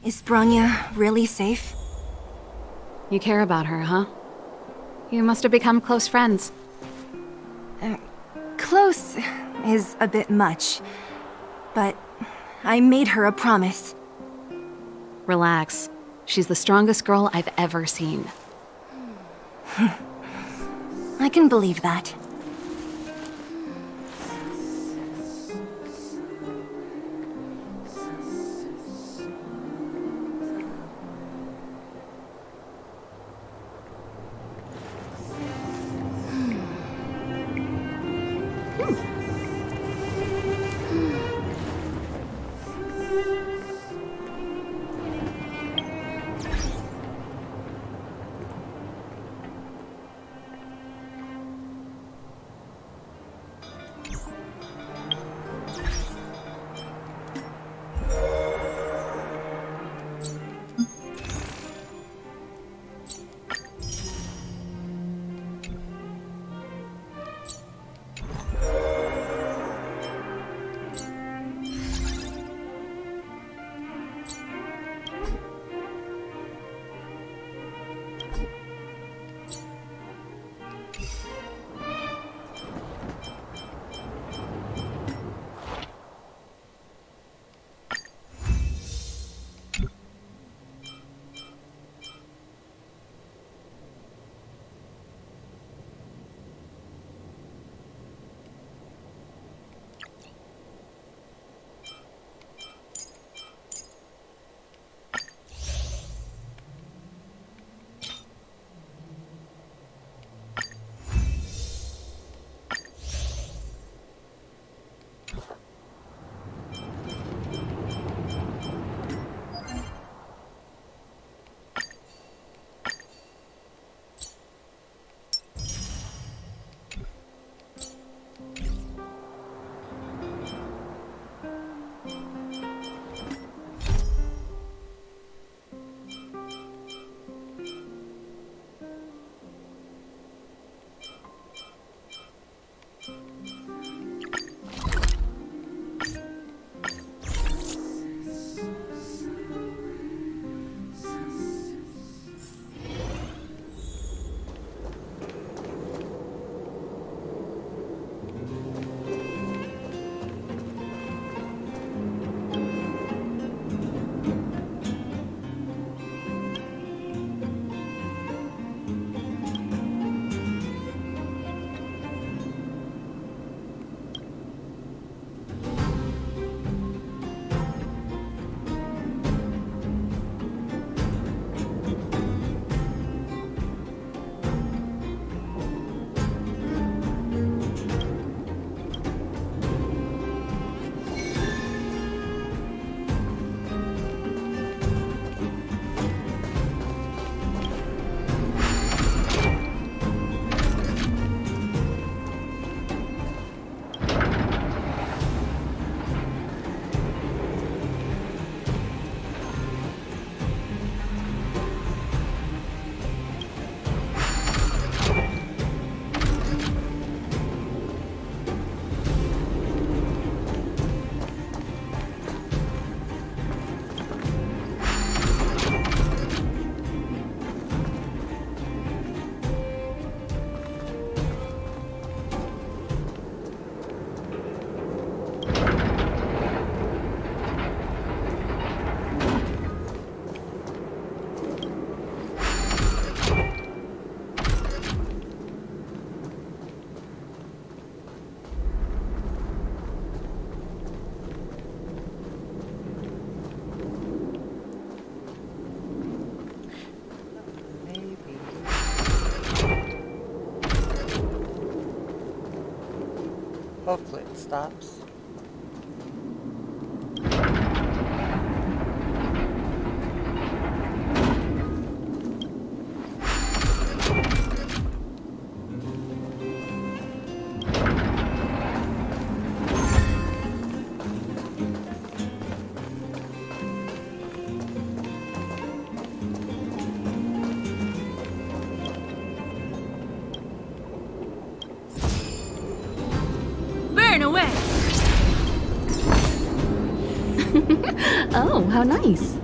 Is Bronya really safe? You care about her, huh? You must have become close friends. Close is a bit much, but I made her a promise. Relax. She's the strongest girl I've ever seen. I can believe that. Hopefully it stops. Burn away! Oh, how nice.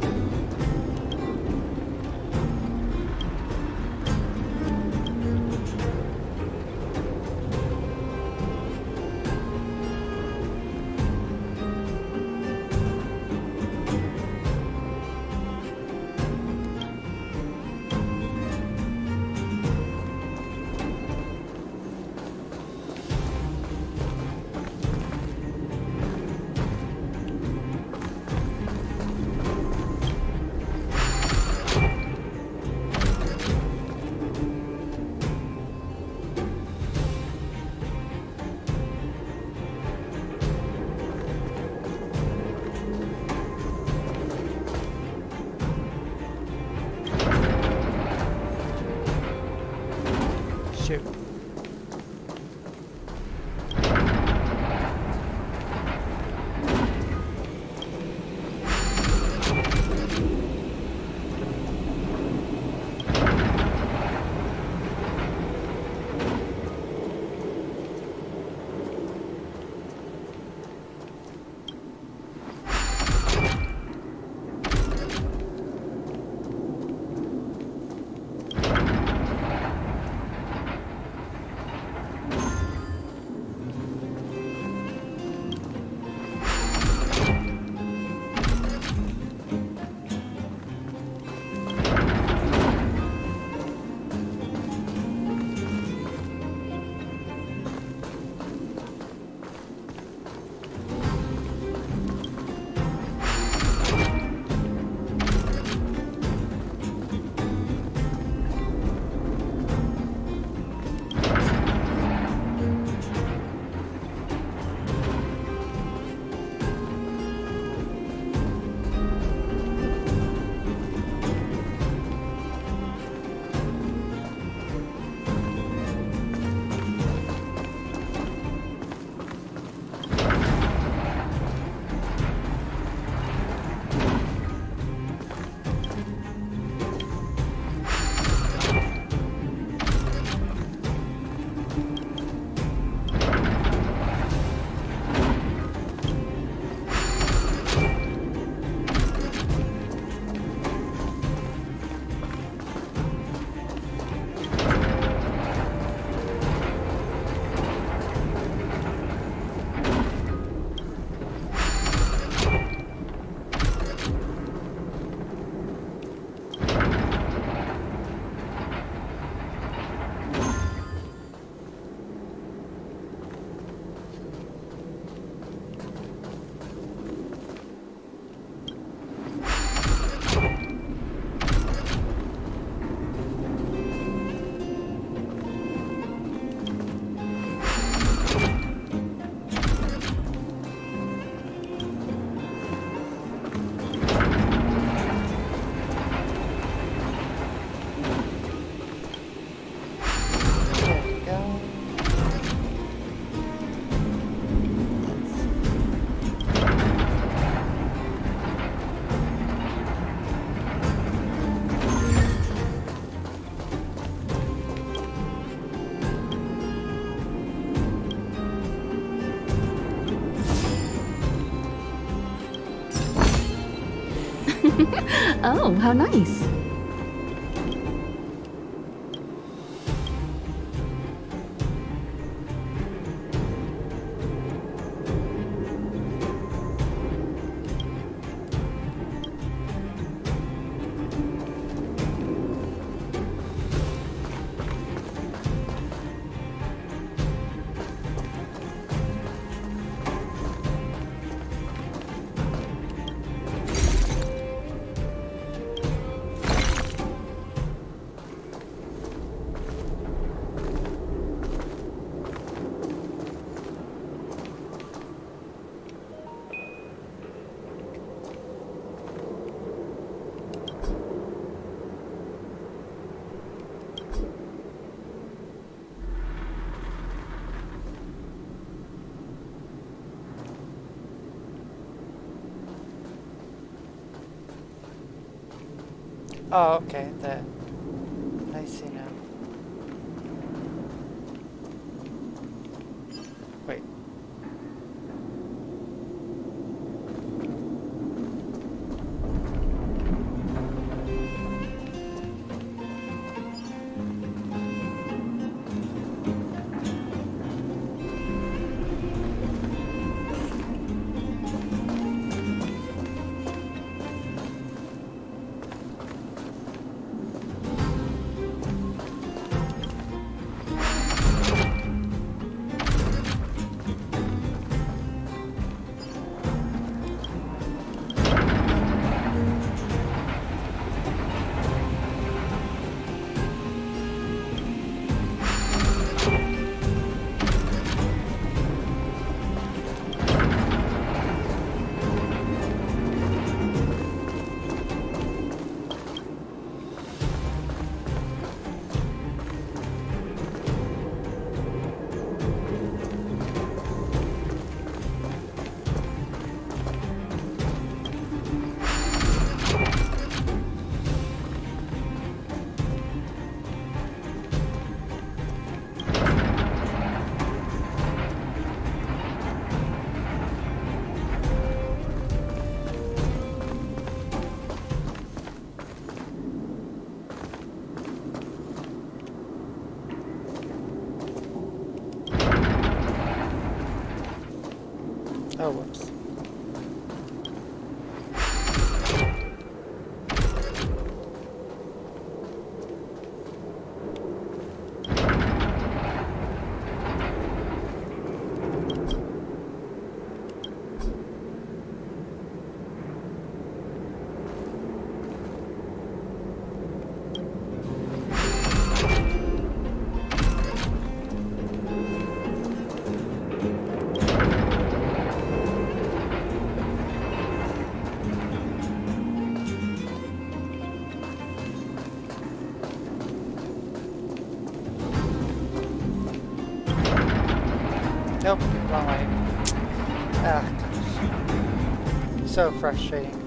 Shoot. Oh, how nice. Oh, okay. I see now. Wait. Oh, whoops. Nope, wrong way. Ah, gosh. So frustrating.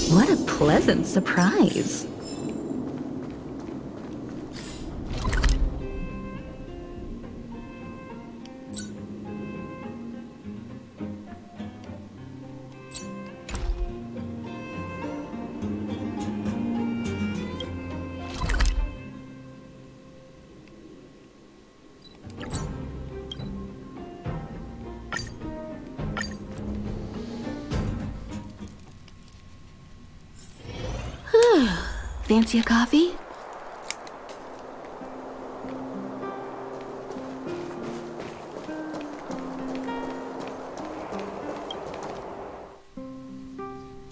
What a pleasant surprise. Fancy a coffee?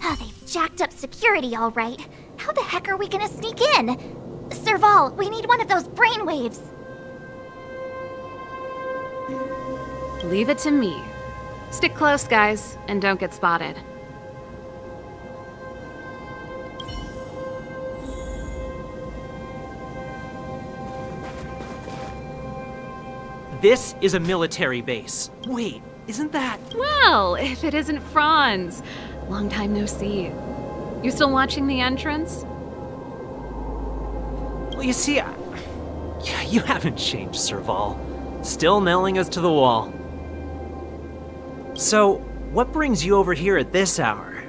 Ah, they've jacked up security all right. How the heck are we gonna sneak in? Serval, we need one of those brainwaves. Leave it to me. Stick close, guys, and don't get spotted. This is a military base. Wait, isn't that... Well, if it isn't Franz. Long time no see. You still watching the entrance? Well, you see, you haven't changed, Serval. Still nailing us to the wall. So, what brings you over here at this hour?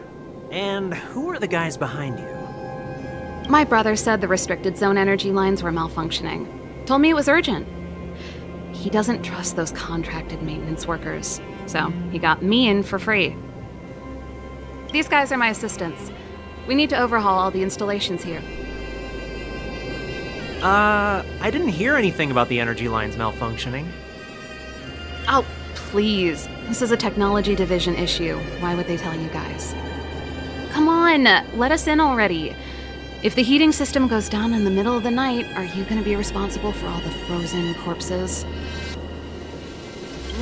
And who are the guys behind you? My brother said the restricted zone energy lines were malfunctioning. Told me it was urgent. He doesn't trust those contracted maintenance workers, so he got me in for free. These guys are my assistants. We need to overhaul all the installations here. I didn't hear anything about the energy lines malfunctioning. Oh, please. This is a technology division issue. Why would they tell you guys? Come on, let us in already. If the heating system goes down in the middle of the night, are you going to be responsible for all the frozen corpses?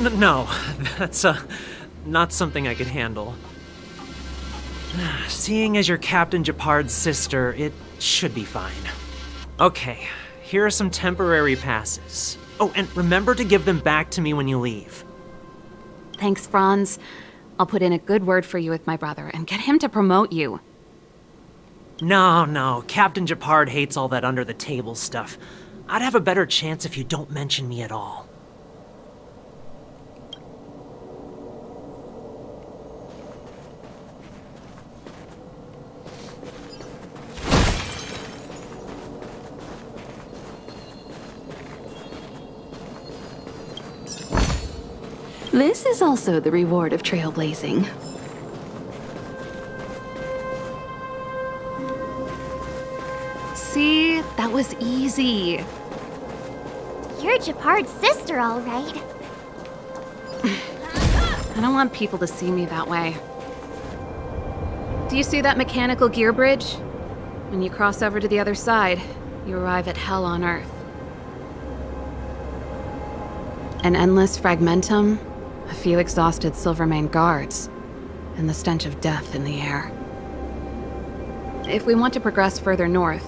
No, that's not something I could handle. Seeing as you're Captain Japard's sister, it should be fine. Okay, here are some temporary passes. Oh, and remember to give them back to me when you leave. Thanks, Franz. I'll put in a good word for you with my brother and get him to promote you. No, Captain Japard hates all that under-the-table stuff. I'd have a better chance if you don't mention me at all. This is also the reward of trailblazing. See? That was easy. You're Japard's sister, all right. I don't want people to see me that way. Do you see that mechanical gear bridge? When you cross over to the other side, you arrive at hell on Earth. An endless fragmentum, a few exhausted Silvermane guards, and the stench of death in the air. If we want to progress further north,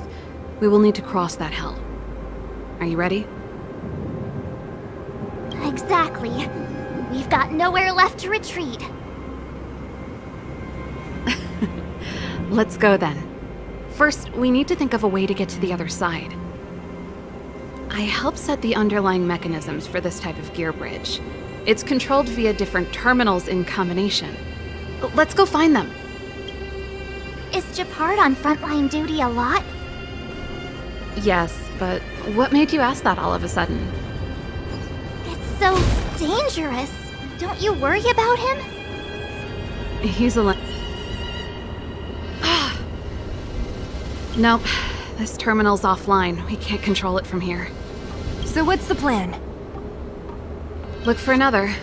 we will need to cross that hell. Are you ready? Exactly. We've got nowhere left to retreat. Let's go then. First, we need to think of a way to get to the other side. I helped set the underlying mechanisms for this type of gear bridge. It's controlled via different terminals in combination. Let's go find them. Is Japard on frontline duty a lot? Yes, but what made you ask that all of a sudden? It's so dangerous. Don't you worry about him? He's a Nope. This terminal's offline. We can't control it from here. So what's the plan? Look for another.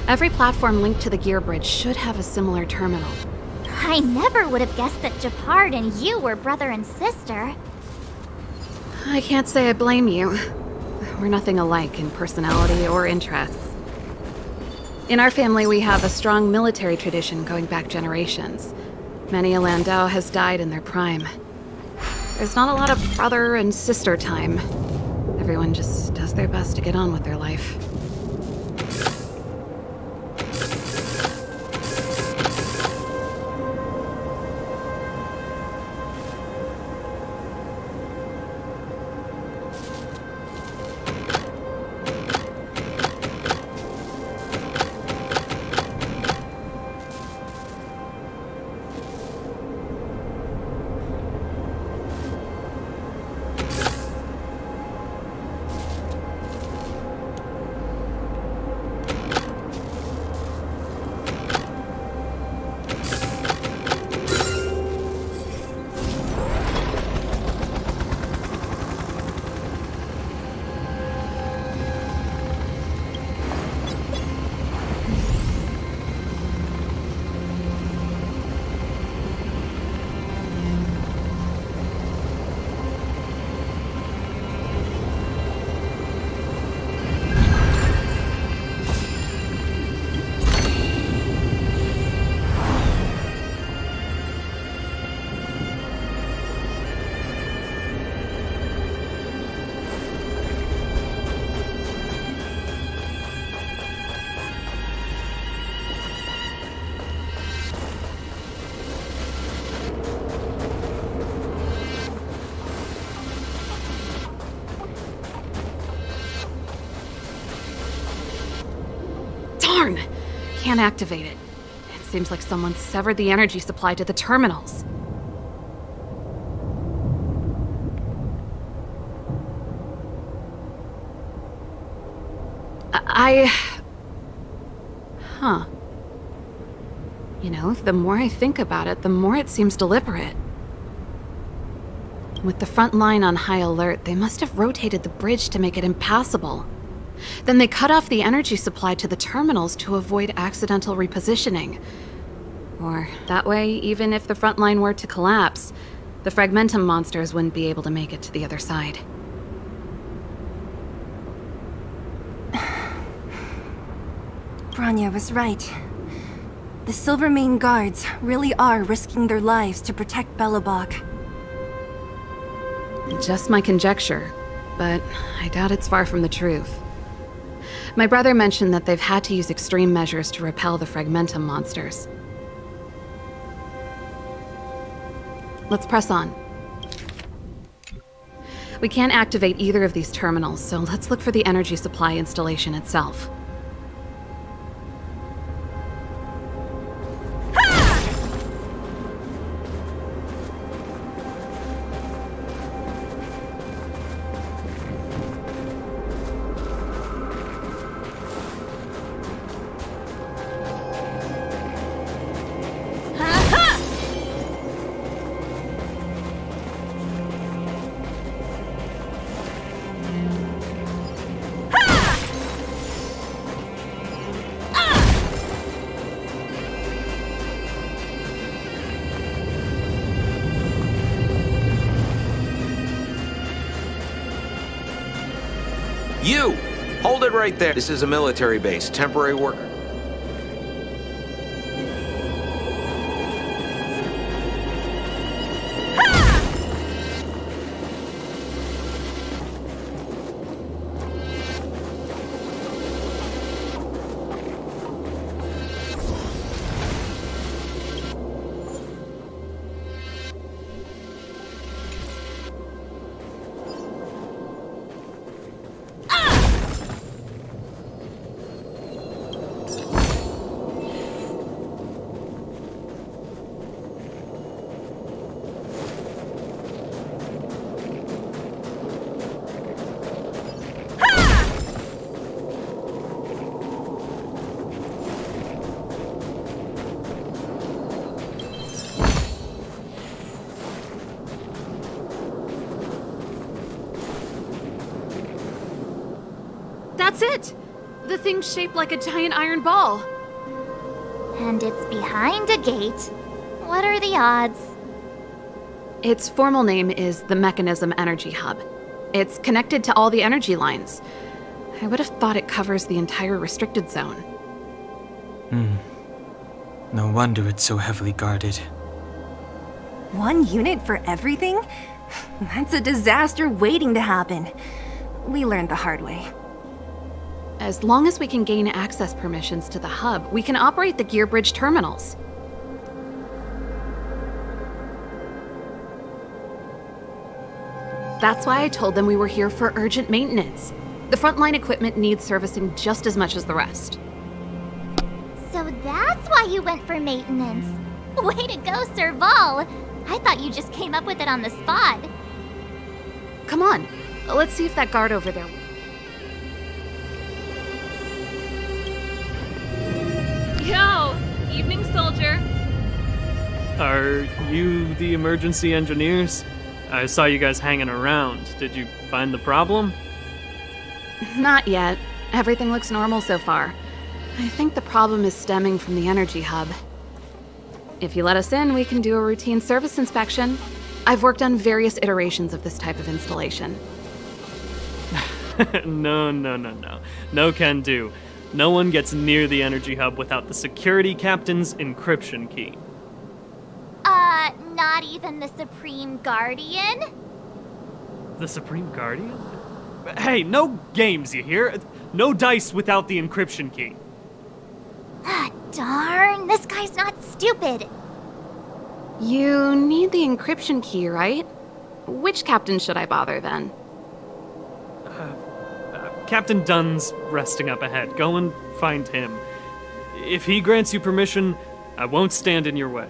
Every platform linked to the gear bridge should have a similar terminal. I never would have guessed that Japard and you were brother and sister. I can't say I blame you. We're nothing alike in personality or interests. In our family, we have a strong military tradition going back generations. Many a Landau has died in their prime. There's not a lot of brother and sister time. Everyone just does their best to get on with their life. can't activate it. It seems like someone severed the energy supply to the terminals. Huh. You know, the more I think about it, the more it seems deliberate. With the front line on high alert, they must have rotated the bridge to make it impassable. Then they cut off the energy supply to the terminals to avoid accidental repositioning. Or that way, even if the front line were to collapse, the Fragmentum monsters wouldn't be able to make it to the other side. Branya was right. The Silvermane guards really are risking their lives to protect Belobog. Just my conjecture, but I doubt it's far from the truth. My brother mentioned that they've had to use extreme measures to repel the Fragmentum monsters. Let's press on. We can't activate either of these terminals, so let's look for the energy supply installation itself. You! Hold it right there. This is a military base. Temporary worker. That's it! The thing's shaped like a giant iron ball. And it's behind a gate. What are the odds? Its formal name is the Mechanism Energy Hub. It's connected to all the energy lines. I would have thought it covers the entire restricted zone. No wonder it's so heavily guarded. One unit for everything? That's a disaster waiting to happen. We learned the hard way. As long as we can gain access permissions to the hub, we can operate the gear bridge terminals. That's why I told them we were here for urgent maintenance. The frontline equipment needs servicing just as much as the rest. So that's why you went for maintenance. Way to go, Serval! I thought you just came up with it on the spot. Come on, let's see if that guard over there... Yo! Evening, soldier. Are you the emergency engineers? I saw you guys hanging around. Did you find the problem? Not yet. Everything looks normal so far. I think the problem is stemming from the energy hub. If you let us in, we can do a routine service inspection. I've worked on various iterations of this type of installation. No. No can do. No one gets near the energy hub without the security captain's encryption key. Not even the Supreme Guardian? The Supreme Guardian? Hey, no games, you hear? No dice without the encryption key. Ah, darn, this guy's not stupid. You need the encryption key, right? Which captain should I bother then? Captain Dunn's resting up ahead. Go and find him. If he grants you permission, I won't stand in your way.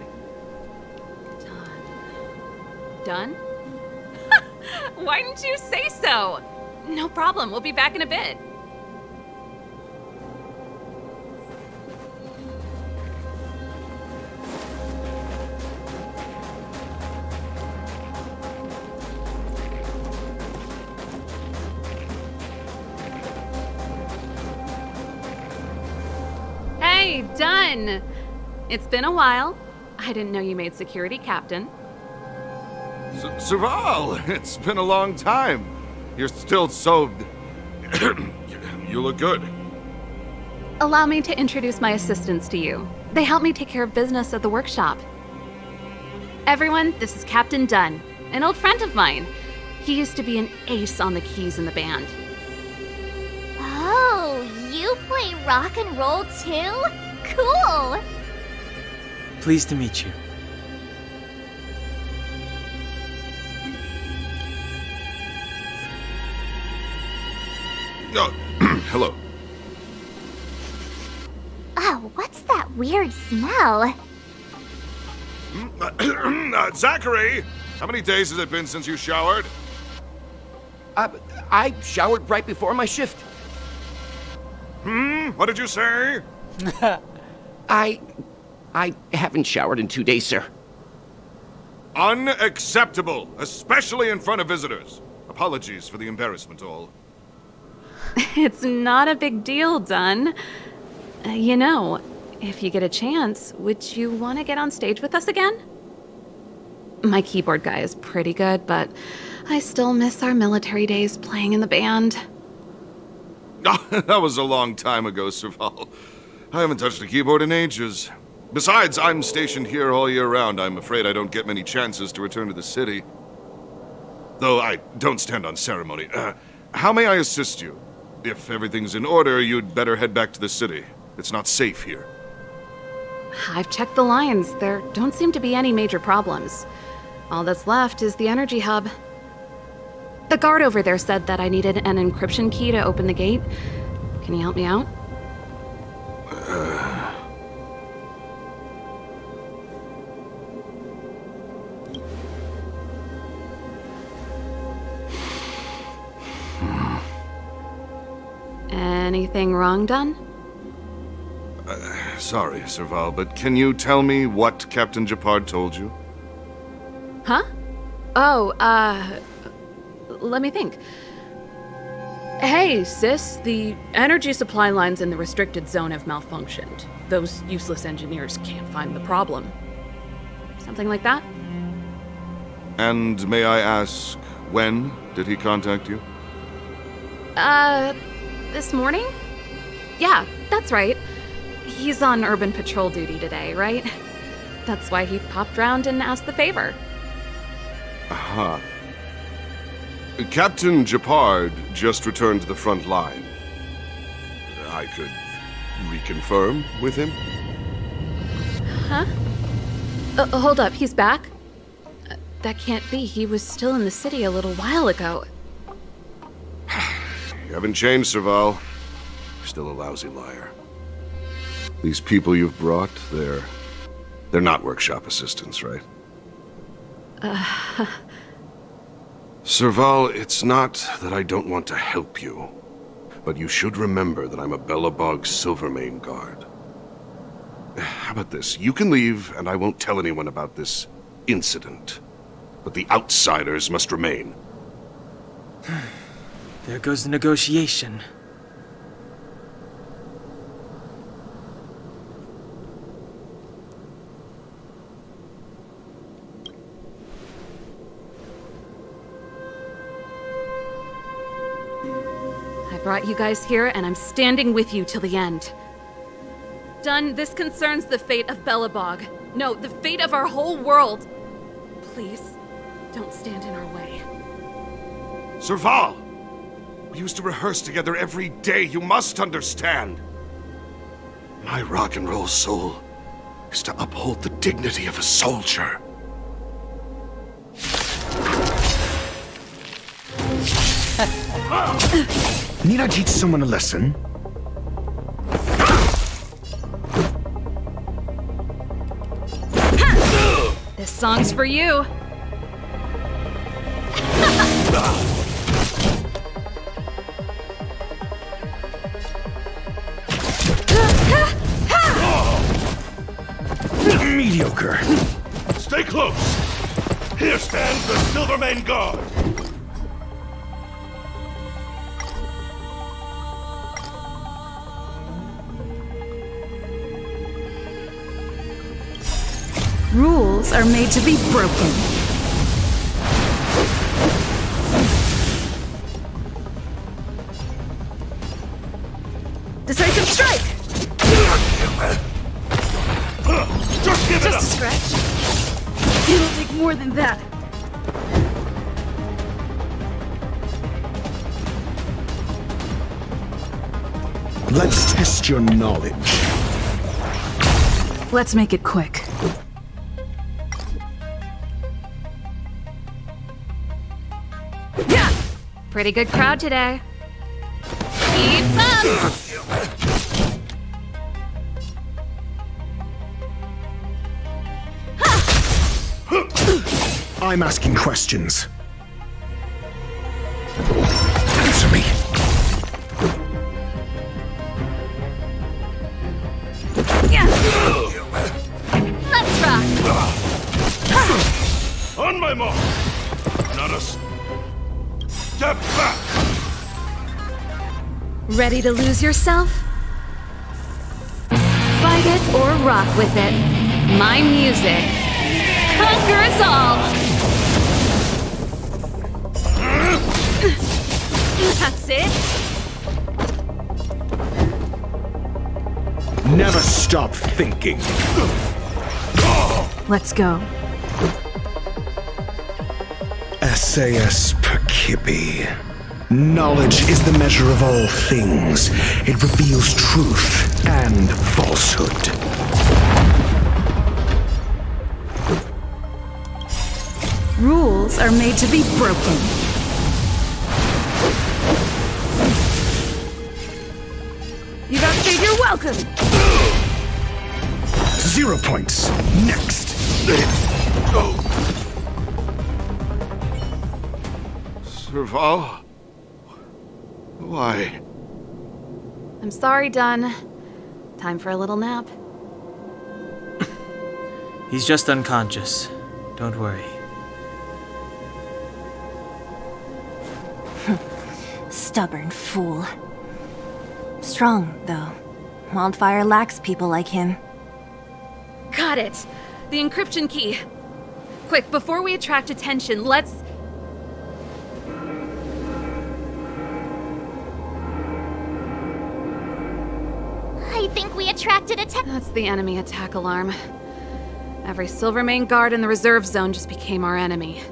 Done? Why didn't you say so? No problem, we'll be back in a bit. Hey, done! It's been a while. I didn't know you made security captain. Serval, it's been a long time. You're still so... You look good. Allow me to introduce my assistants to you. They help me take care of business at the workshop. Everyone, this is Captain Dunn, an old friend of mine. He used to be an ace on the keys in the band. Oh, you play rock and roll too? Cool! Pleased to meet you. Oh, hello. Oh, what's that weird smell? Zachary! How many days has it been since you showered? I showered right before my shift. What did you say? I haven't showered in 2 days, sir. Unacceptable, especially in front of visitors. Apologies for the embarrassment, all. It's not a big deal, Dunn. You know, if you get a chance, would you want to get on stage with us again? My keyboard guy is pretty good, but I still miss our military days playing in the band. That was a long time ago, Serval. I haven't touched a keyboard in ages. Besides, I'm stationed here all year round. I'm afraid I don't get many chances to return to the city. Though I don't stand on ceremony. How may I assist you? If everything's in order, you'd better head back to the city. It's not safe here. I've checked the lines. There don't seem to be any major problems. All that's left is the energy hub. The guard over there said that I needed an encryption key to open the gate. Can you help me out? Anything wrong, Dunn? Sorry, Serval, but can you tell me what Captain Japard told you? Huh? Oh, let me think. Hey, sis, the energy supply lines in the restricted zone have malfunctioned. Those useless engineers can't find the problem. Something like that? And may I ask, when did he contact you? This morning? Yeah, that's right. He's on urban patrol duty today, right? That's why he popped round and asked the favor. Aha. Captain Japard just returned to the front line. I could reconfirm with him? Huh? Hold up, he's back? That can't be. He was still in the city a little while ago. You haven't changed, Serval. You're still a lousy liar. These people you've brought, they're not workshop assistants, right? Serval, it's not that I don't want to help you, but you should remember that I'm a Belobog Silvermane guard. How about this? You can leave, and I won't tell anyone about this incident. But the outsiders must remain. There goes the negotiation. I brought you guys here, and I'm standing with you till the end. Dunn, this concerns the fate of Belobog. No, the fate of our whole world. Please, don't stand in our way. Serval! We used to rehearse together every day, you must understand. My rock and roll soul is to uphold the dignity of a soldier. Need I teach someone a lesson? song's for you. Mediocre. Stay close! Here stands the Silvermane Guard! Rules are made to be broken. Decisive strike! Just give it Just a scratch. It'll take more than that. Let's test your knowledge. Let's make it quick. Yeah! Pretty good crowd today. Keep up! I'm asking questions. Answer me. Let's rock! On my mark! Not a step back! Ready to lose yourself? Fight it or rock with it. My music. Conquer us all! That's it? Never stop thinking. Let's go. SAS Percipi. Knowledge is the measure of all things. It reveals truth and falsehood. Rules are made to be broken. You got to, you're welcome! 0 points. Next. Serval? Why? I'm sorry, Dunn. Time for a little nap. He's just unconscious. Don't worry. Stubborn fool. Strong, though. Wildfire lacks people like him. Got it! The encryption key. Quick, before we attract attention, let's... I think we attracted attention. That's the enemy attack alarm. Every Silvermane guard in the reserve zone just became our enemy.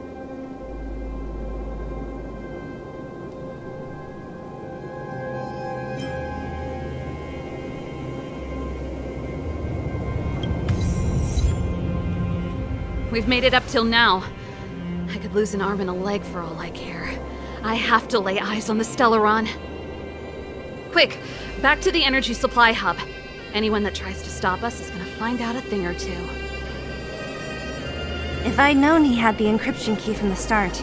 We've made it up till now. I could lose an arm and a leg for all I care. I have to lay eyes on the Stellaron. Quick, back to the energy supply hub. Anyone that tries to stop us is gonna find out a thing or two. If I'd known he had the encryption key from the start,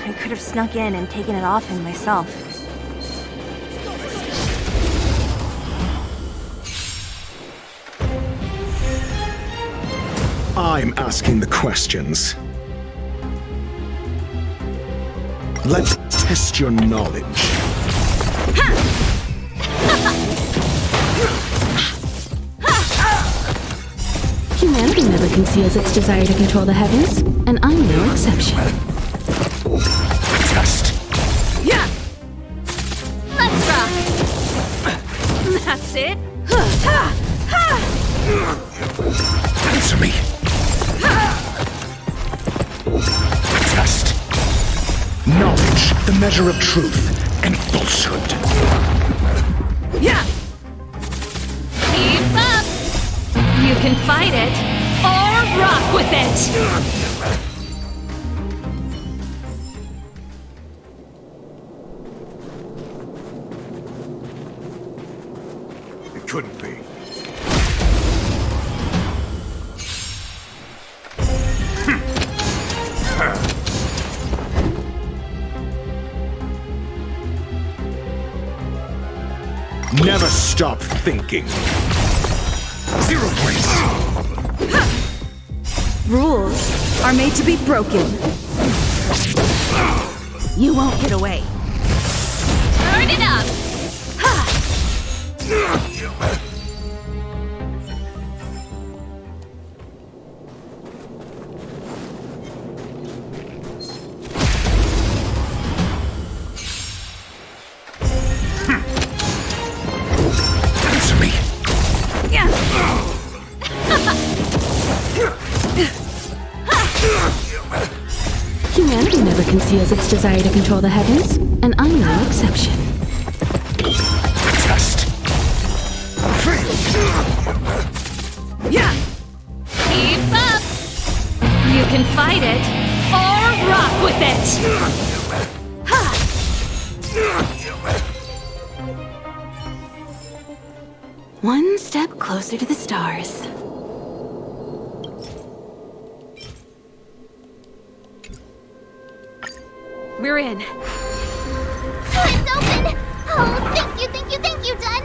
I could have snuck in and taken it off him myself. I'm asking the questions. Let's test your knowledge. Humanity never conceals its desire to control the heavens, and I'm no exception. Test. Yeah! Let's rock! That's it? Answer me. Test. Knowledge, the measure of truth and falsehood. Yeah! Keep up! You can fight it, or rock with it! It couldn't be. Never stop thinking. 0 points. Rules are made to be broken. You won't get away. Turn it up! Answer me. Humanity never conceals its desire to control the heavens, and I'm no exception. Test. Keep up! You can fight it, or rock with it! One step closer to the stars. We're in. It's open! Oh, thank you, Dun!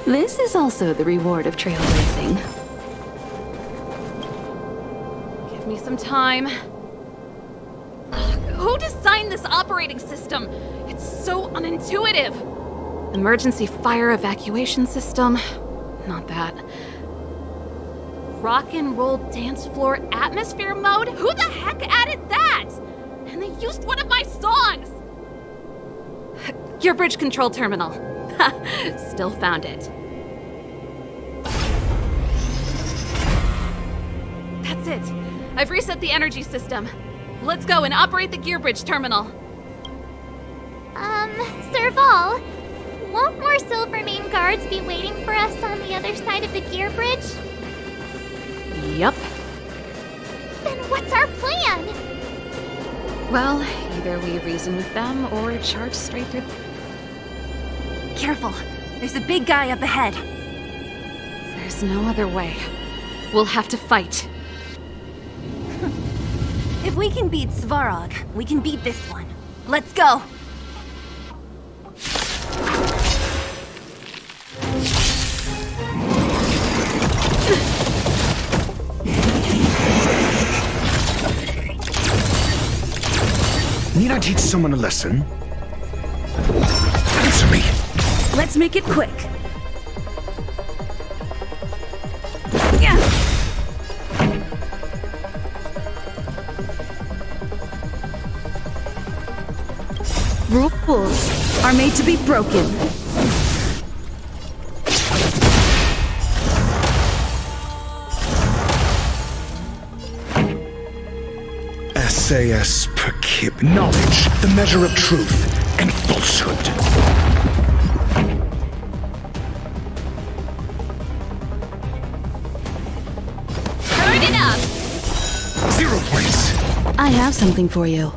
This is also the reward of trailblazing. Give me some time. Who designed this operating system? It's so unintuitive. Emergency fire evacuation system? Not that. Rock and roll dance floor atmosphere mode? Who the heck added that? And they used one of my songs! Gear bridge control terminal. Still found it. That's it. I've reset the energy system. Let's go and operate the gear bridge terminal. Serval, won't more Silvermane guards be waiting for us on the other side of the gear bridge? Yup. Then what's our plan? Well, either we reason with them or charge straight through. Careful. There's a big guy up ahead. There's no other way. We'll have to fight. If we can beat Svarog, we can beat this one. Let's go! Need I teach someone a lesson? Answer me. Let's make it quick. Rules are made to be broken. SAS per kib. Knowledge, the measure of truth and falsehood. Turn it up! 0 points. I have something for you.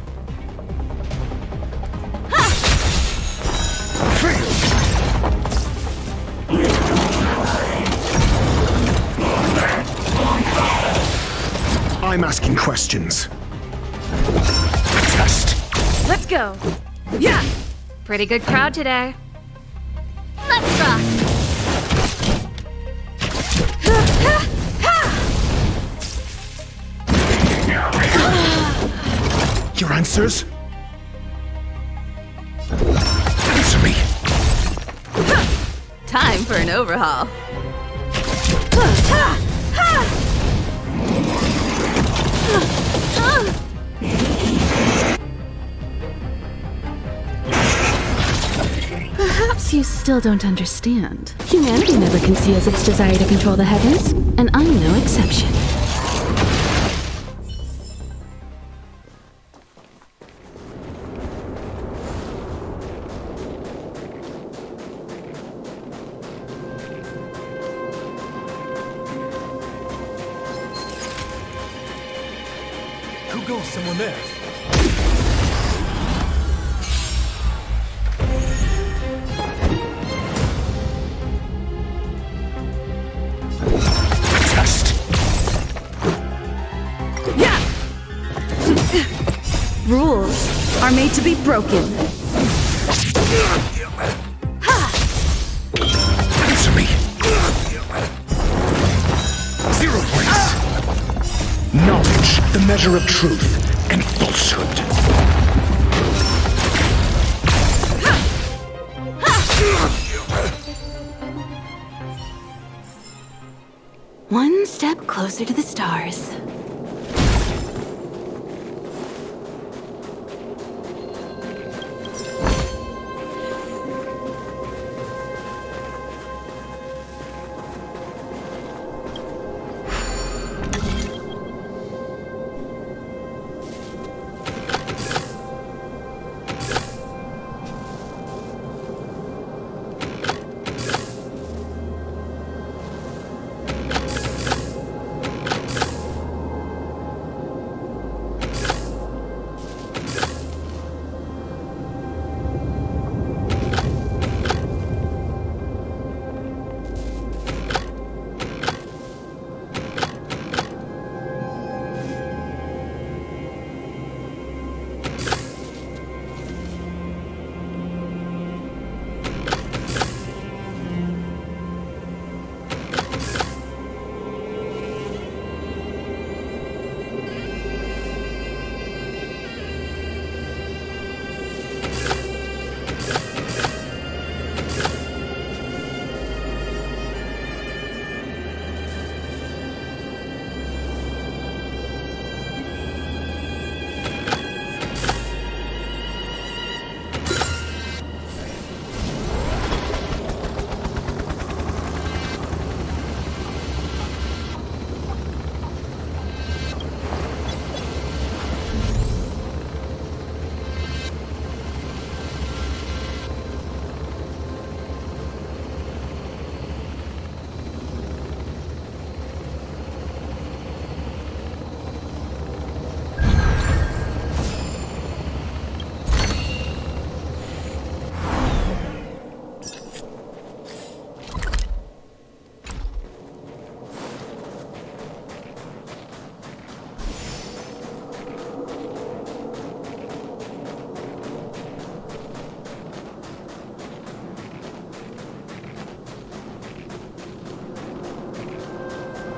I'm asking questions. Test. Let's go. Yeah! Pretty good crowd today. Let's rock! Your answers? Answer me. Time for an overhaul. Perhaps you still don't understand. Humanity never conceals its desire to control the heavens, and I'm no exception. Who goes? Someone there. Rules are made to be broken. Answer me. 0 points. Knowledge, the measure of truth and falsehood. One step closer to the stars.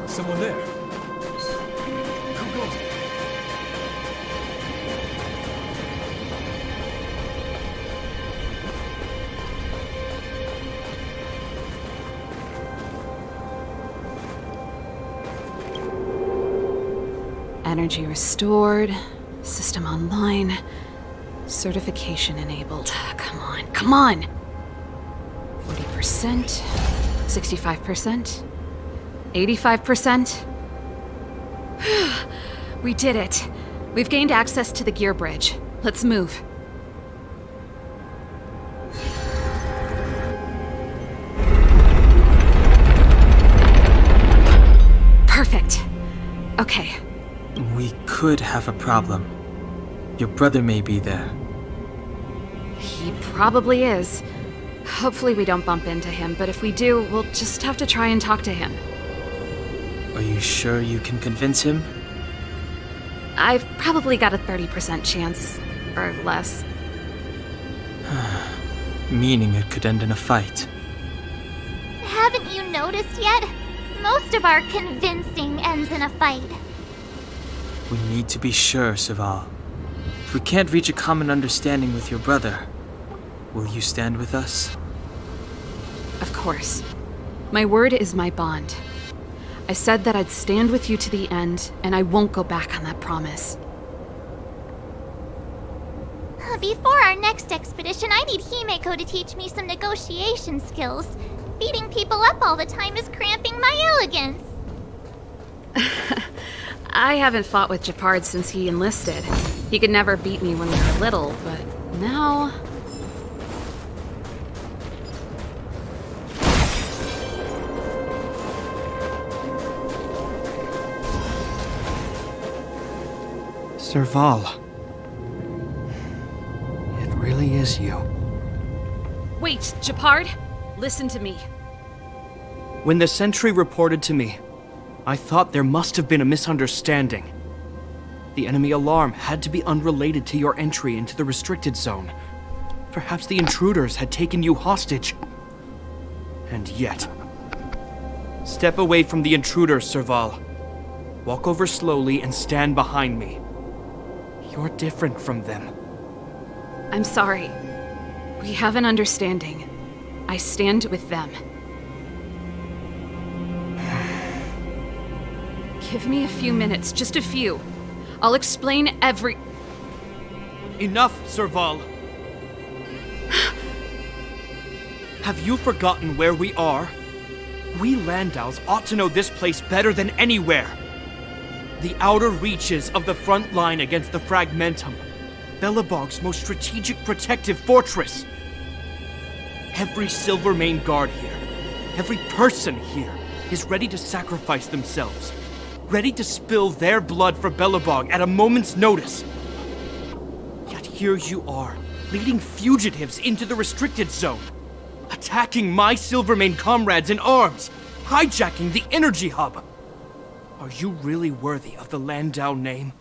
Someone there. Go. Energy restored. System online. Certification enabled. Come on! 40%. 65%. 85%? We did it. We've gained access to the gear bridge. Let's move. Perfect. Okay. We could have a problem. Your brother may be there. He probably is. Hopefully we don't bump into him, but if we do, we'll just have to try and talk to him. Are you sure you can convince him? I've probably got a 30% chance, or less. Meaning it could end in a fight. Haven't you noticed yet? Most of our convincing ends in a fight. We need to be sure, Serval. If we can't reach a common understanding with your brother, will you stand with us? Of course. My word is my bond. I said that I'd stand with you to the end, and I won't go back on that promise. Before our next expedition, I need Himeko to teach me some negotiation skills. Beating people up all the time is cramping my elegance. I haven't fought with Japard since he enlisted. He could never beat me when we were little, but now... Serval. It really is you. Wait, Japard? Listen to me. When the sentry reported to me, I thought there must have been a misunderstanding. The enemy alarm had to be unrelated to your entry into the restricted zone. Perhaps the intruders had taken you hostage. And yet... Step away from the intruders, Serval. Walk over slowly and stand behind me. You're different from them. I'm sorry. We have an understanding. I stand with them. Give me a few minutes, just a few. I'll explain every... Enough, Serval! Have you forgotten where we are? We Landaus ought to know this place better than anywhere. The outer reaches of the front line against the Fragmentum. Belobog's most strategic protective fortress. Every Silvermane guard here, every person here, is ready to sacrifice themselves. Ready to spill their blood for Belobog at a moment's notice. Yet here you are, leading fugitives into the restricted zone. Attacking my Silvermane comrades in arms, hijacking the energy hub. Are you really worthy of the Landau name?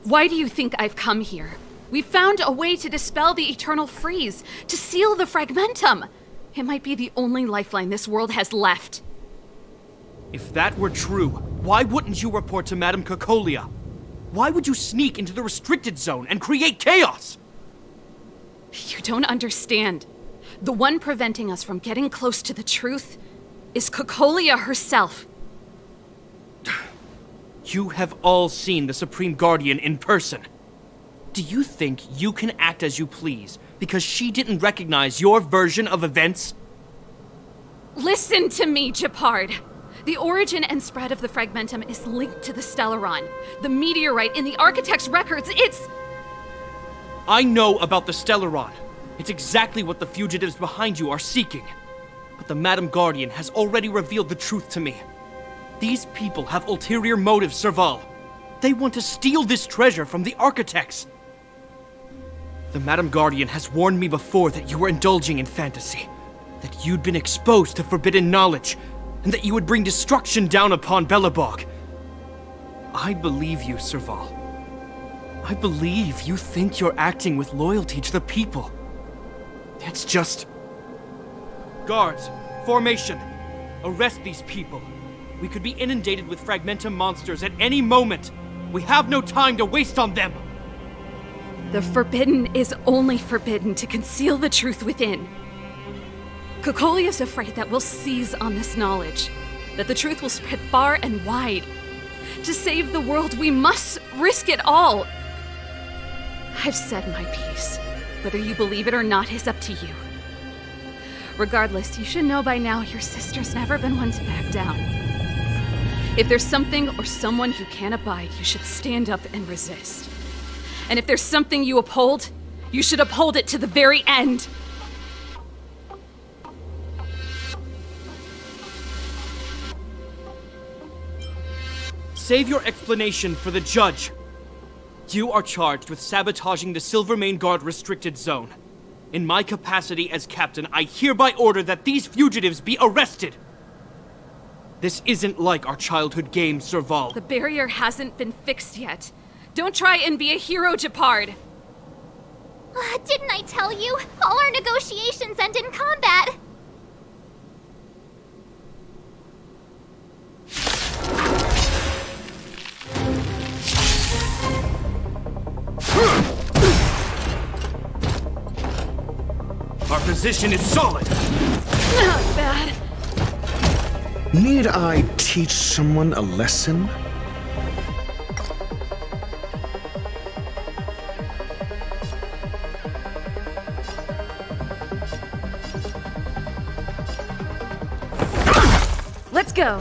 Why do you think I've come here? We found a way to dispel the eternal freeze, to seal the Fragmentum. It might be the only lifeline this world has left. If that were true, why wouldn't you report to Madame Cocolia? Why would you sneak into the restricted zone and create chaos? You don't understand. The one preventing us from getting close to the truth is Cocolia herself. You have all seen the Supreme Guardian in person. Do you think you can act as you please because she didn't recognize your version of events? Listen to me, Gepard. The origin and spread of the Fragmentum is linked to the Stellaron. The meteorite in the Architect's records, it's... I know about the Stellaron. It's exactly what the fugitives behind you are seeking. But the Madam Guardian has already revealed the truth to me. These people have ulterior motives, Serval. They want to steal this treasure from the Architects. The Madam Guardian has warned me before that you were indulging in fantasy, that you'd been exposed to forbidden knowledge, and that you would bring destruction down upon Belobog. I believe you, Serval. I believe you think you're acting with loyalty to the people. It's just... Guards, formation. Arrest these people. We could be inundated with Fragmentum monsters at any moment. We have no time to waste on them. The forbidden is only forbidden to conceal the truth within. Cocolia's afraid that we'll seize on this knowledge, that the truth will spread far and wide. To save the world, we must risk it all. I've said my piece. Whether you believe it or not is up to you. Regardless, you should know by now your sister's never been one to back down. If there's something or someone you can't abide, you should stand up and resist. And if there's something you uphold, you should uphold it to the very end. Save your explanation for the judge. You are charged with sabotaging the Silvermane Guard restricted zone. In my capacity as captain, I hereby order that these fugitives be arrested. This isn't like our childhood game, Serval. The barrier hasn't been fixed yet. Don't try and be a hero, Gepard. Didn't I tell you? All our negotiations end in combat. Our position is solid. Not bad. Need I teach someone a lesson? Let's go.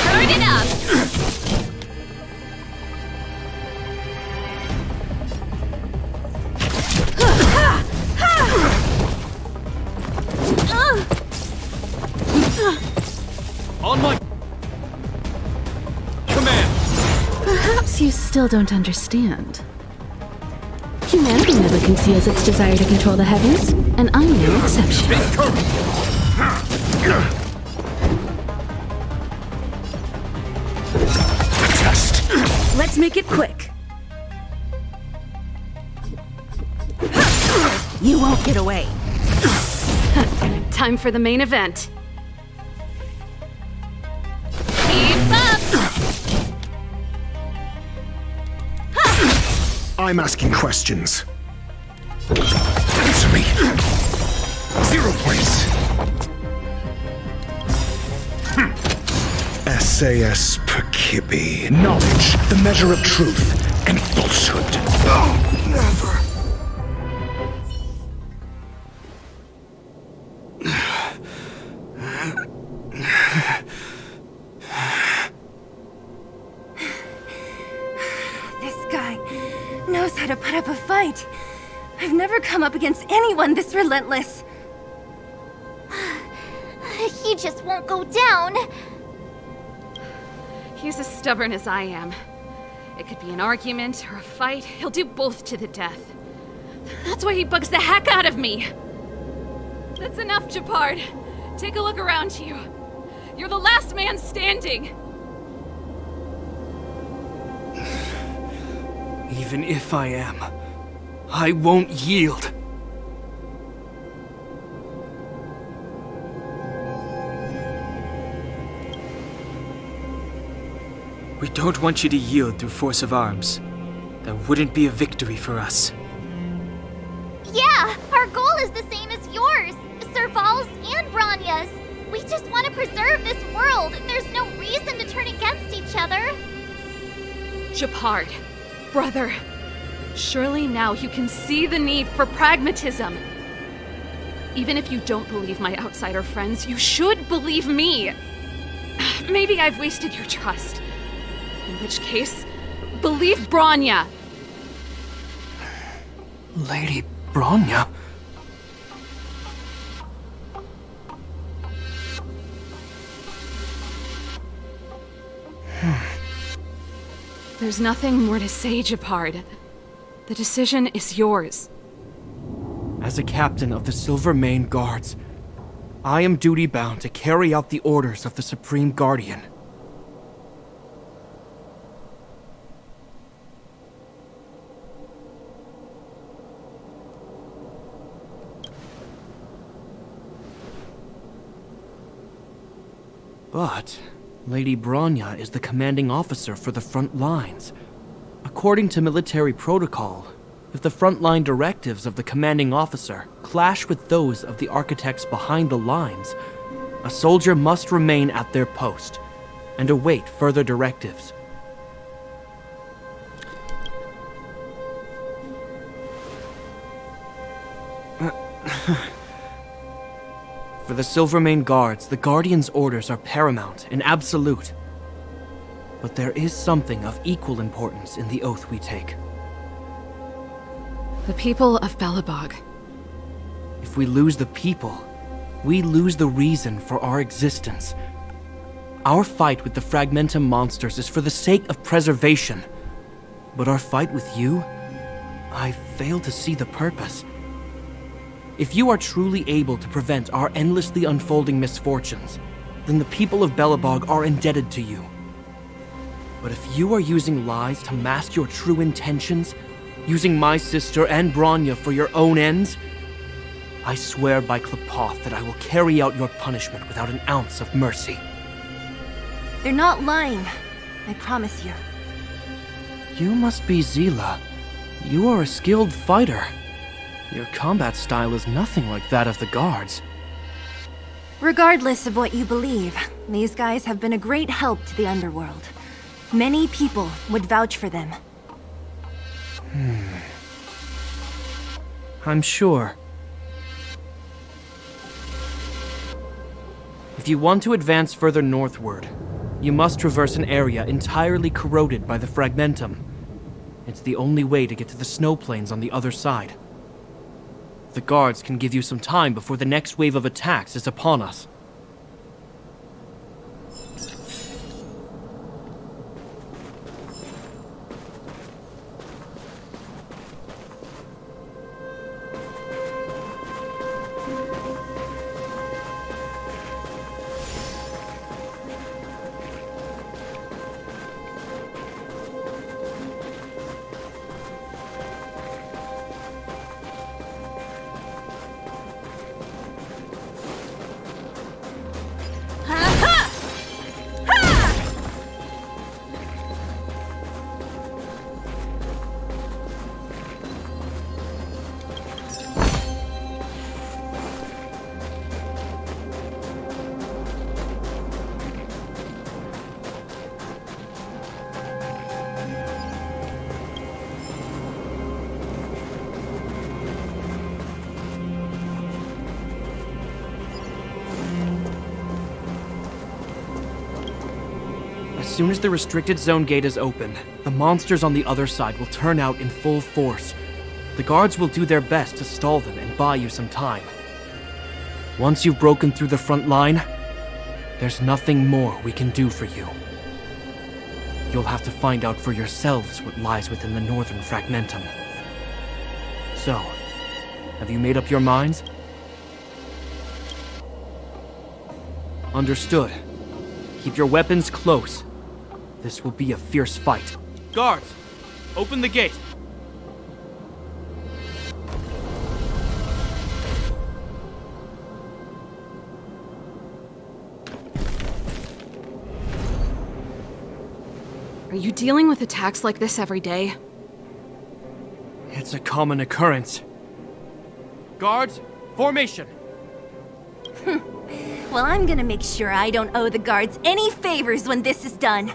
Turn it up. On my command. Perhaps you still don't understand. Humanity never conceals its desire to control the heavens, and I'm no exception. Let's make it quick. You won't get away. Time for the main event. Keep up! I'm asking questions. Answer me. 0 points. SAS Perkibi. Knowledge, the measure of truth and falsehood. Oh, never. This guy knows how to put up a fight. I've never come up against anyone this relentless. He just won't go down. He's as stubborn as I am. It could be an argument or a fight. He'll do both to the death. That's why he bugs the heck out of me. That's enough, Japard. Take a look around you. You're the last man standing. Even if I am, I won't yield. We don't want you to yield through force of arms. That wouldn't be a victory for us. Yeah, our goal is the same as yours, Serval's and Branya's. We just want to preserve this world. There's no reason to turn against each other. Japard, brother, surely now you can see the need for pragmatism. Even if you don't believe my outsider friends, you should believe me. Maybe I've wasted your trust. In which case, believe Branya. Lady Branya? There's nothing more to say, Japard. The decision is yours. As a captain of the Silvermane Guards, I am duty-bound to carry out the orders of the Supreme Guardian. But Lady Branya is the commanding officer for the front lines. According to military protocol, if the frontline directives of the commanding officer clash with those of the architects behind the lines, a soldier must remain at their post and await further directives. For the Silvermane Guards, the Guardian's orders are paramount and absolute. But there is something of equal importance in the oath we take. The people of Belobog. If we lose the people, we lose the reason for our existence. Our fight with the Fragmentum monsters is for the sake of preservation. But our fight with you, I fail to see the purpose. If you are truly able to prevent our endlessly unfolding misfortunes, then the people of Belobog are indebted to you. But if you are using lies to mask your true intentions, using my sister and Branya for your own ends, I swear by Klapoth that I will carry out your punishment without an ounce of mercy. They're not lying. I promise you. You must be Zila. You are a skilled fighter. Your combat style is nothing like that of the guards. Regardless of what you believe, these guys have been a great help to the underworld. Many people would vouch for them. I'm sure. If you want to advance further northward, you must traverse an area entirely corroded by the Fragmentum. It's the only way to get to the snow plains on the other side. The guards can give you some time before the next wave of attacks is upon us. soon as the restricted zone gate is open, the monsters on the other side will turn out in full force. The guards will do their best to stall them and buy you some time. Once you've broken through the front line, there's nothing more we can do for you. You'll have to find out for yourselves what lies within the northern fragmentum. So, have you made up your minds? Understood. Keep your weapons close. This will be a fierce fight. Guards, open the gate. Are you dealing with attacks like this every day? It's a common occurrence. Guards, formation! Well, I'm gonna make sure I don't owe the guards any favors when this is done.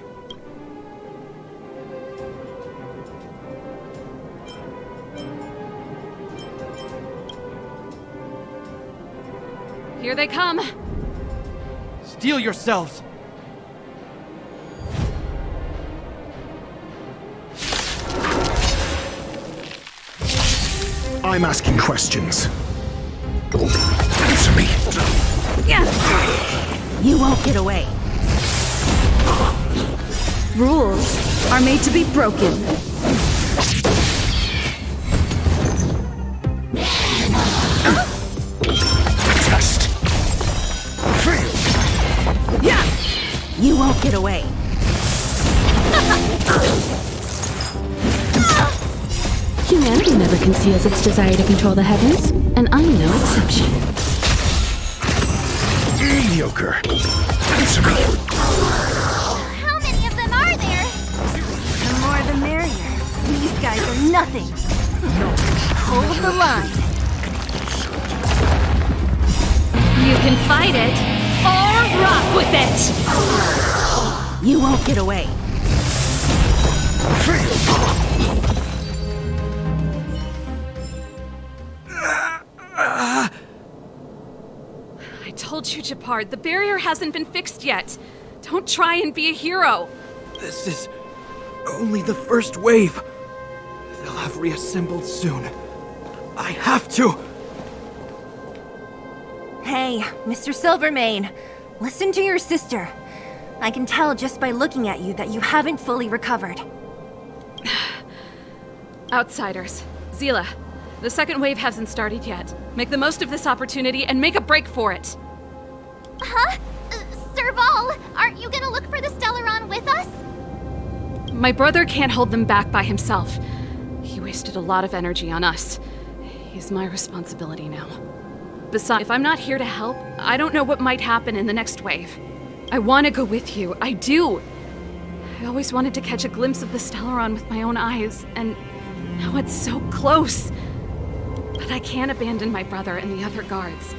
Here they come! Steel yourselves! I'm asking questions. Answer me. You won't get away. Rules are made to be broken. Test. Yeah. You won't get away. Humanity never conceals its desire to control the heavens, and I'm no exception. Mediocre. Answer me. How many of them are there? The more the merrier. These guys are nothing. Hold the line. You can fight it, or rock with it. You won't get away. I told you, Japard, the barrier hasn't been fixed yet. Don't try and be a hero. This is only the first wave. They'll have reassembled soon. I have to! Hey, Mr. Silvermane, listen to your sister. I can tell just by looking at you that you haven't fully recovered. Outsiders. Zila, the second wave hasn't started yet. Make the most of this opportunity and make a break for it. Huh? Serval, aren't you gonna look for the Stellaron with us? My brother can't hold them back by himself. He wasted a lot of energy on us. He's my responsibility now. Besides, if I'm not here to help, I don't know what might happen in the next wave. I want to go with you. I do. I always wanted to catch a glimpse of the Stellaron with my own eyes, and now it's so close. But I can't abandon my brother and the other guards.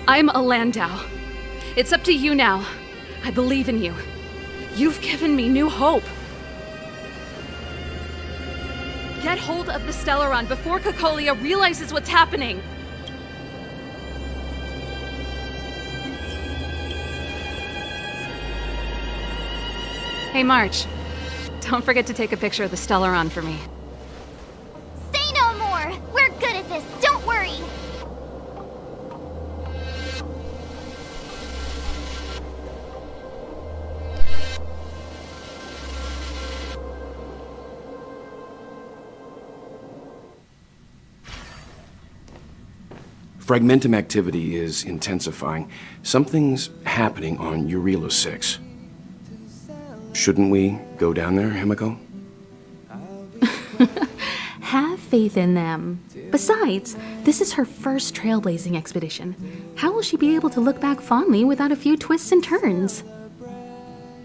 I'm a Landau. It's up to you now. I believe in you. You've given me new hope. Get hold of the Stellaron before Cocolia realizes what's happening. Hey, March. Don't forget to take a picture of the Stellaron for me. Say no more! We're good at this, don't worry! Fragmentum activity is intensifying. Something's happening on Urilo 6. Shouldn't we go down there, Himiko? Have faith in them. Besides, this is her first trailblazing expedition. How will she be able to look back fondly without a few twists and turns?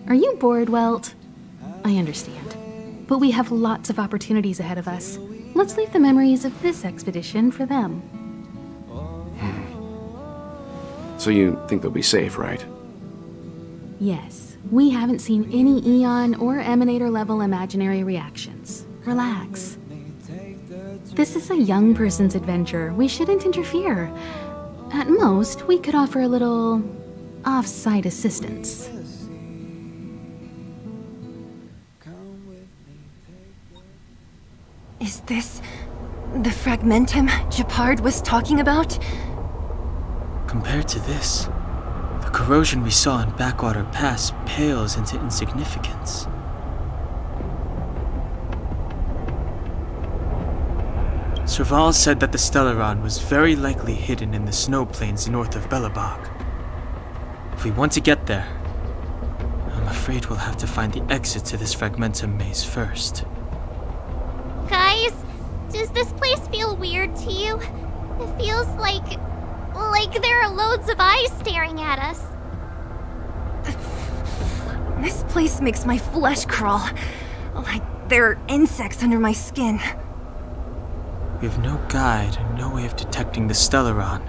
Are you bored, Welt? I understand. But we have lots of opportunities ahead of us. Let's leave the memories of this expedition for them. So you think they'll be safe, right? Yes, we haven't seen any Eon or Emanator level imaginary reactions. Relax. This is a young person's adventure. We shouldn't interfere. At most, we could offer a little off-site assistance. The fragmentum Gepard was talking about? Compared to this, the corrosion we saw in Backwater Pass pales into insignificance. Serval said that the Stellaron was very likely hidden in the snow plains north of Belobog. If we want to get there, I'm afraid we'll have to find the exit to this fragmentum maze first. Guys, does this place feel weird to you? It feels like there are loads of eyes staring at us. This place makes my flesh crawl. Like there are insects under my skin. We have no guide and no way of detecting the Stellaron.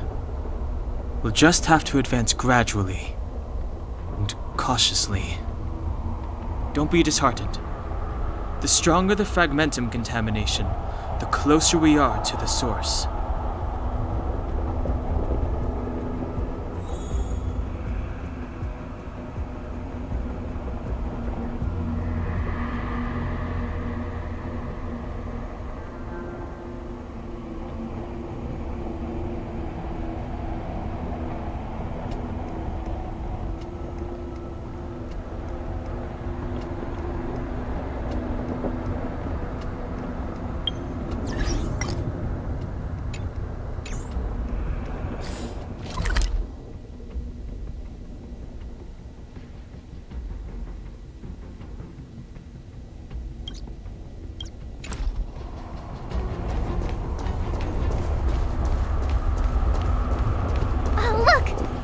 We'll just have to advance gradually and cautiously. Don't be disheartened. The stronger the fragmentum contamination, the closer we are to the source.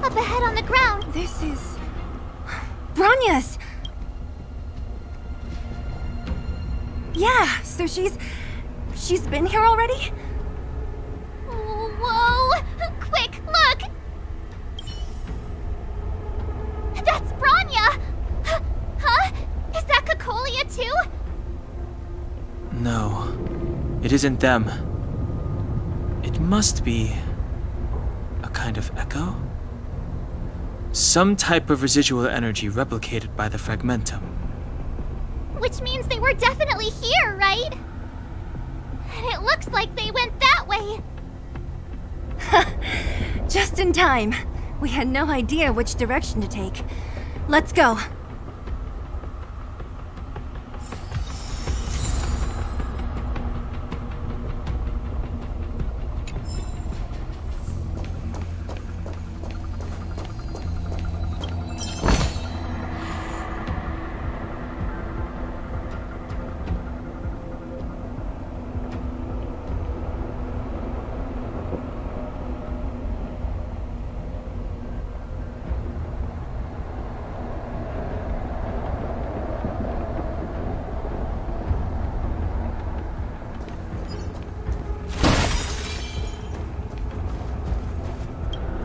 Up ahead on the ground. This is... Bronya's! Yeah, so she's been here already? Whoa! Quick, look! That's Bronya! Huh? Is that Cocolia too? No, it isn't them. It must be a kind of echo? Some type of residual energy replicated by the fragmentum. Which means they were definitely here, right? And it looks like they went that way. Just in time. We had no idea which direction to take. Let's go.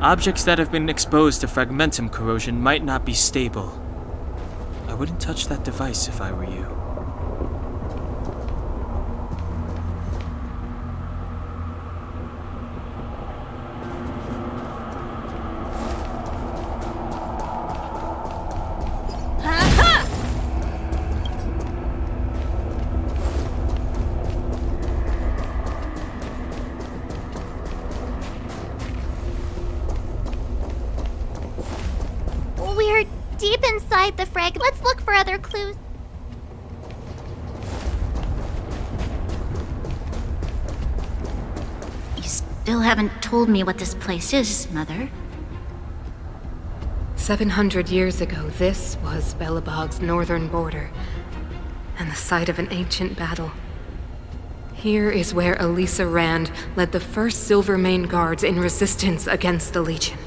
Objects that have been exposed to fragmentum corrosion might not be stable. I wouldn't touch that device if I were you. We're deep inside the frag. Let's look for other clues. You still haven't told me what this place is, Mother. 700 years ago, this was Belobog's northern border, and the site of an ancient battle. Here is where Elisa Rand led the first Silvermane Guards in resistance against the Legion.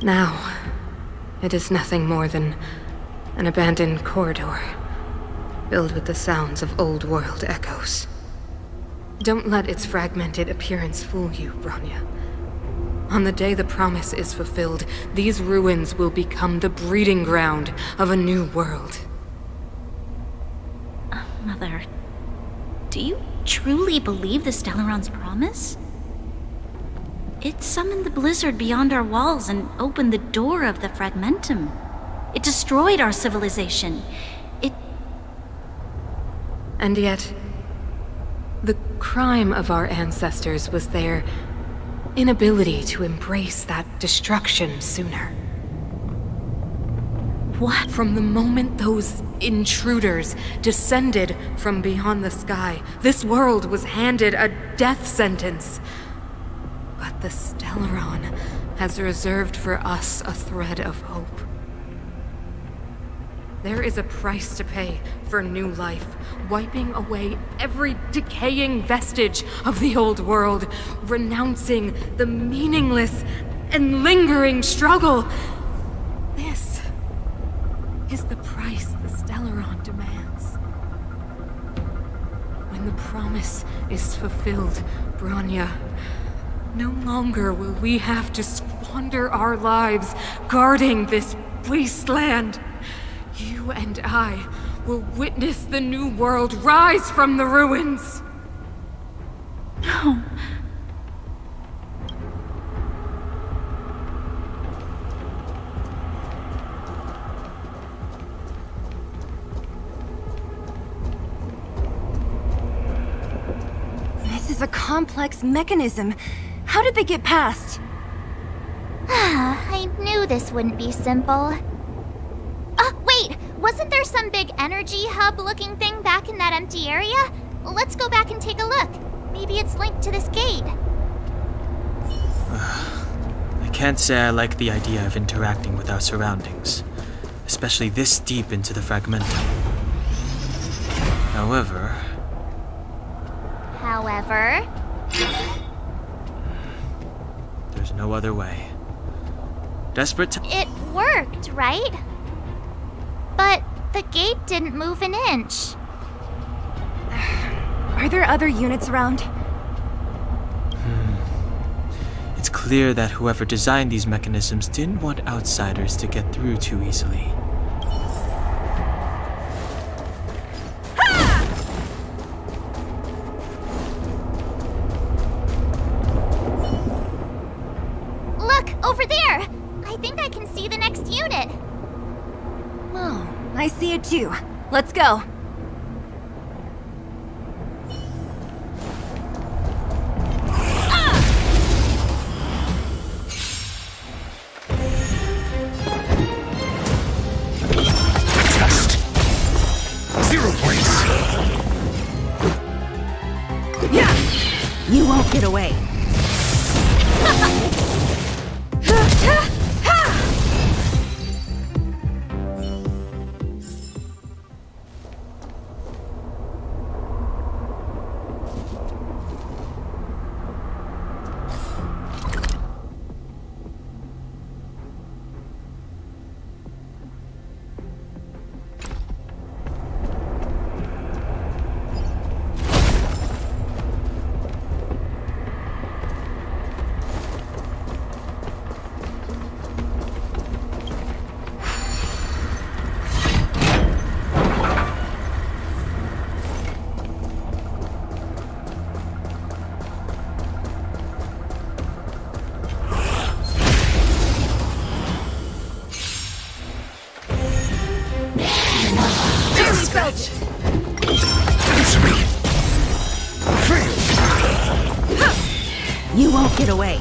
Now, it is nothing more than an abandoned corridor, filled with the sounds of old world echoes. Don't let its fragmented appearance fool you, Bronya. On the day the promise is fulfilled, these ruins will become the breeding ground of a new world. Mother, do you truly believe the Stellaron's promise? It summoned the blizzard beyond our walls and opened the door of the fragmentum. It destroyed our civilization. And yet, the crime of our ancestors was their inability to embrace that destruction sooner. What? From the moment those intruders descended from beyond the sky, this world was handed a death sentence. But the Stellaron has reserved for us a thread of hope. There is a price to pay for new life, wiping away every decaying vestige of the old world, renouncing the meaningless and lingering struggle. This is the price the Stellaron demands. When the promise is fulfilled, Bronya, no longer will we have to squander our lives guarding this wasteland. You and I will witness the new world rise from the ruins. No. This is a complex mechanism. How did they get past? I knew this wouldn't be simple. Wait! Wasn't there some big energy hub-looking thing back in that empty area? Let's go back and take a look. Maybe it's linked to this gate. I can't say I like the idea of interacting with our surroundings, especially this deep into the Fragmentum. However... There's no other way. Desperate to... It worked, right? But the gate didn't move an inch. Are there other units around? It's clear that whoever designed these mechanisms didn't want outsiders to get through too easily. Look, over there! I think I can see the next unit. Oh, I see it too. Let's go. Test. 0 points. Yeah! You won't get away. You won't get away.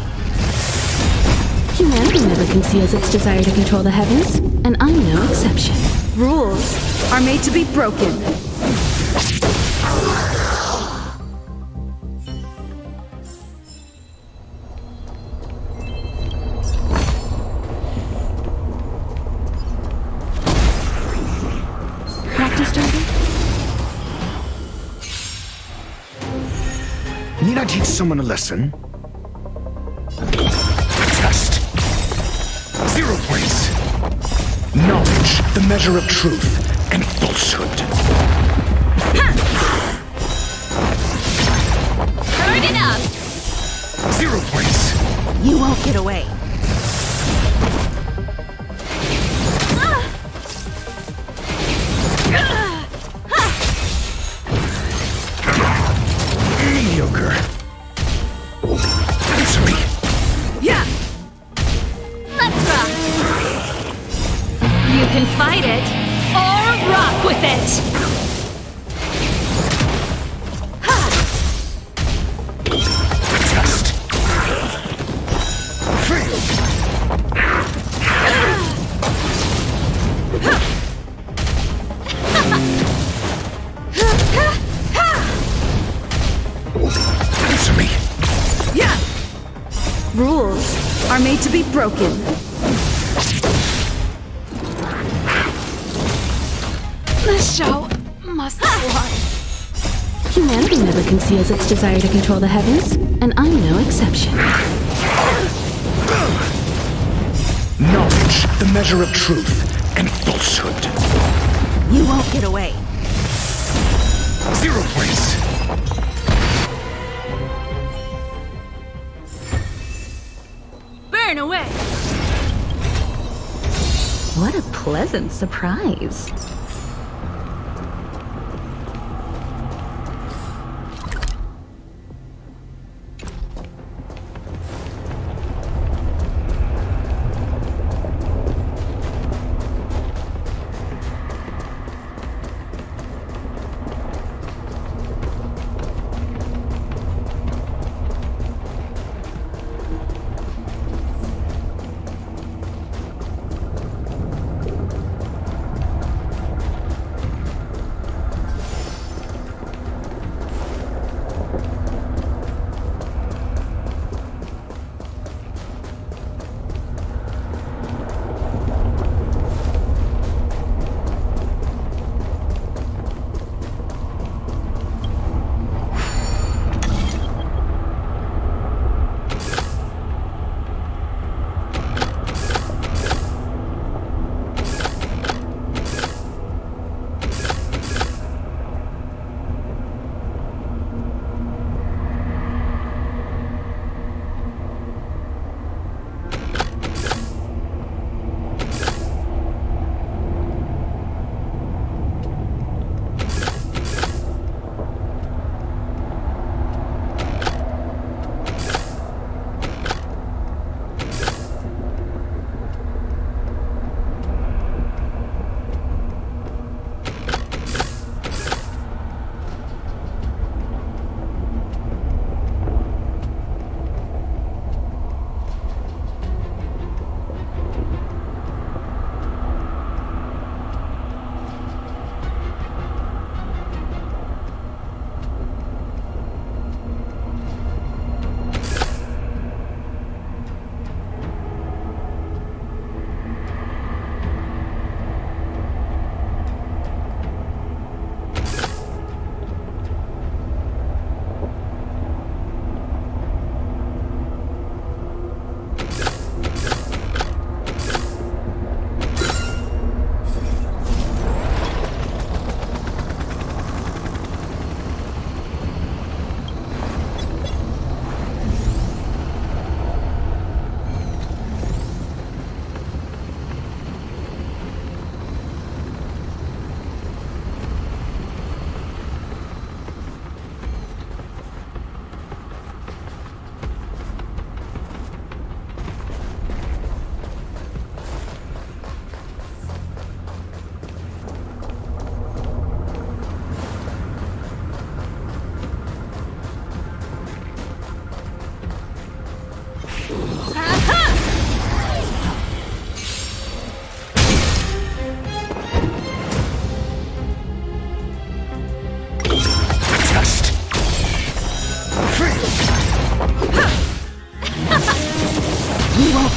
Humanity never conceals its desire to control the heavens, and I'm no exception. Rules are made to be broken. Practice started? Need I teach someone a lesson? Test. 0 points. Knowledge, the measure of truth and falsehood. Turn it up! 0 points. You won't get away. Mediocre. Answer me. Yeah! Let's rock! You can fight it, or rock with it! Rules are made to be broken. The show must go on. Humanity never conceals its desire to control the heavens, and I'm no exception. Knowledge, the measure of truth and falsehood. You won't get away. 0 points. Burn away! What a pleasant surprise.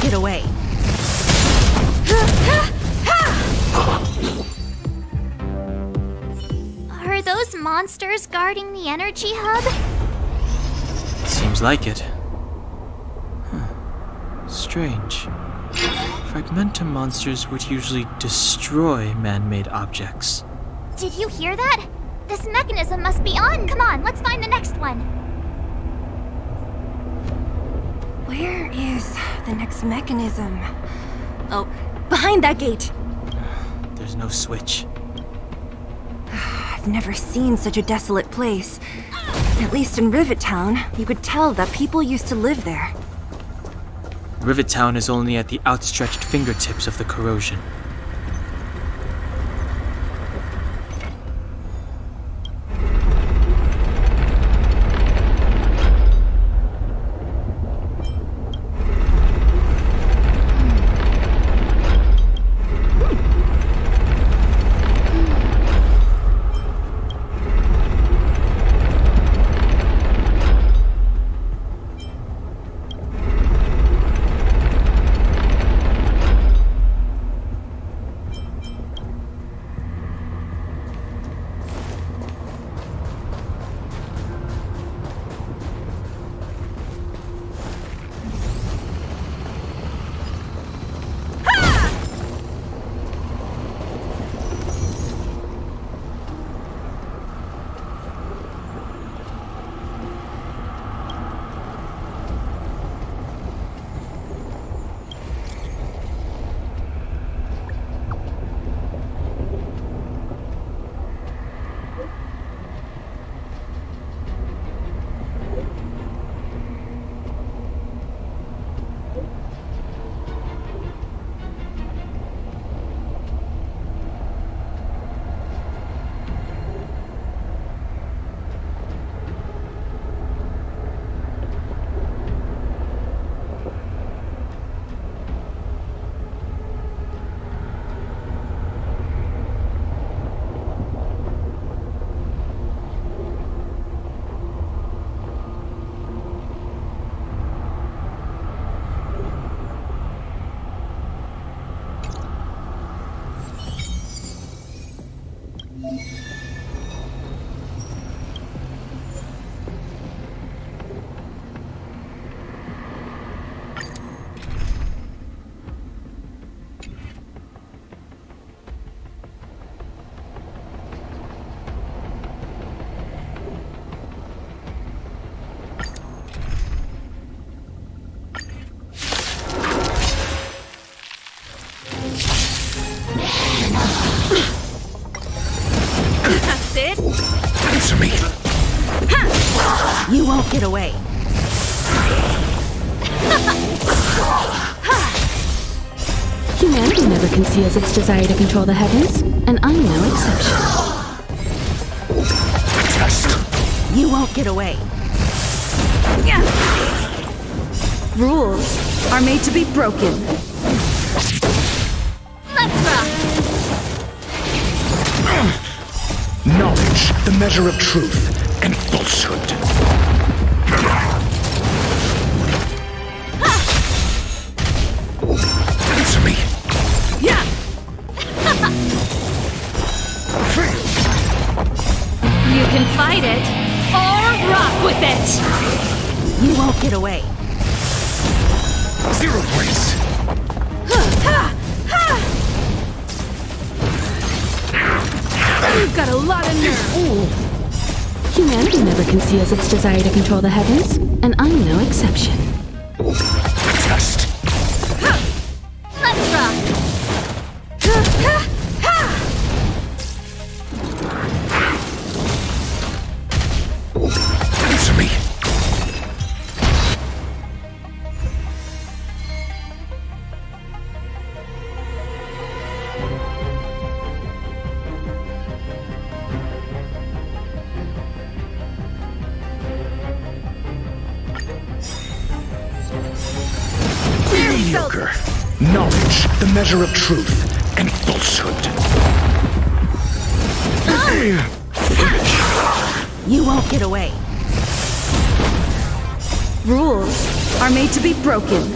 Get away. Are those monsters guarding the energy hub? Seems like it. Huh. Strange. Fragmentum monsters would usually destroy man-made objects. Did you hear that? This mechanism must be on. Come on, let's find the next one. Where is the next mechanism? Oh, behind that gate! There's no switch. I've never seen such a desolate place. At least in Rivet Town, you could tell that people used to live there. Rivet Town is only at the outstretched fingertips of the corrosion. Humanity never conceals its desire to control the heavens, and I'm no exception. Test. You won't get away. Rules are made to be broken. Let's rock! Knowledge, the measure of truth and falsehood. Answer me. Yeah! You can fight it, or rock with it! You won't get away. 0 points. You've got a lot of nerve. Humanity never conceals its desire to control the heavens, and I'm no exception. Test. Let's rock! Answer me. Mediocre. Knowledge, the measure of truth and falsehood. You won't get away. Rules are made to be broken.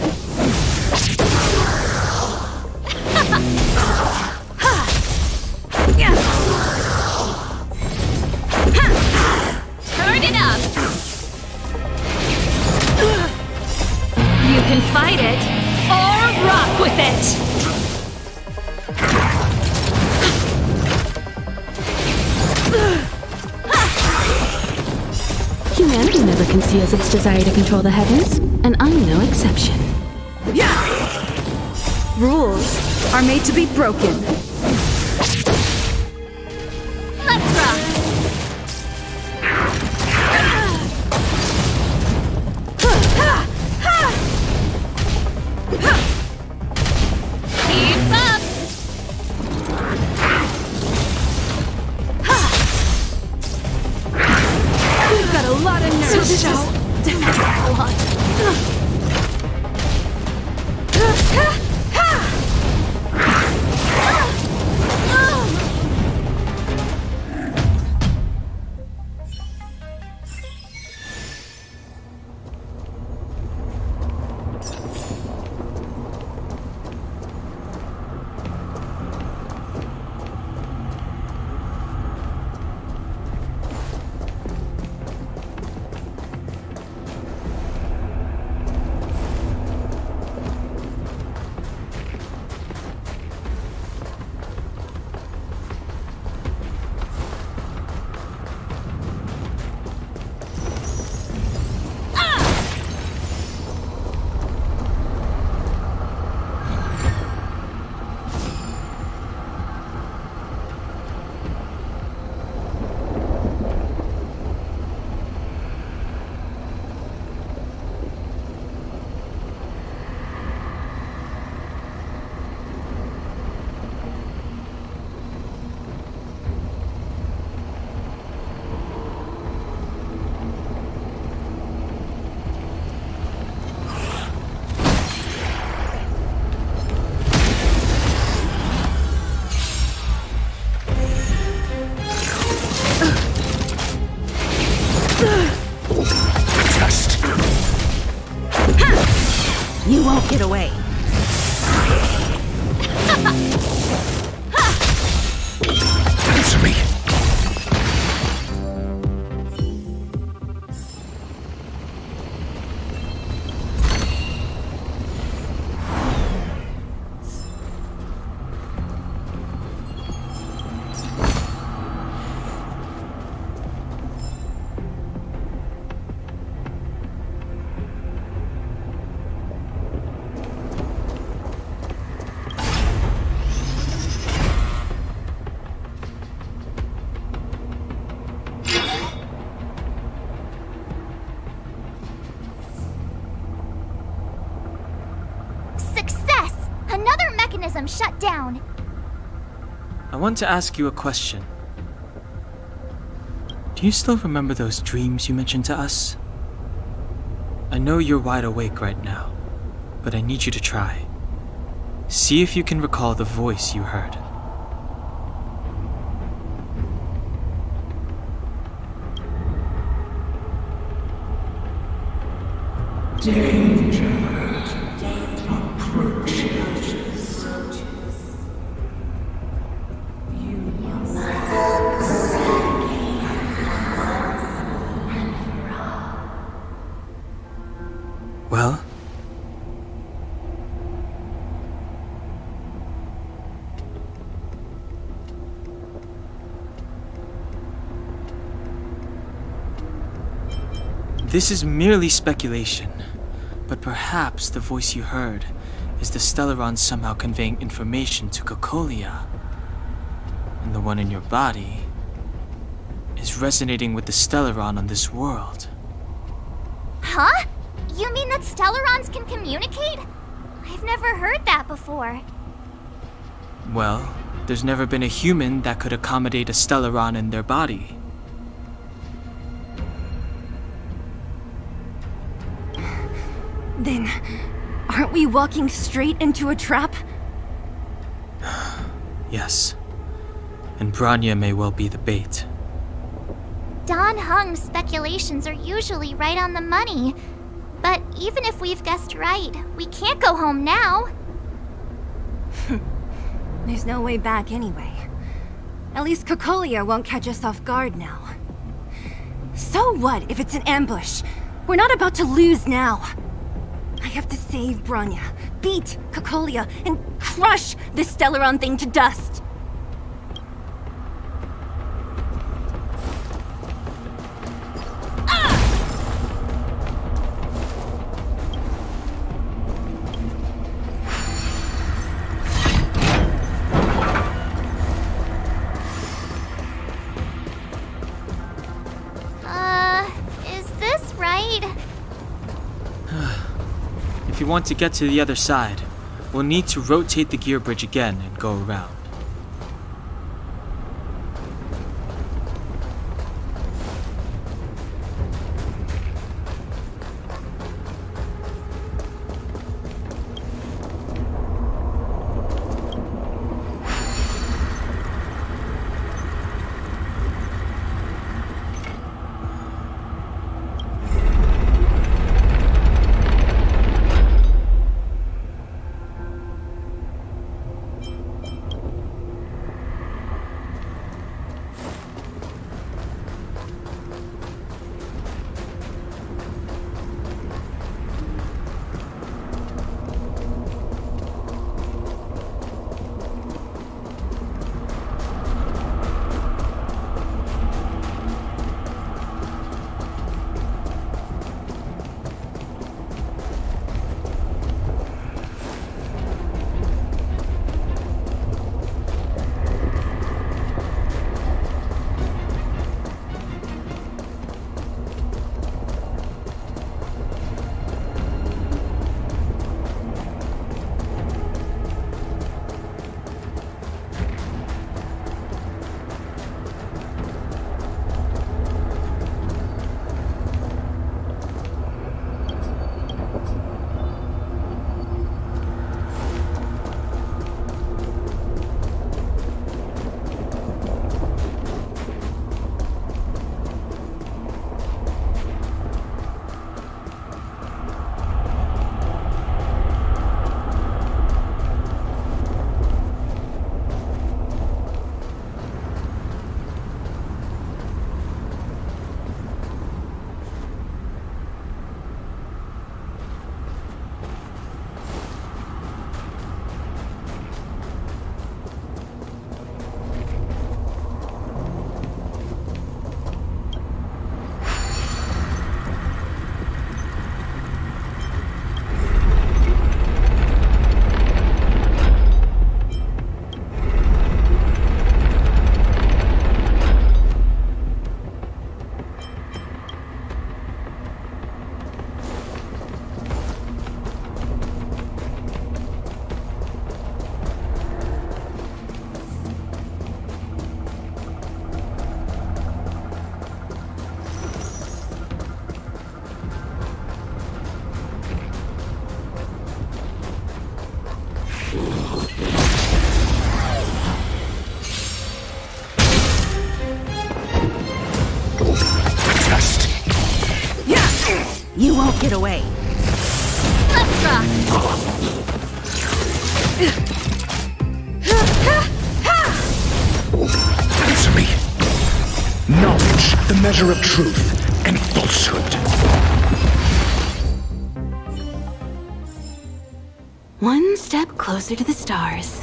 Turn it up! You can fight it, or rock with it! Humanity never conceals its desire to control the heavens, and I'm no exception. Rules are made to be broken. Let's rock! Keep up! You've got a lot of nerve. So this is definitely a lot. You won't get away. Answer me. mechanism shut down. I want to ask you a question. Do you still remember those dreams you mentioned to us? I know you're wide awake right now, but I need you to try. See if you can recall the voice you heard. Danger approaches. Well? This is merely speculation, but perhaps the voice you heard is the Stellaron somehow conveying information to Cocolia. And the one in your body is resonating with the Stellaron on this world. Huh? You mean that Stellarons can communicate? I've never heard that before. Well, there's never been a human that could accommodate a Stellaron in their body. Then, aren't we walking straight into a trap? Yes. And Branya may well be the bait. Don Hung's speculations are usually right on the money. But even if we've guessed right, we can't go home now. There's no way back anyway. At least Cocolia won't catch us off guard now. So what if it's an ambush? We're not about to lose now. I have to save Branya, beat Cocolia, and crush this Stellaron thing to dust. Is this right? If you want to get to the other side, we'll need to rotate the gear bridge again and go around. it away. Let's rock! Answer me. Knowledge, the measure of truth and falsehood. One step closer to the stars.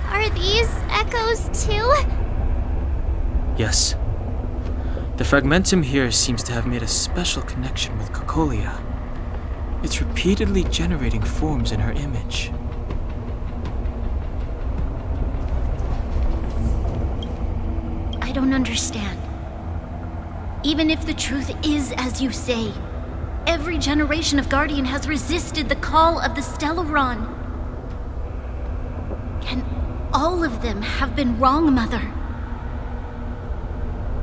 Are these echoes too? Yes. The fragmentum here seems to have made a special connection with Cocolia. It's repeatedly generating forms in her image. I don't understand. Even if the truth is as you say, every generation of Guardian has resisted the call of the Stellaron. Can all of them have been wrong, Mother?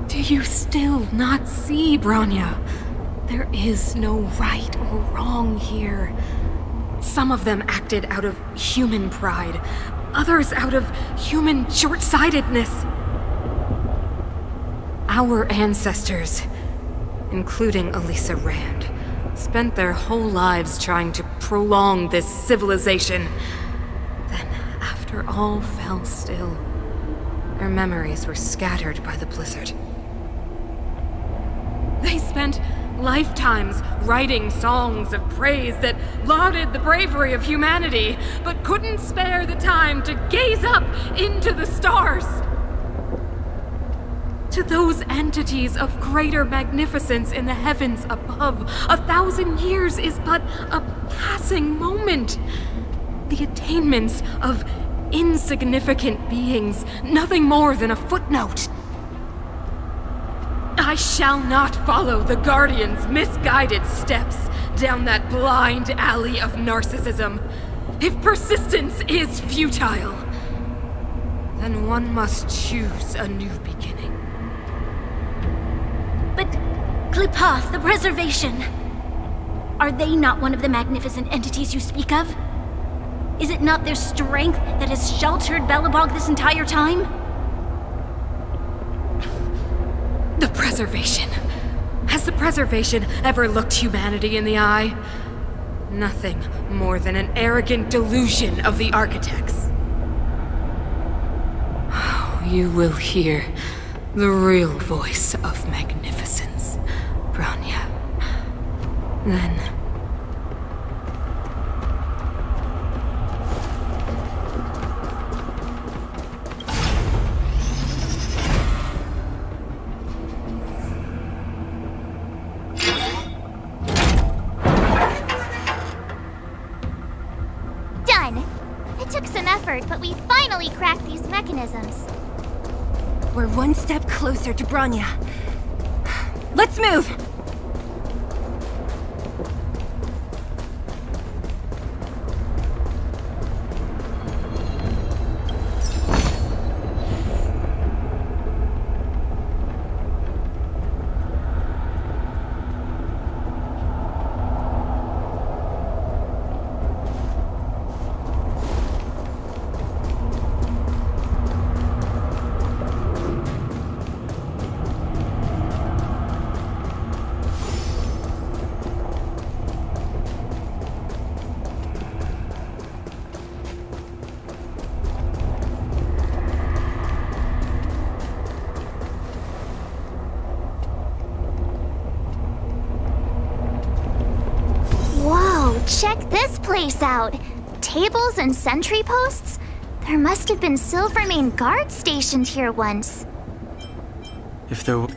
Do you still not see, Bronya? There is no right or wrong here. Some of them acted out of human pride, others out of human short-sightedness. Our ancestors, including Elisa Rand, spent their whole lives trying to prolong this civilization. Then, after all fell still, their memories were scattered by the blizzard. They spent lifetimes writing songs of praise that lauded the bravery of humanity, but couldn't spare the time to gaze up into the stars. To those entities of greater magnificence in the heavens above, 1,000 years is but a passing moment. The attainments of insignificant beings, nothing more than a footnote. I shall not follow the Guardian's misguided steps down that blind alley of narcissism. If persistence is futile, then one must choose a new beginning. But Klipoth, the Preservation, are they not one of the magnificent entities you speak of? Is it not their strength that has sheltered Belobog this entire time? The Preservation. Has the Preservation ever looked humanity in the eye? Nothing more than an arrogant delusion of the architects. Oh, you will hear the real voice of magnificence, Bronya. Then... Done! It took some effort, but we finally cracked these mechanisms. We're one step closer to Bronya. Let's move! Whoa, check this place out! Tables and sentry posts? There must have been Silvermane guards stationed here once. If there were...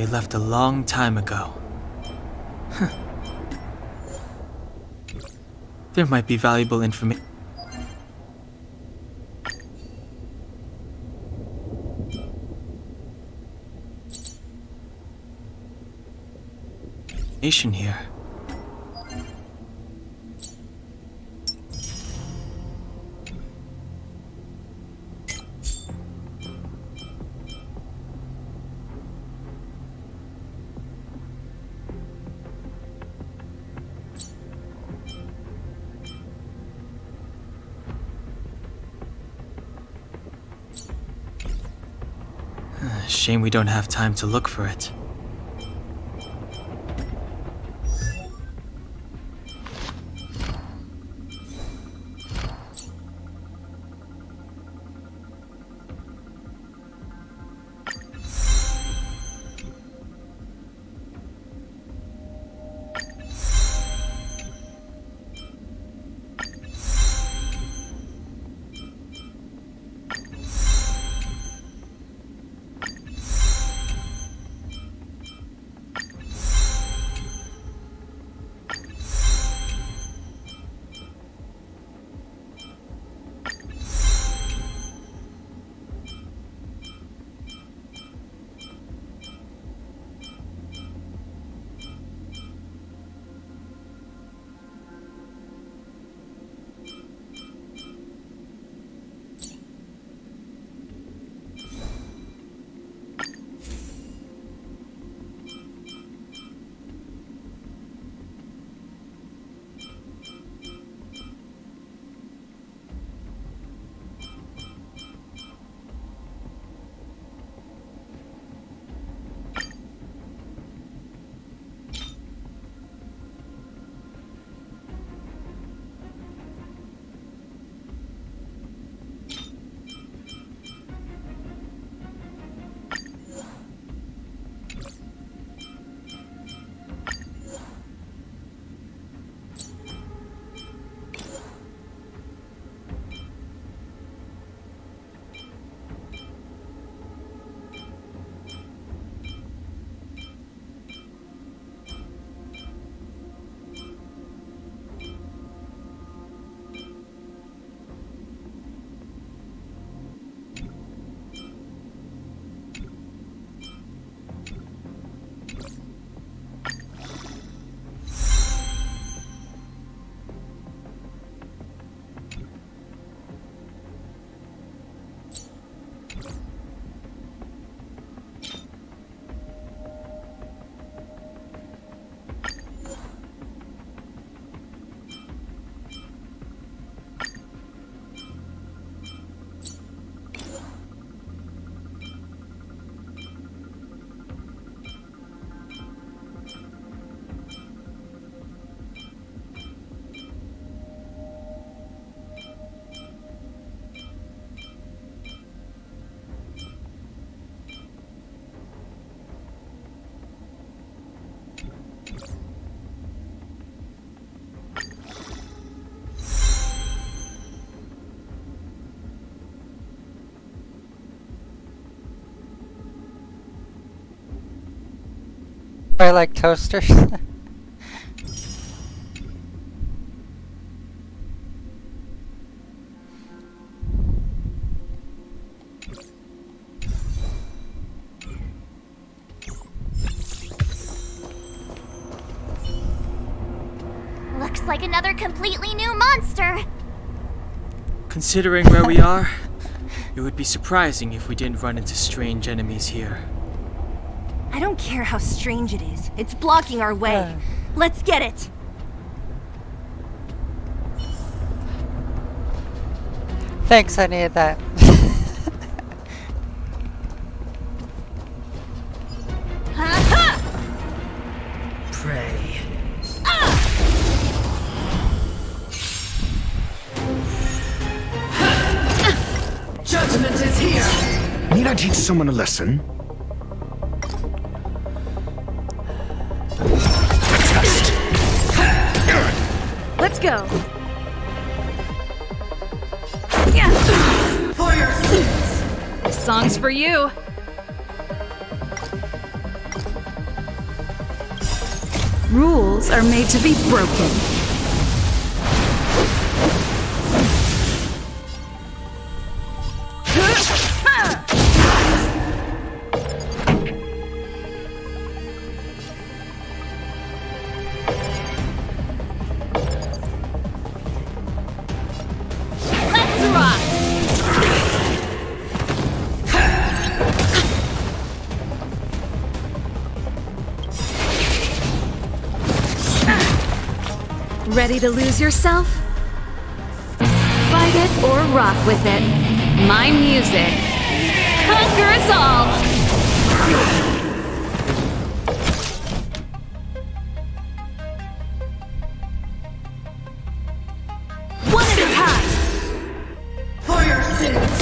They left a long time ago. There might be valuable information here. Shame we don't have time to look for it. I like toasters. Looks like another completely new monster. Considering where we are, it would be surprising if we didn't run into strange enemies here. I don't care how strange it is. It's blocking our way. Let's get it! Thanks, I needed that. Pray. Judgment is here! Need I teach someone a lesson? Let's go! For your sins! This song's for you. Rules are made to be broken. Ready to lose yourself? Fight it or rock with it. My music conquers all! One at a time! For your sins!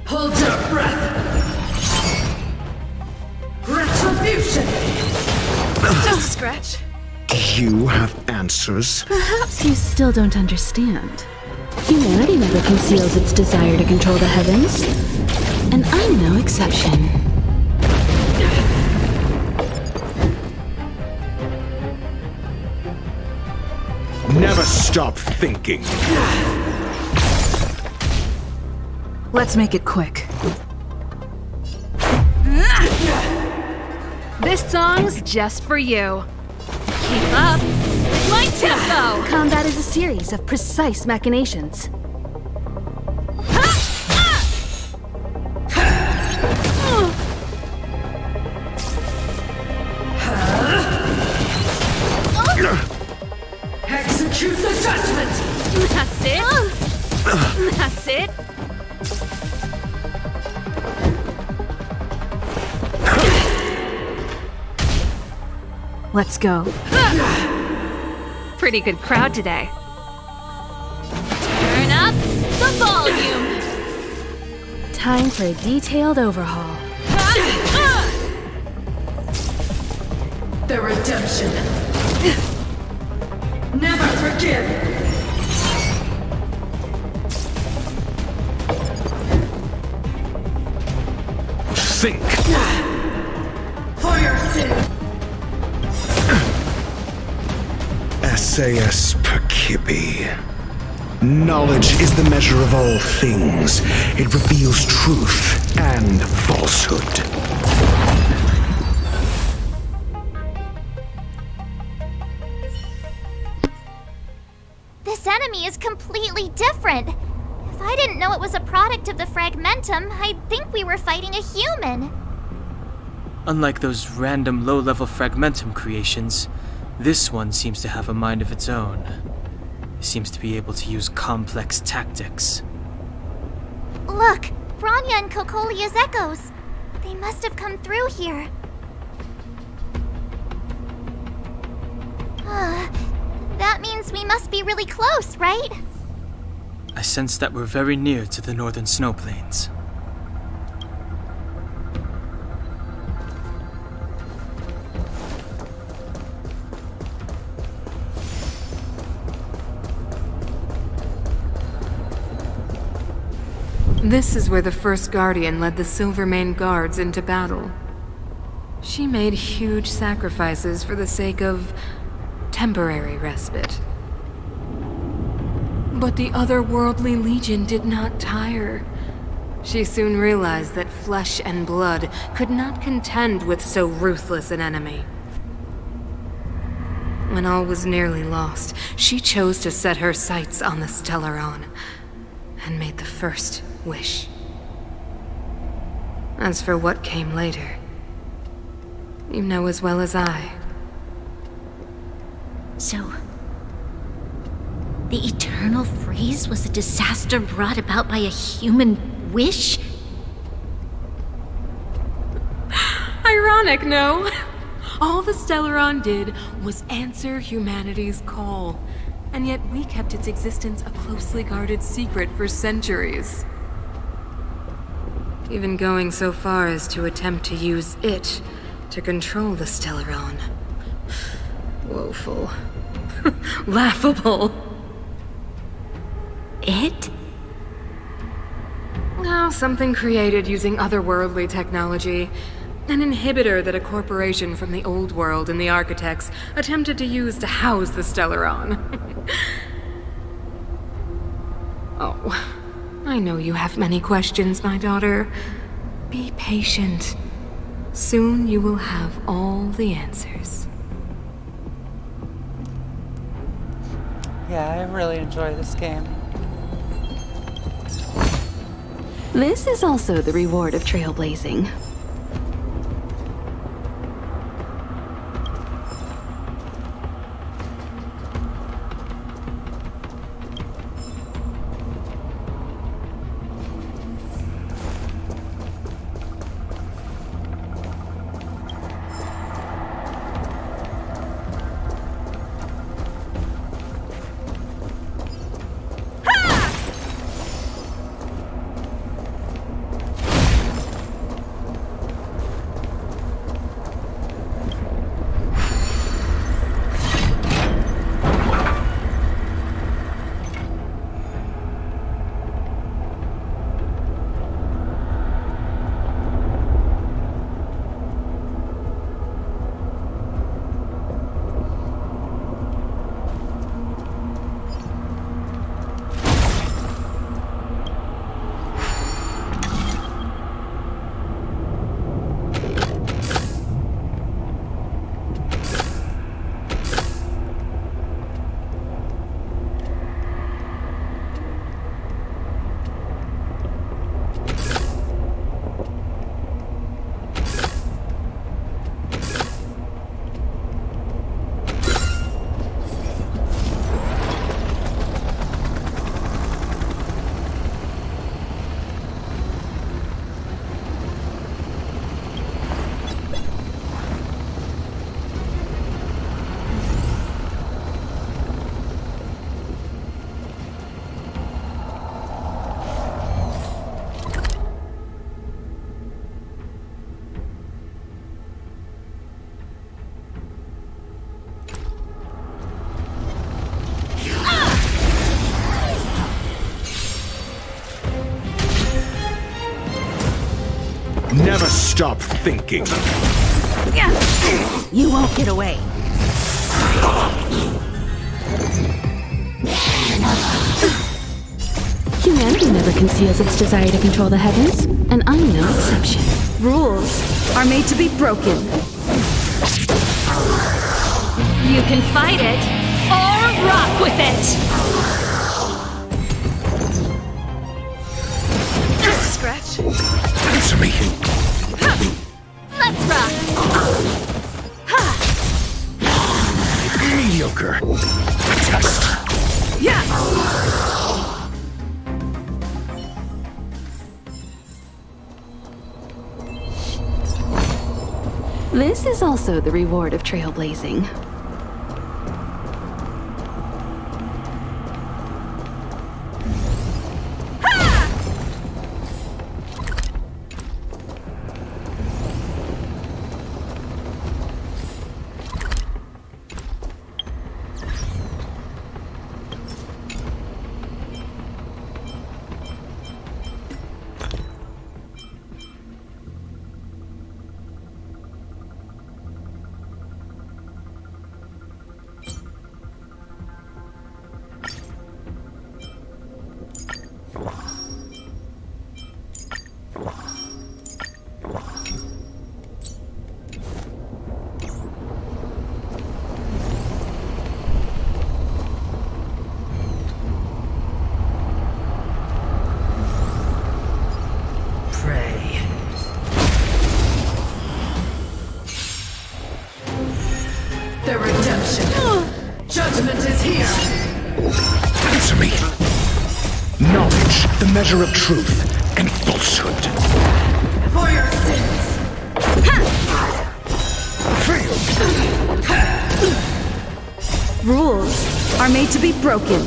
Hold your breath! Retribution! Just a scratch. You have answers? Perhaps you still don't understand. Humanity never conceals its desire to control the heavens. And I'm no exception. Never stop thinking. Let's make it quick. This song's just for you. Keep up with my tempo! Combat is a series of precise machinations. Execute the judgment! That's it! That's it! Let's go. Pretty good crowd today. Turn up the volume! Time for a detailed overhaul. The redemption. Never forgive. Think. For your sins. SAS Perkibi. Knowledge is the measure of all things. It reveals truth and falsehood. This enemy is completely different. If I didn't know it was a product of the Fragmentum, I'd think we were fighting a human. Unlike those random low-level Fragmentum creations, this one seems to have a mind of its own. It seems to be able to use complex tactics. Look, Bronya and Kokolia's echoes. They must have come through here. That means we must be really close, right? I sense that we're very near to the northern snow plains. This is where the first Guardian led the Silvermane Guards into battle. She made huge sacrifices for the sake of temporary respite. But the otherworldly Legion did not tire. She soon realized that flesh and blood could not contend with so ruthless an enemy. When all was nearly lost, she chose to set her sights on the Stellaron and made the first wish. As for what came later, you know as well as I. So, the eternal freeze was a disaster brought about by a human wish? Ironic, no? All the Stellaron did was answer humanity's call, and yet we kept its existence a closely guarded secret for centuries. Even going so far as to attempt to use it to control the Stellaron. Woeful. Laughable. It? No, something created using otherworldly technology. An inhibitor that a corporation from the old world and the architects attempted to use to house the Stellaron. Oh, I know you have many questions, my daughter. Be patient. Soon you will have all the answers. Yeah, I really enjoy this game. This is also the reward of trailblazing. Never stop thinking. You won't get away. Humanity never conceals its desire to control the heavens, and I'm no exception. Rules are made to be broken. You can fight it, or rock with it! Scratch. Answer me. Let's rock! Mediocre. Test. Yeah! This is also the reward of trailblazing. The redemption. Judgment is here. Answer me. Knowledge, the measure of truth and falsehood. For your sins. Rules are made to be broken.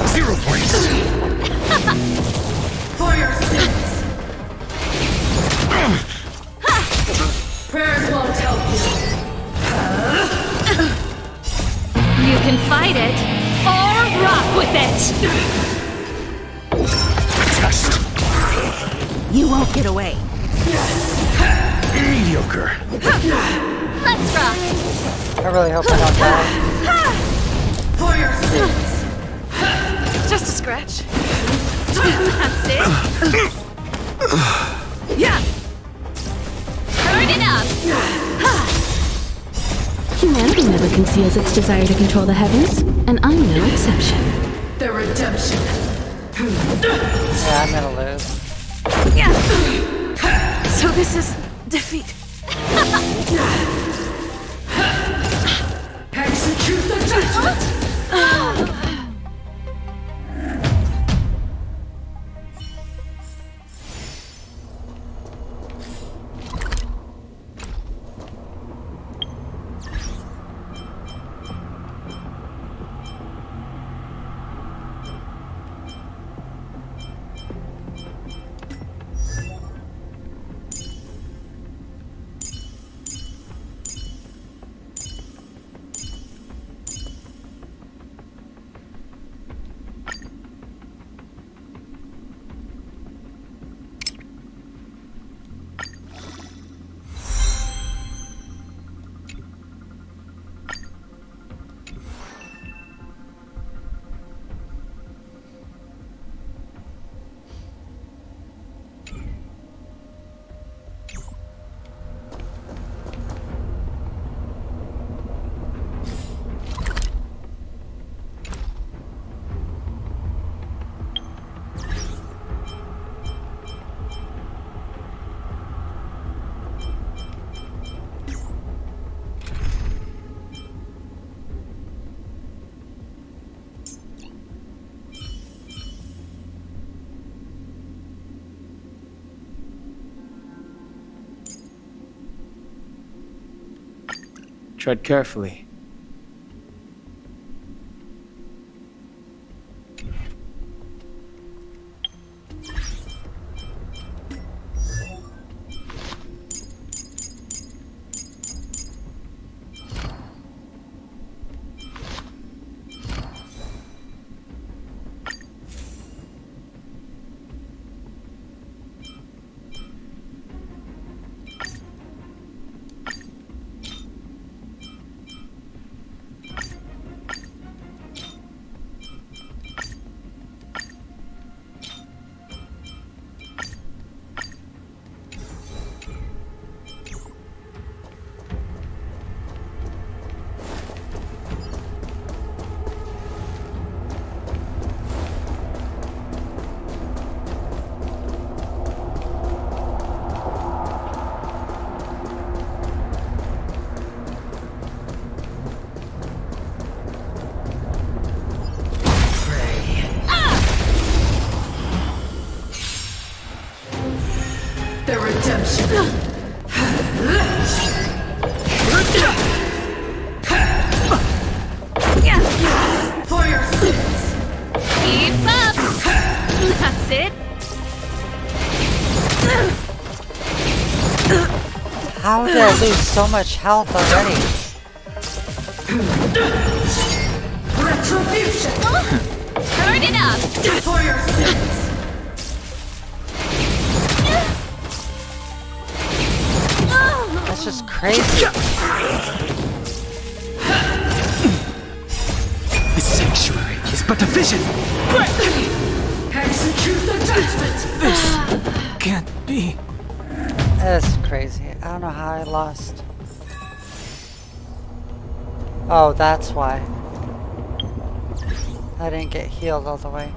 0 points. For your sins. Prayers won't help you. You can fight it, or rock with it! Test. You won't get away. Mediocre. Let's rock. I really hope I don't die. For your sins. Just a scratch. That's it. Yeah. Turn it up. Humanity never conceals its desire to control the heavens, and I'm no exception. The redemption. Yeah, I'm gonna lose. Yeah. So this is defeat. Execute the judgment. Tread carefully. The redemption. For your sins. Keep up. That's it. How did I lose so much health already? Retribution. Turn it up. For your sins. That's just crazy. The sanctuary is but a vision. Execute the judgment. This can't be. That's crazy. I don't know how I lost. Oh, that's why. I didn't get healed all the way.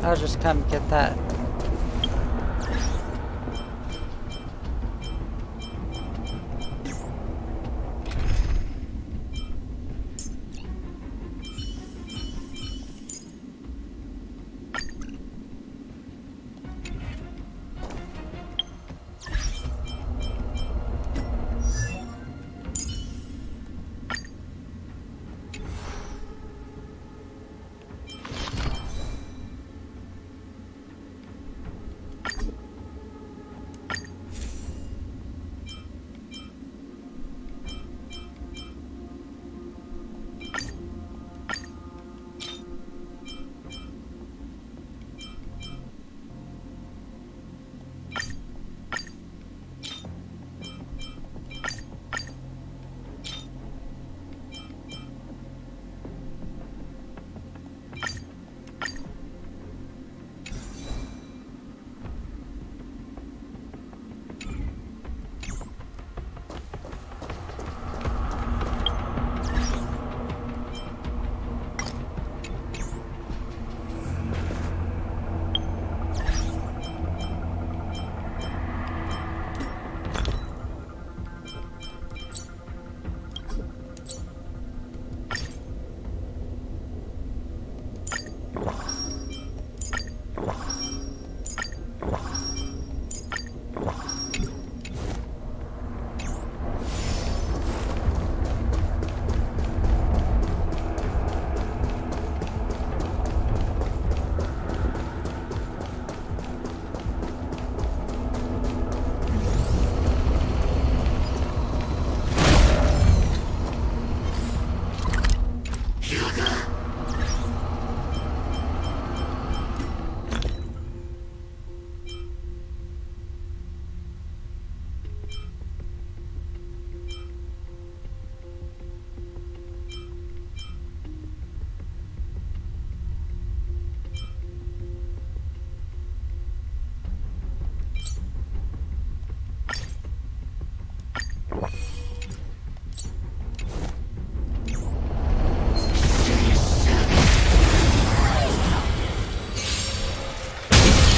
I'll just come get that.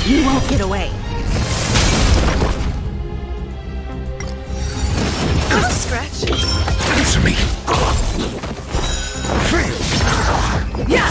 You won't get away. Stretch. Answer me. Yeah.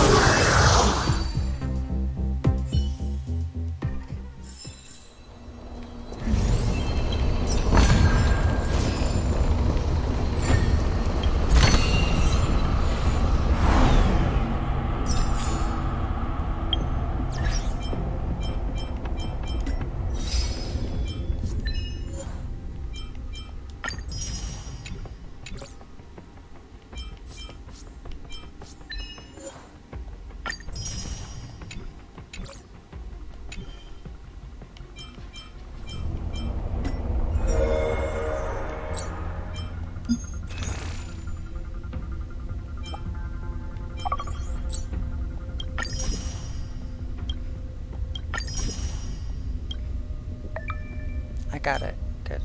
I got it. Good.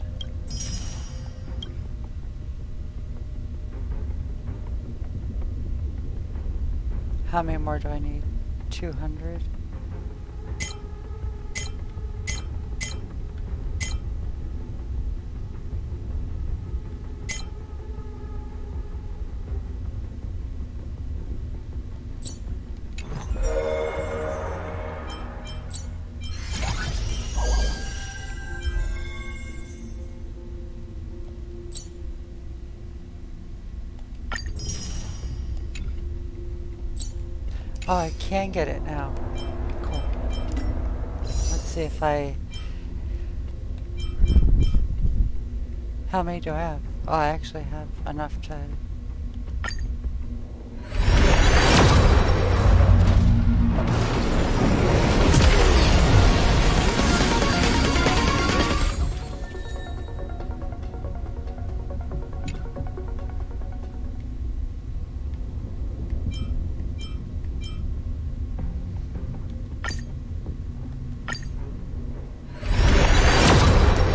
How many more do I need? 200? Oh, I can get it now. Cool. Let's see if I... How many do I have? Oh, I actually have enough to...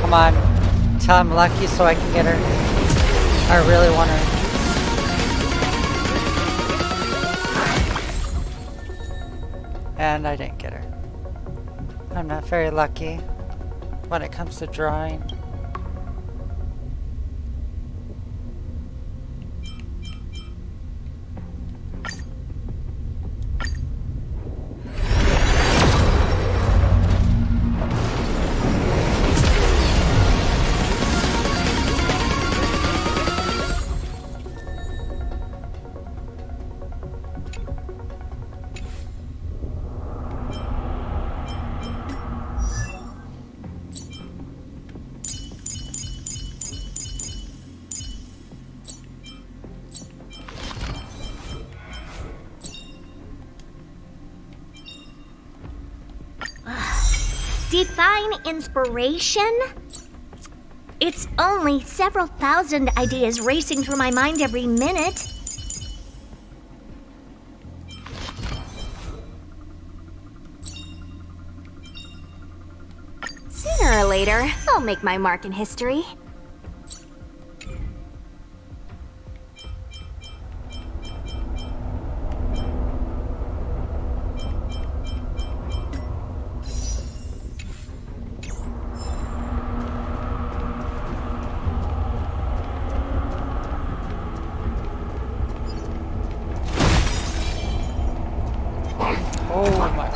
Come on. Tell I'm lucky so I can get her. I really want her. And I didn't get her. I'm not very lucky when it comes to drawing. Define inspiration? It's only several thousand ideas racing through my mind every minute. Sooner or later, I'll make my mark in history. Oh my.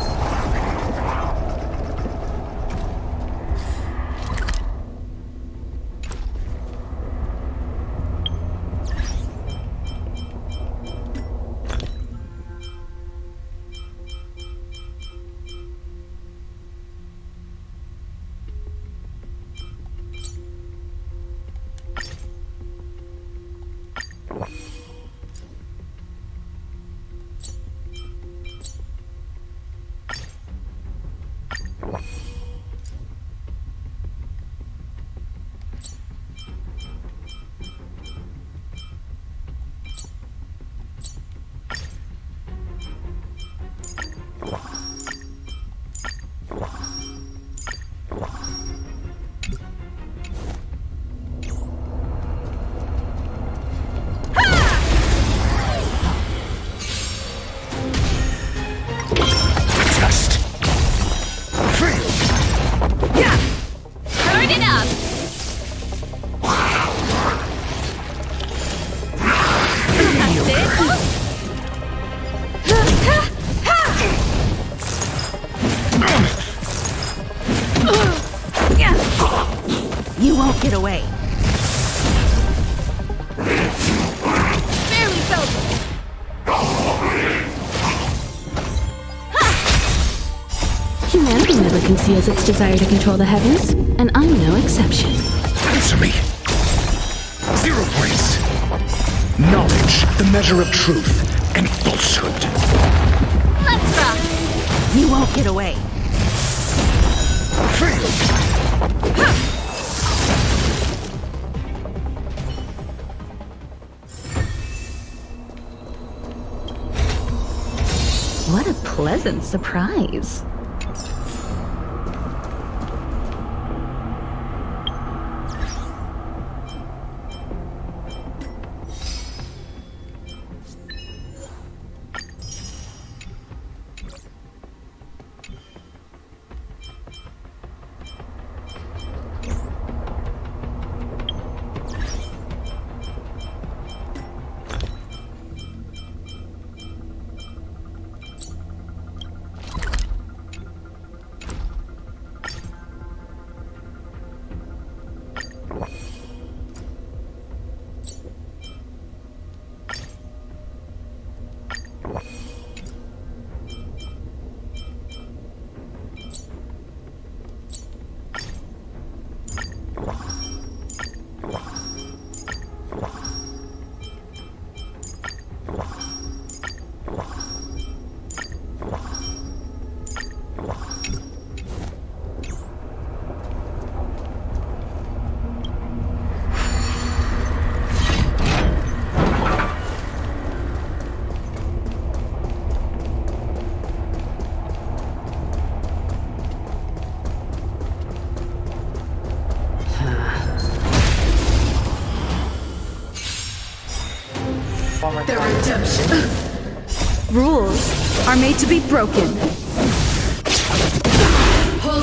You won't get away. Barely felt it. Humanity never conceals its desire to control the heavens, and I'm no exception. Answer me. 0 points. Knowledge, the measure of truth and falsehood. Let's rock. You won't get away. What a pleasant surprise. The redemption. Rules are made to be broken. Hold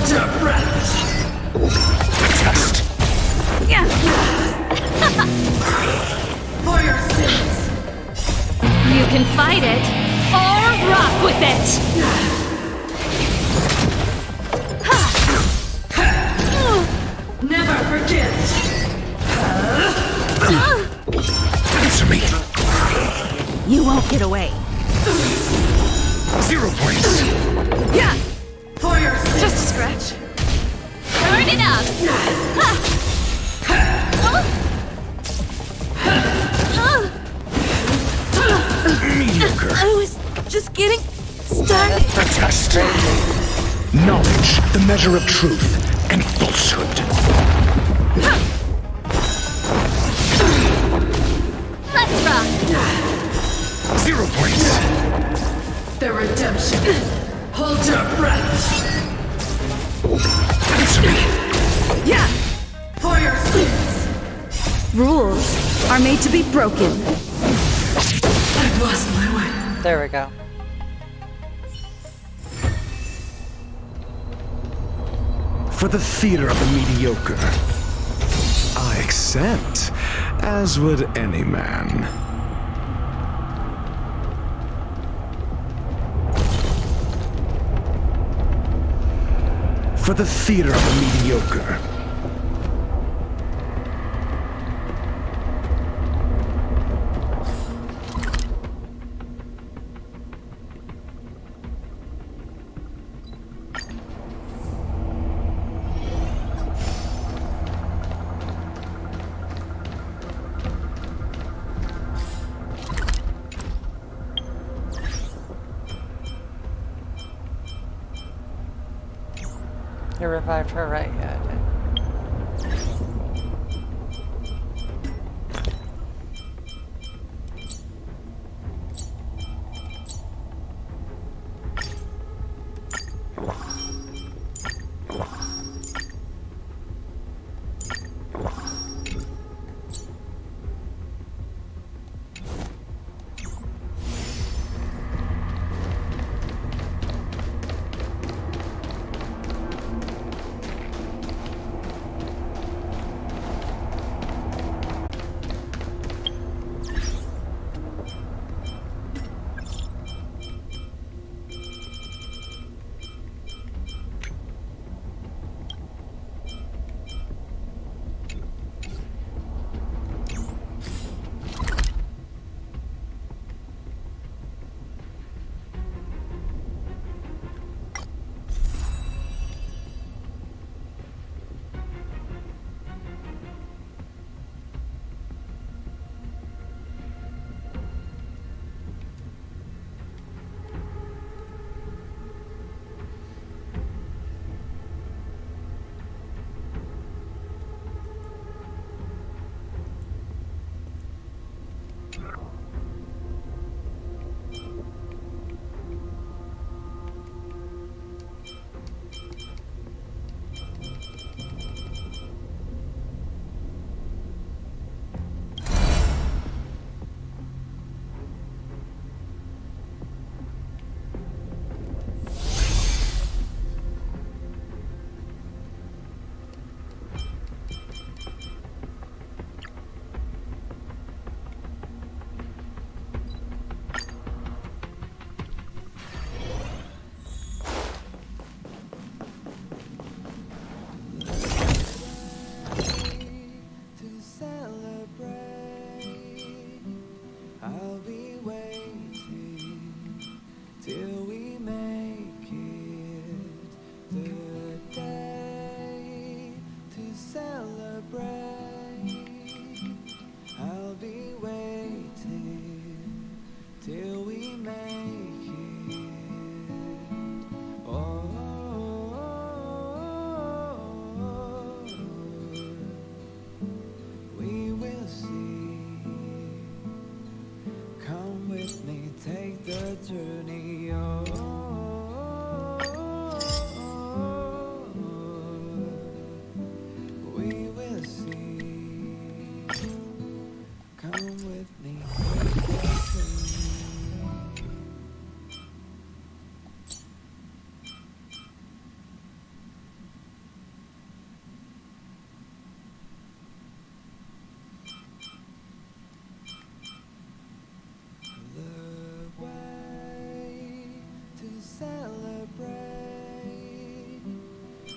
Never forget! Answer me. You won't get away. 0 points. Yeah! For your sins! Just a scratch. Turn it up! Mediocre. I was just getting started. Fantastic. Knowledge, the measure of truth and falsehood. Let's rock! 0 points. The redemption. Hold your breath. Answer me. Yeah! For your sins. Rules are made to be broken. I've lost my way. There we go. For the theater of the mediocre, I accept, as would any man. For the theater of the mediocre, You revived her, right? Yeah, I did.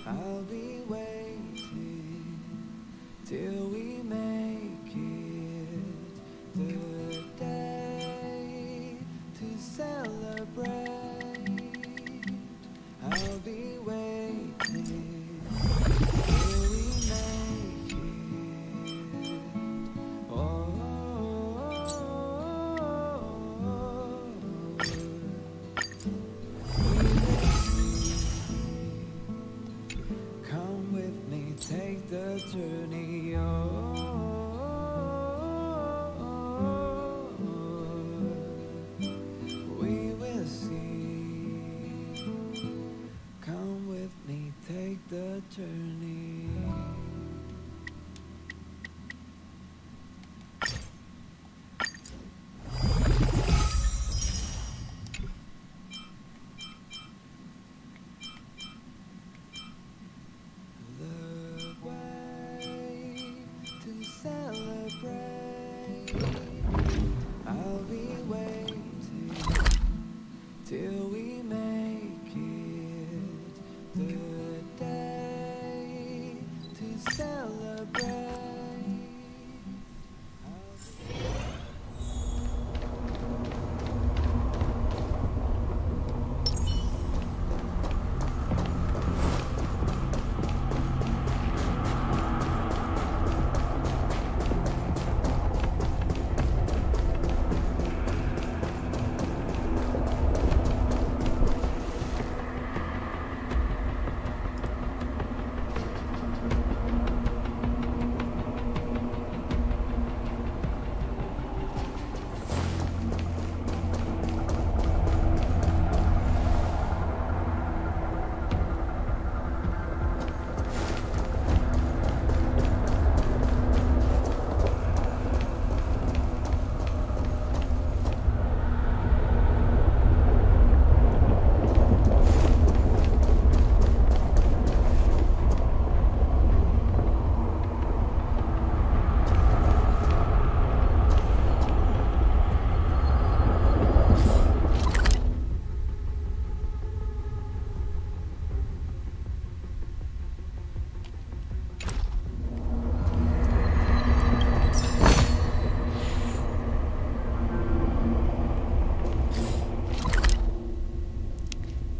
I'll be waiting till we make it the day to celebrate. I'll be waiting till we make it. Oh, come with me, take the journey. We will see. Come with me, take the journey. The way to celebrate. I'll be waiting till we make it the day to celebrate.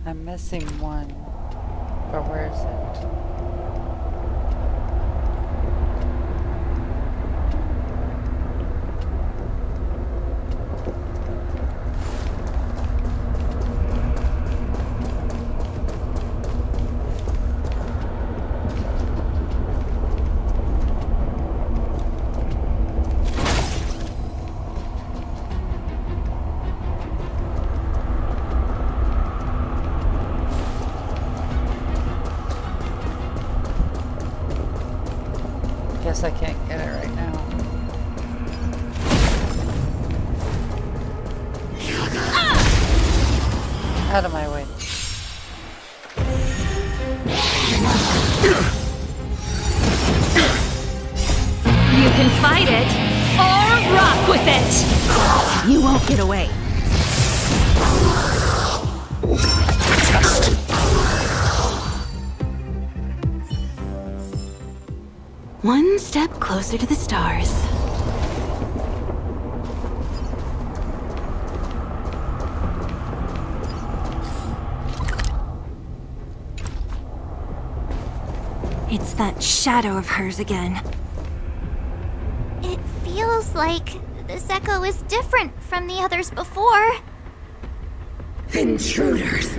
I'm missing one. But where is it? Guess I can't get it right now. Out of my way. You can fight it, or rock with it! You won't get away. One step closer to the stars. It's that shadow of hers again. It feels like this echo is different from the others before. Intruders!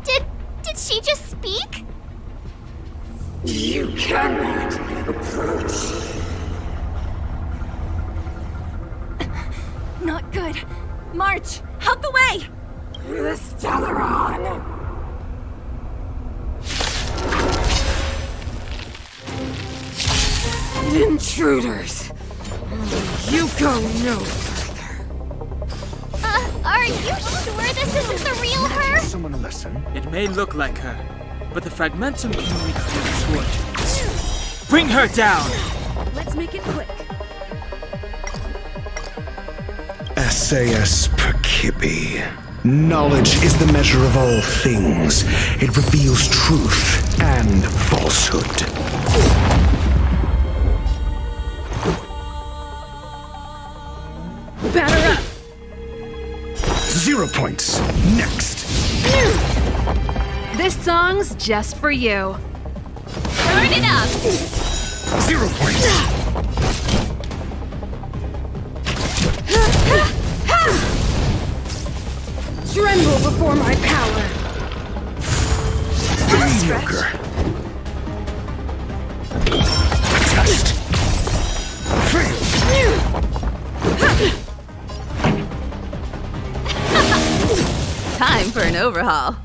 Did she just speak? You cannot approach. Not good. March, out the way! The Stellaron! Intruders! You go no further. Are you sure this isn't the real her? Someone listen. It may look like her, but the fragmentum can only clear the sword. Bring her down! Let's make it quick. SAS Perkibi. Knowledge is the measure of all things. It reveals truth and falsehood. Batter up! 0 points. Next. This song's just for you. Turn it up! 0 points. Tremble before my power! Mediocre. Test. Time for an overhaul.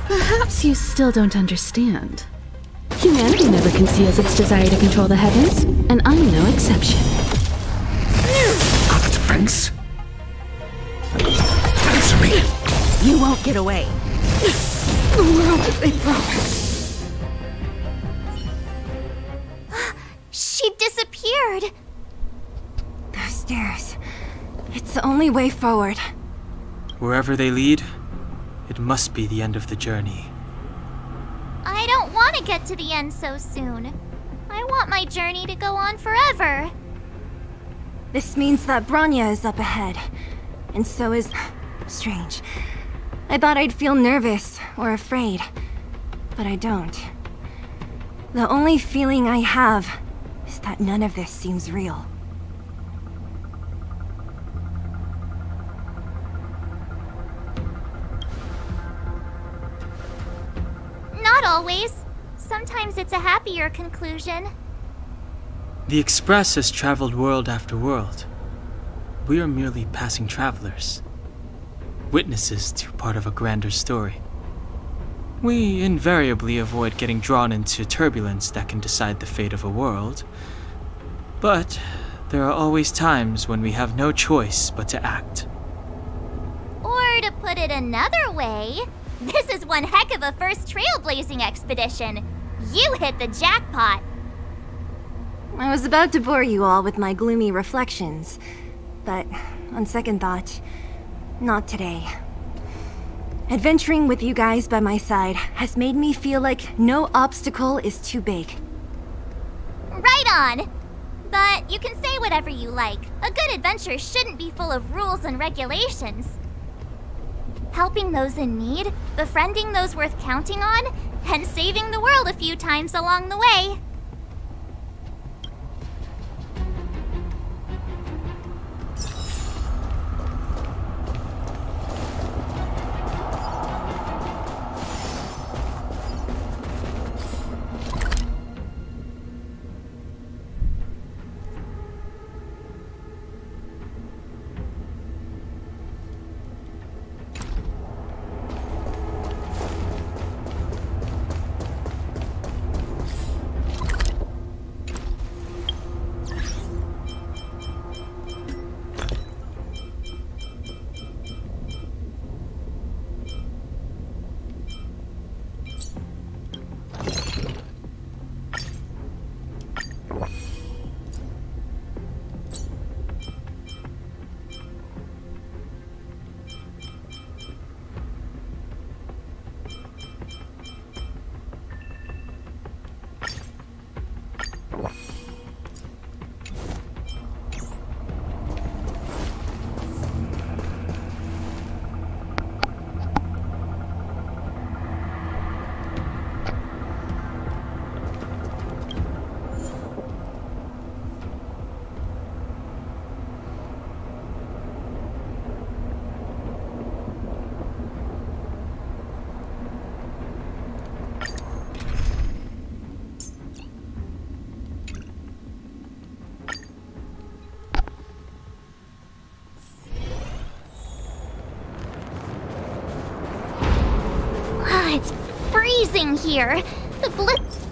Perhaps you still don't understand. Humanity never conceals its desire to control the heavens, and I'm no exception. Got the defense? Answer me. You won't get away. The world that they promised. She disappeared. Those stairs. It's the only way forward. Wherever they lead, it must be the end of the journey. I don't want to get to the end so soon. I want my journey to go on forever. This means that Bronya is up ahead. And so is... Strange. I thought I'd feel nervous or afraid. But I don't. The only feeling I have is that none of this seems real. Not always. Sometimes it's a happier conclusion. The Express has traveled world after world. We are merely passing travelers. Witnesses to part of a grander story. We invariably avoid getting drawn into turbulence that can decide the fate of a world. But there are always times when we have no choice but to act. Or to put it another way, this is one heck of a first trailblazing expedition. You hit the jackpot. I was about to bore you all with my gloomy reflections, but on second thought, not today. Adventuring with you guys by my side has made me feel like no obstacle is too big. Right on! But you can say whatever you like. A good adventure shouldn't be full of rules and regulations. Helping those in need, befriending those worth counting on, and saving the world a few times along the way. It's freezing here. The blitz.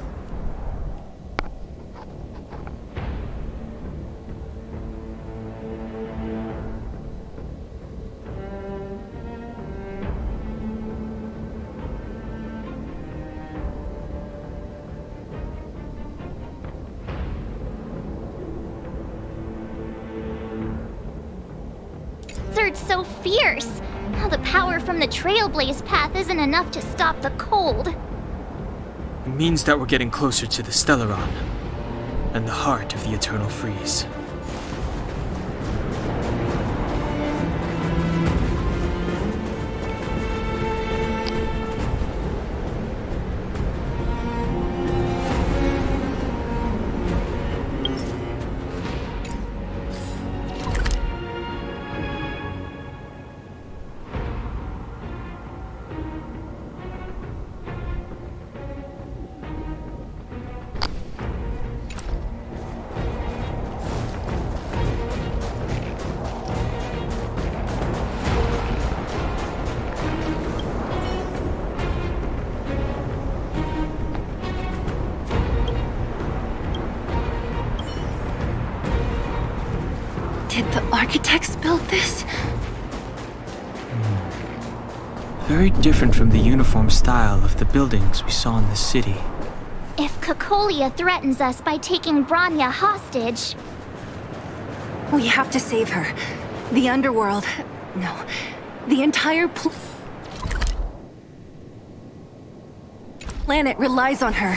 blizzard's so fierce. Now the power from the Trailblaze path isn't enough to stop the cold. It means that we're getting closer to the Stellaron, and the heart of the Eternal Freeze. Did the architects build this? Very different from the uniform style of the buildings we saw in the city. If Cocolia threatens us by taking Bronya hostage... We have to save her. The underworld... No. The entire planet relies on her.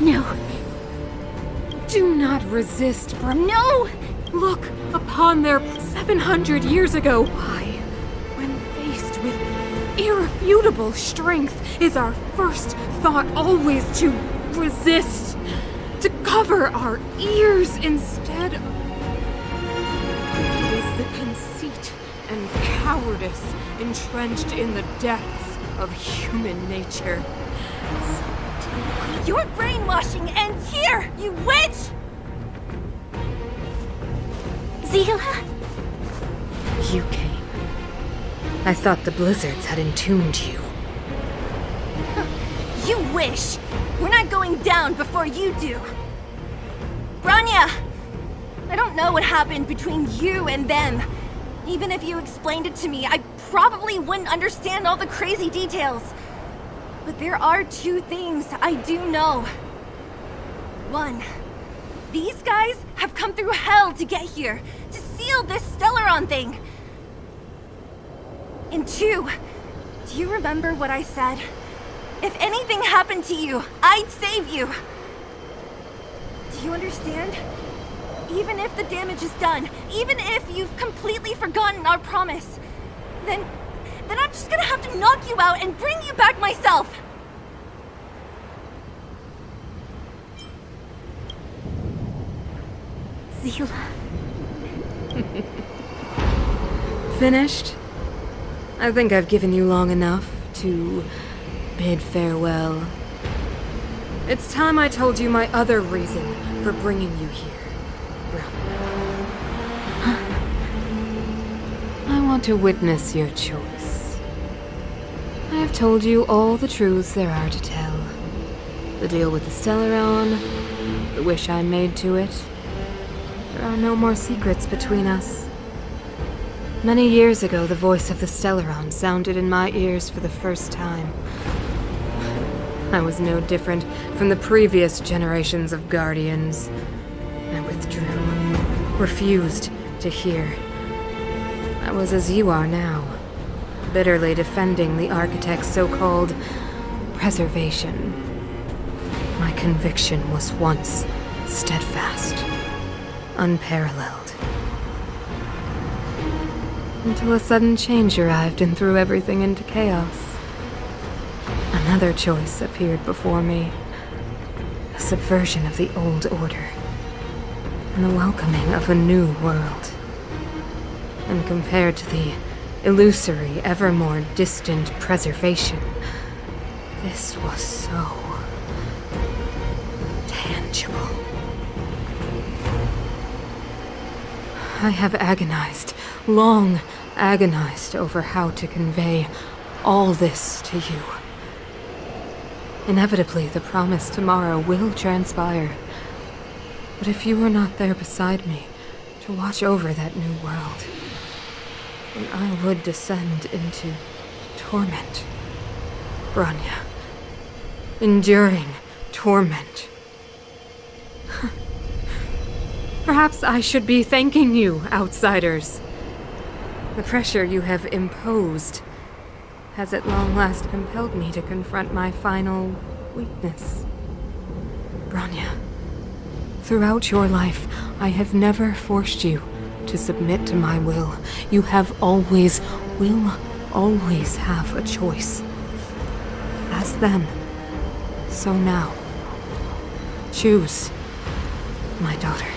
No. Do not resist, No! Look upon their 700 years ago. Why, when faced with irrefutable strength, is our first thought always to resist? To cover our ears instead? It is the conceit and cowardice entrenched in the depths of human nature. Your brainwashing ends here, you witch! Zila? You came. I thought the blizzards had entombed you. You wish! We're not going down before you do! Bronya! I don't know what happened between you and them. Even if you explained it to me, I probably wouldn't understand all the crazy details. But there are two things I do know. One, these guys have come through hell to get here, to seal this Stellaron thing. And two, do you remember what I said? If anything happened to you, I'd save you. Do you understand? Even if the damage is done, even if you've completely forgotten our promise, then I'm just gonna have to knock you out and bring you back myself! Zila. Finished? I think I've given you long enough to bid farewell. It's time I told you my other reason for bringing you here. I want to witness your choice. I have told you all the truths there are to tell. The deal with the Stellaron, the wish I made to it. There are no more secrets between us. Many years ago, the voice of the Stellaron sounded in my ears for the first time. I was no different from the previous generations of Guardians. I withdrew, refused to hear. I was as you are now, bitterly defending the Architect's so-called preservation. My conviction was once steadfast, unparalleled. Until a sudden change arrived and threw everything into chaos. Another choice appeared before me. A subversion of the old order. And the welcoming of a new world. And compared to the illusory, ever more distant preservation, this was so ritual. I have agonized, long agonized over how to convey all this to you. Inevitably, the promised tomorrow will transpire. But if you were not there beside me to watch over that new world, then I would descend into torment. Branya. Enduring torment. Perhaps I should be thanking you, outsiders. The pressure you have imposed has at long last compelled me to confront my final weakness. Branya, throughout your life, I have never forced you to submit to my will. You will always have a choice. As then, so now. Choose, my daughter.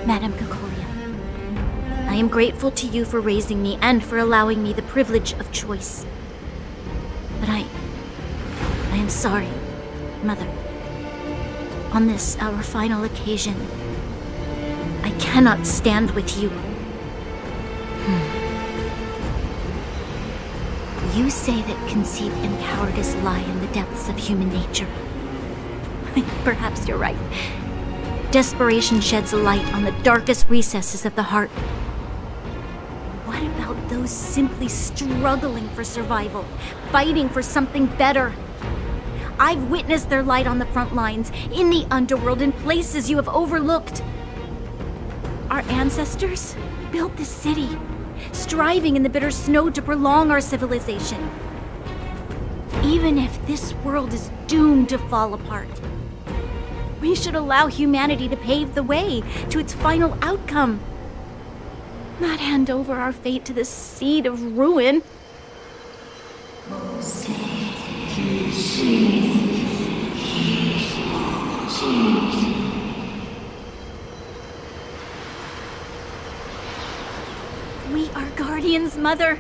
Madame Cocolia, I am grateful to you for raising me and for allowing me the privilege of choice. But I am sorry, Mother. On this, our final occasion, I cannot stand with you. You say that conceit and cowardice lie in the depths of human nature. Perhaps you're right. Desperation sheds a light on the darkest recesses of the heart. What about those simply struggling for survival, fighting for something better? I've witnessed their light on the front lines, in the underworld, in places you have overlooked. Our ancestors built this city, striving in the bitter snow to prolong our civilization. Even if this world is doomed to fall apart, we should allow humanity to pave the way to its final outcome. Not hand over our fate to the seed of ruin. We are guardians, Mother,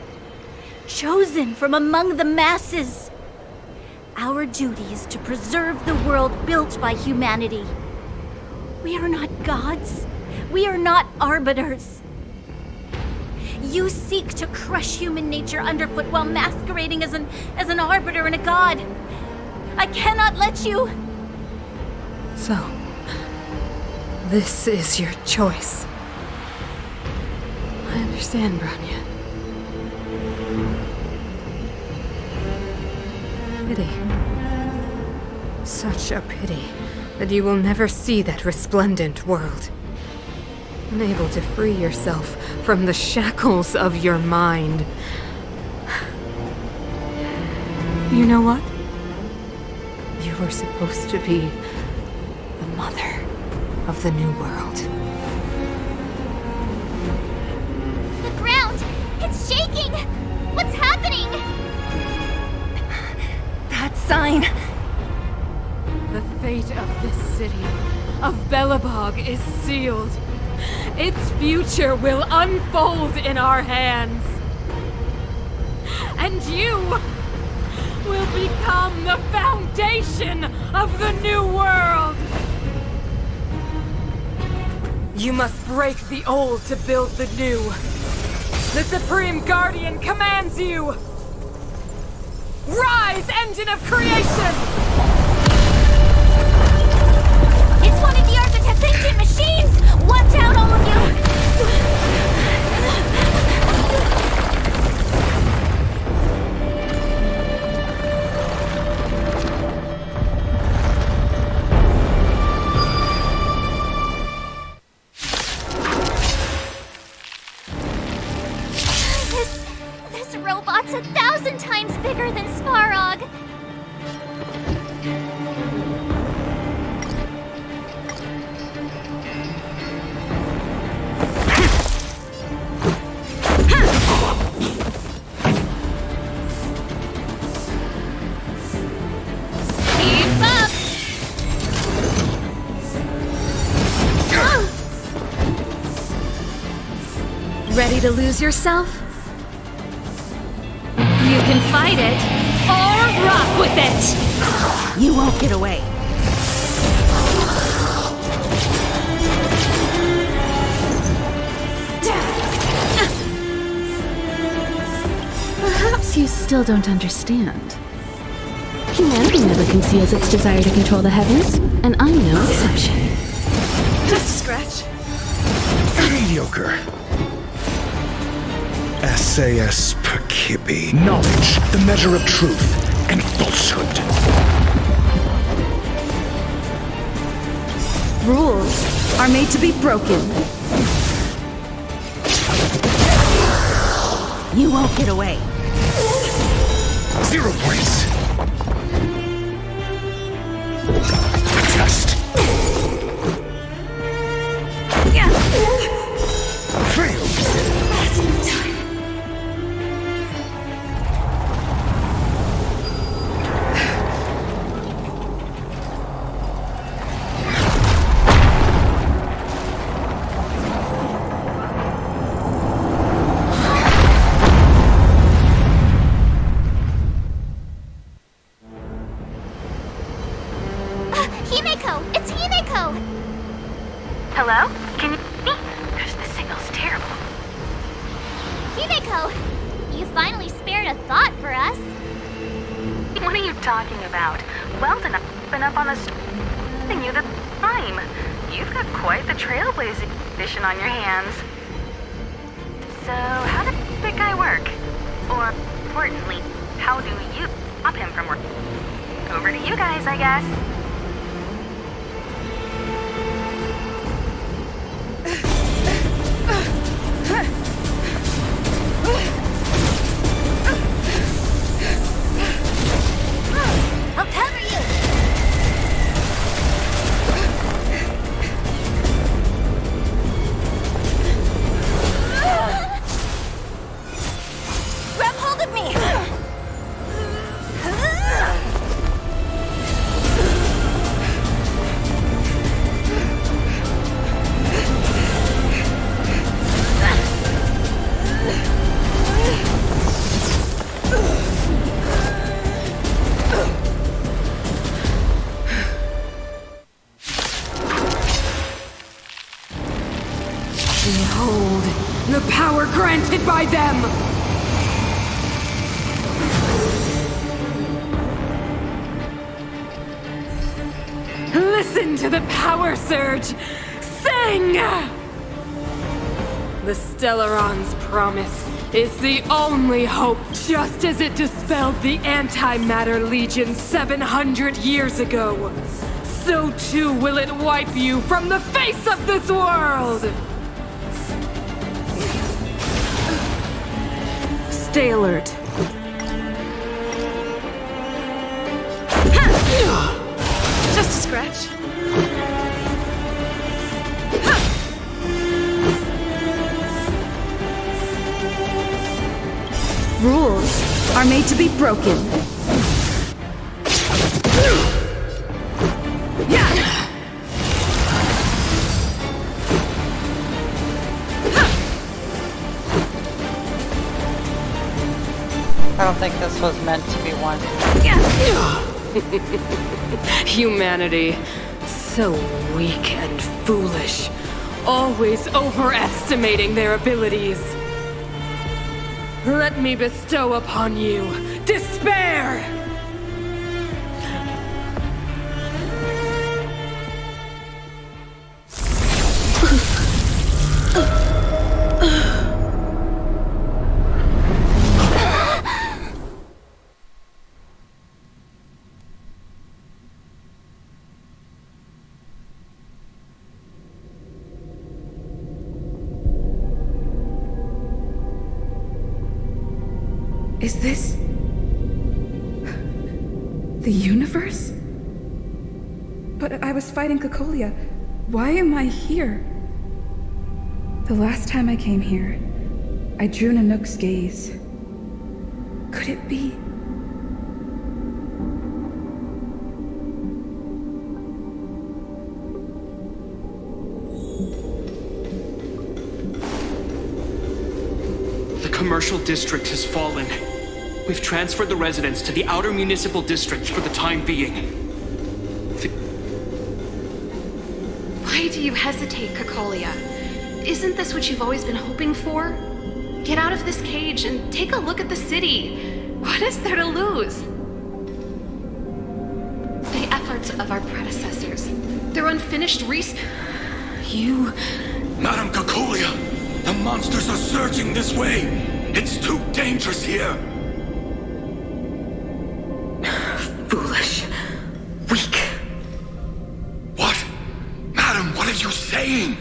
chosen from among the masses. Our duty is to preserve the world built by humanity. We are not gods. We are not arbiters. You seek to crush human nature underfoot while masquerading as an arbiter and a god. I cannot let you. So, this is your choice. I understand, Branya. Pity. Such a pity that you will never see that resplendent world. Unable to free yourself from the shackles of your mind. You know what? You were supposed to be the mother of the new world. The ground! It's shaking! What's happening? That sign! The fate of this city, of Belobog, is sealed. Its future will unfold in our hands. And you will become the foundation of the new world. You must break the old to build the new. The Supreme Guardian commands you. Rise, engine of creation! It's one of the Architect's ancient machines! Watch out, all of you! This robot's 1,000 times bigger than Svarog! Keep up! Ready to lose yourself? You can fight it or off with it! You won't get away. Perhaps you still don't understand. Humanity never conceals its desire to control the heavens, and I'm no exception. Just a scratch. Mediocre. SAS Perkibi. Knowledge, the measure of truth and falsehood. Rules are made to be broken. You won't get away. 0 points. Test. Failed. Himeko! It's Himeko! Hello? Can you hear me? Gosh, the signal's terrible. Himeko! You finally spared a thought for us. What are you talking about? Weldon, I've been up on the telling you the time. You've got quite the trailblazing mission on your hands. So, how does that guy work? Or, importantly, how do you stop him from working? Over to you guys, I guess. I'll cover you! Grab hold of me! Behold, the power granted by them! Listen to the power surge! Sing! The Stellaron's promise is the only hope, just as it dispelled the Antimatter Legion 700 years ago. So too will it wipe you from the face of this world! Stay alert. Just a scratch. Rules are made to be broken. I don't think this was meant to be one. Humanity, so weak and foolish, always overestimating their abilities. Let me bestow upon you despair! Is this the universe? But I was fighting Cocolia. Why am I here? The last time I came here, I drew Nanook's gaze. Could it be? The commercial district has fallen. We've transferred the residents to the outer municipal district for the time being. Why do you hesitate, Cocolia? Isn't this what you've always been hoping for? Get out of this cage and take a look at the city. What is there to lose? The efforts of our predecessors, their unfinished You... Madam Cocolia, the monsters are surging this way. It's too dangerous here. Foolish. Weak. What? Madam, what are you saying?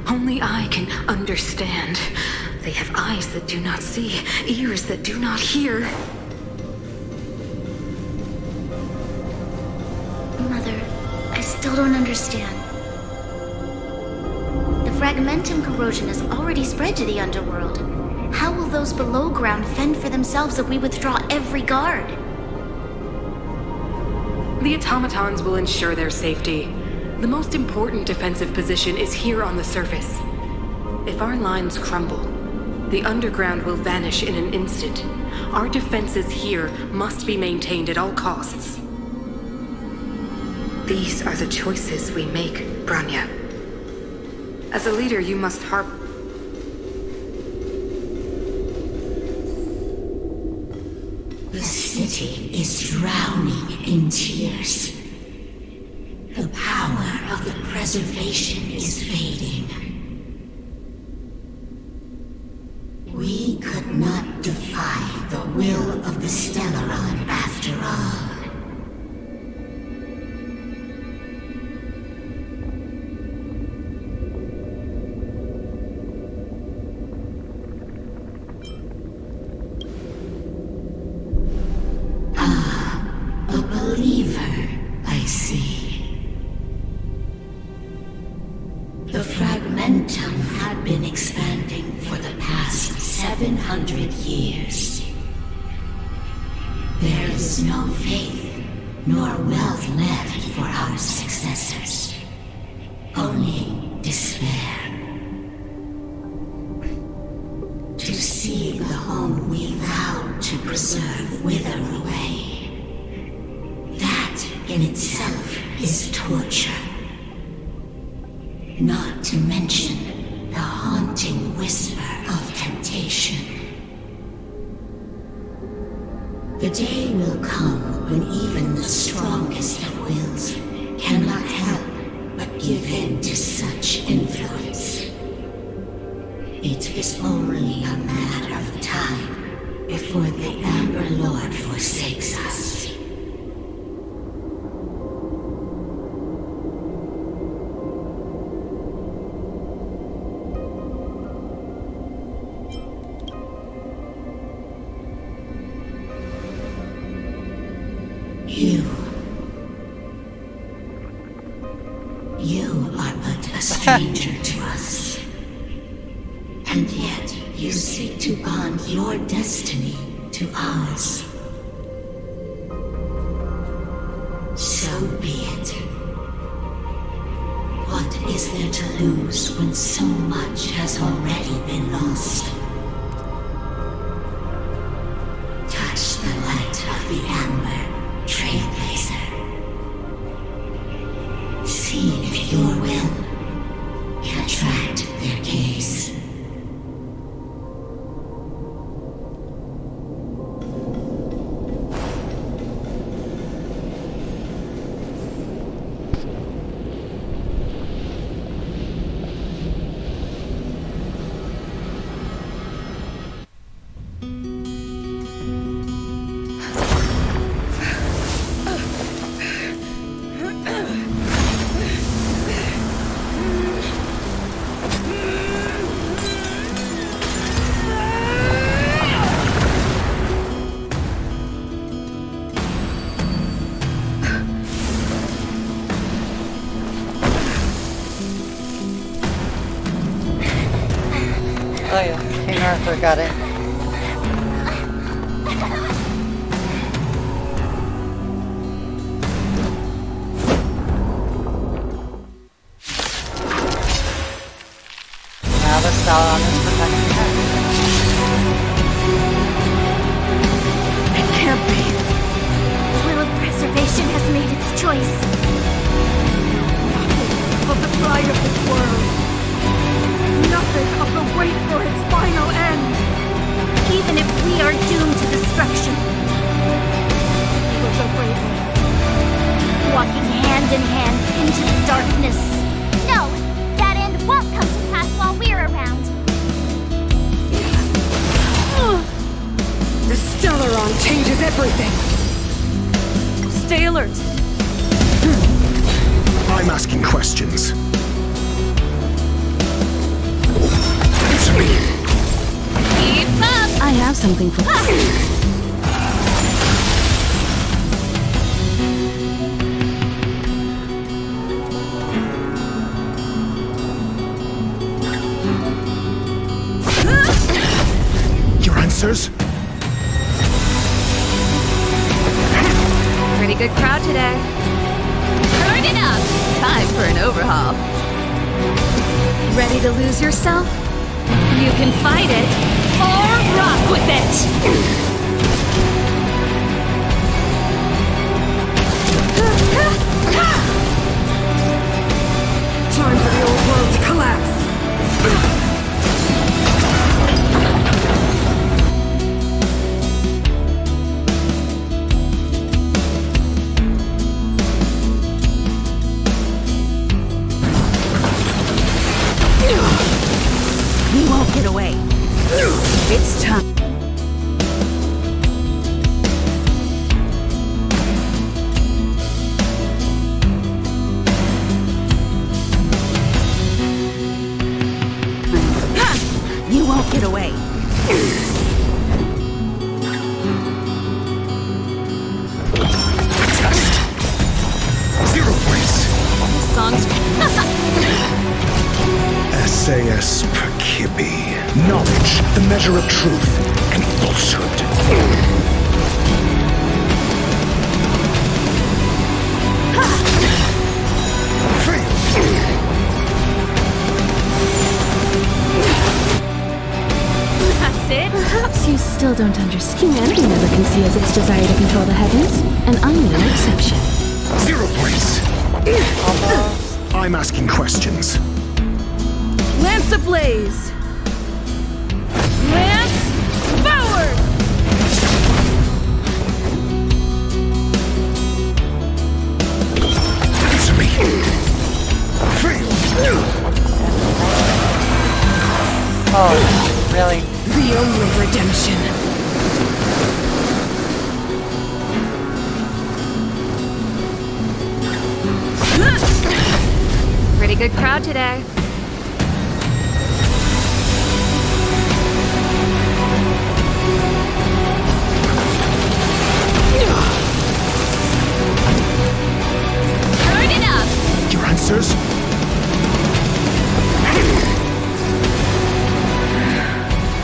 Only I can understand. They have eyes that do not see, ears that do not hear. Mother, I still don't understand. The fragmentum corrosion has already spread to the underworld. How will those below ground fend for themselves if we withdraw every guard? The automatons will ensure their safety. The most important defensive position is here on the surface. If our lines crumble, the underground will vanish in an instant. Our defenses here must be maintained at all costs. These are the choices we make, Branya. As a leader, you must The city is drowning in tears. The power of the preservation is fading. We could not defy the will of the Stellaron after all. A believer, I see. The fragmentum had been expanding for the past 700 years. There is no faith nor wealth left for our successors. Only despair. To see the home we vowed to preserve wither away. That in itself is torture. Not to mention the haunting whisper of temptation. The day will come when even the strongest of wills cannot help but give in to such influence. It is only a matter of time before the Amber Lord forsakes us. You are but a stranger to us. And yet you seek to bond your destiny to ours. So be it. What is there to lose when so much has already been lost? Touch the light of the Amber, Trailblazer. See if your will can attract their gaze. Oh yeah, King Arthur got it. Now the Stellaron is protecting her. light of this world. Nothing of the wait for its final end. Even if we are doomed to destruction. We will go bravely. Walking hand in hand into the darkness. No, that end won't come to pass while we're around. The Stellaron changes everything. Stay alert. I'm asking questions. Answer me. Keep up! I have something for Your answers? Pretty good crowd today. Turn it up! Time for an overhaul. Ready to lose yourself? You can fight it or rock with it! Time for the old world to collapse. We won't get away. It's time. You won't get away. Test. 0 points. Songs. SAS Perkibi. Knowledge, the measure of truth and falsehood. That's it? Perhaps you still don't understand. Humanity never conceals its desire to control the heavens, and I'm no exception. 0 points. I'm asking questions. Lance ablaze! Lance forward! Answer me. Fail. Oh, really? The only redemption. Pretty good crowd today. Turn it up! Your answers?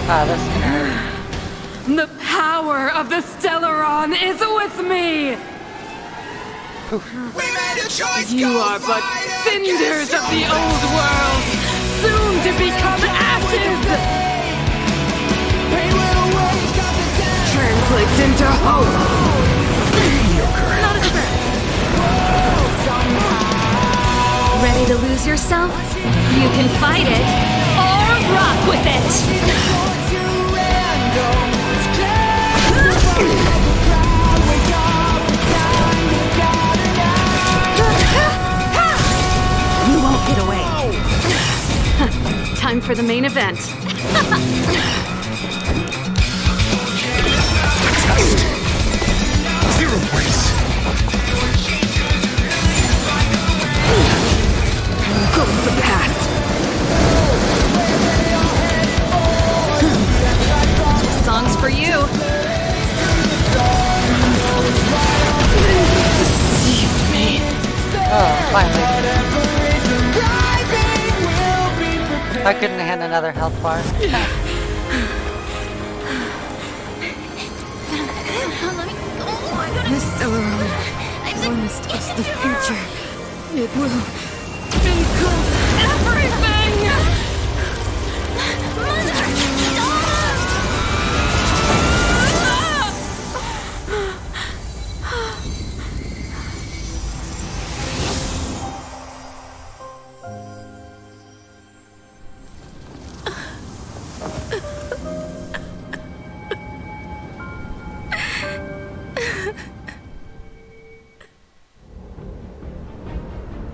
That's gonna hurt. The power of the Stellaron is with me! You are but cinders of the old world, soon to become ashes! Translates into hope! Not as bad. Ready to lose yourself? You can fight it or rock with it! You won't get away. Time for the main event. Test. 0 points. Go with the past. Songs for you. Deceive me. Oh, finally. I couldn't hand another health bar. The Stellaron promised us the future. It will engulf everything!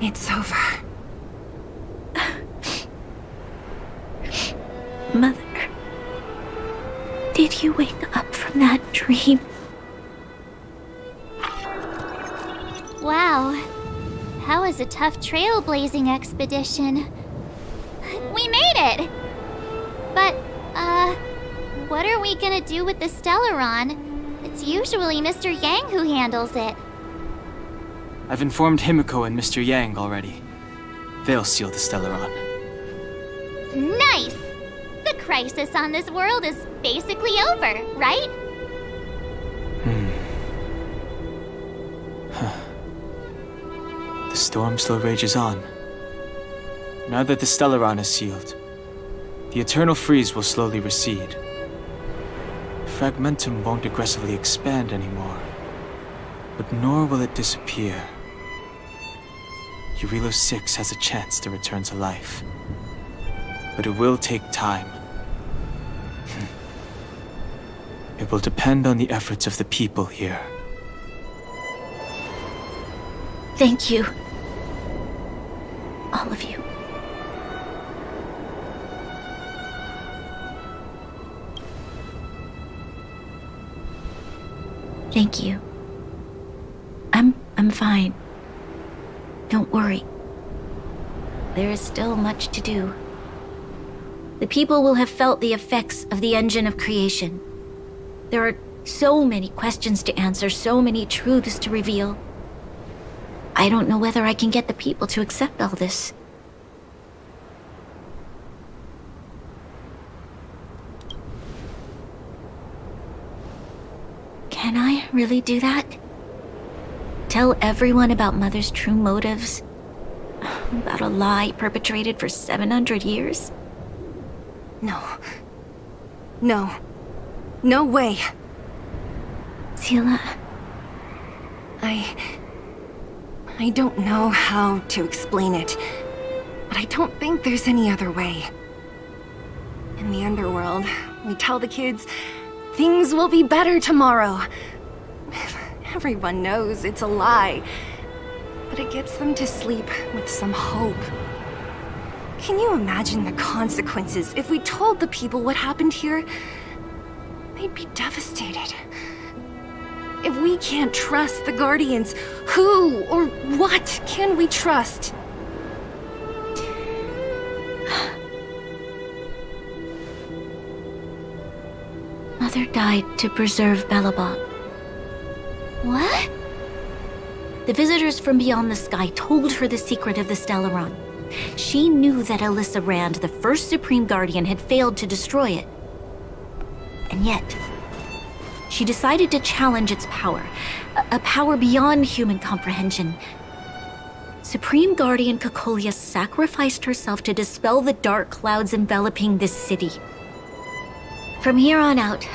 It's over. Mother, did you wake up from that dream? Wow. That was a tough trailblazing expedition. We made it! But, what are we gonna do with the Stellaron? It's usually Mr. Yang who handles it. I've informed Himiko and Mr. Yang already. They'll seal the Stellaron. Nice! The crisis on this world is basically over, right? The storm still rages on. Now that the Stellaron is sealed, the eternal freeze will slowly recede. Fragmentum won't aggressively expand anymore, but nor will it disappear. Eurilo 6 has a chance to return to life, but it will take time. It will depend on the efforts of the people here. Thank you. All of you. Thank you. I'm fine. Don't worry. There is still much to do. The people will have felt the effects of the engine of creation. There are so many questions to answer, so many truths to reveal. I don't know whether I can get the people to accept all this. Can I really do that? Tell everyone about Mother's true motives? About a lie perpetrated for 700 years? No. No. No way. Seele. I don't know how to explain it, but I don't think there's any other way. In the underworld, we tell the kids, things will be better tomorrow. Everyone knows it's a lie, but it gets them to sleep with some hope. Can you imagine the consequences if we told the people what happened here? They'd be devastated. If we can't trust the Guardians, who or what can we trust? Mother died to preserve Belobot. What? The visitors from beyond the sky told her the secret of the Stellaron. She knew that Alyssa Rand, the first Supreme Guardian, had failed to destroy it. And yet, she decided to challenge its power, a power beyond human comprehension. Supreme Guardian Cocolia sacrificed herself to dispel the dark clouds enveloping this city. From here on out,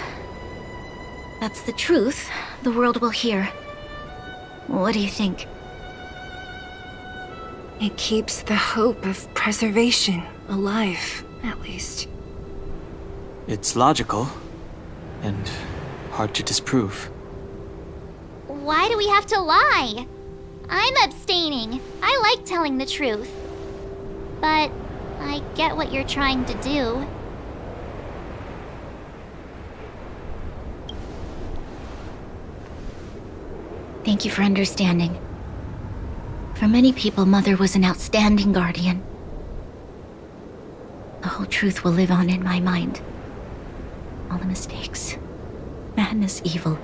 that's the truth the world will hear. What do you think? It keeps the hope of preservation alive, at least. It's logical, and hard to disprove. Why do we have to lie? I'm abstaining. I like telling the truth. But I get what you're trying to do. Thank you for understanding. For many people, Mother was an outstanding guardian. The whole truth will live on in my mind. All the mistakes, madness, evil,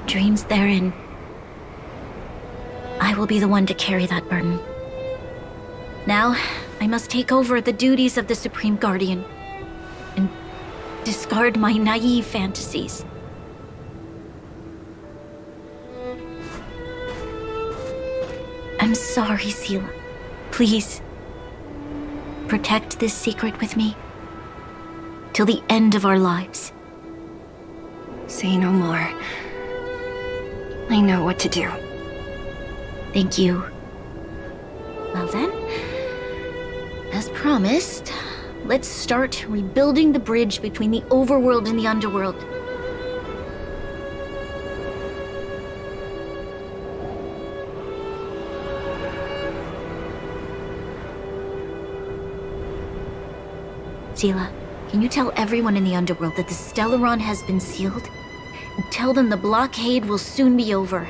dreams therein. I will be the one to carry that burden. Now, I must take over the duties of the Supreme Guardian and discard my naive fantasies. I'm sorry, Seele. Please, protect this secret with me till the end of our lives. Say no more. I know what to do. Thank you. Well then, as promised, Let's start rebuilding the bridge between the overworld and the underworld. Sela, can you tell everyone in the underworld that the Stellaron has been sealed? And tell them the blockade will soon be over,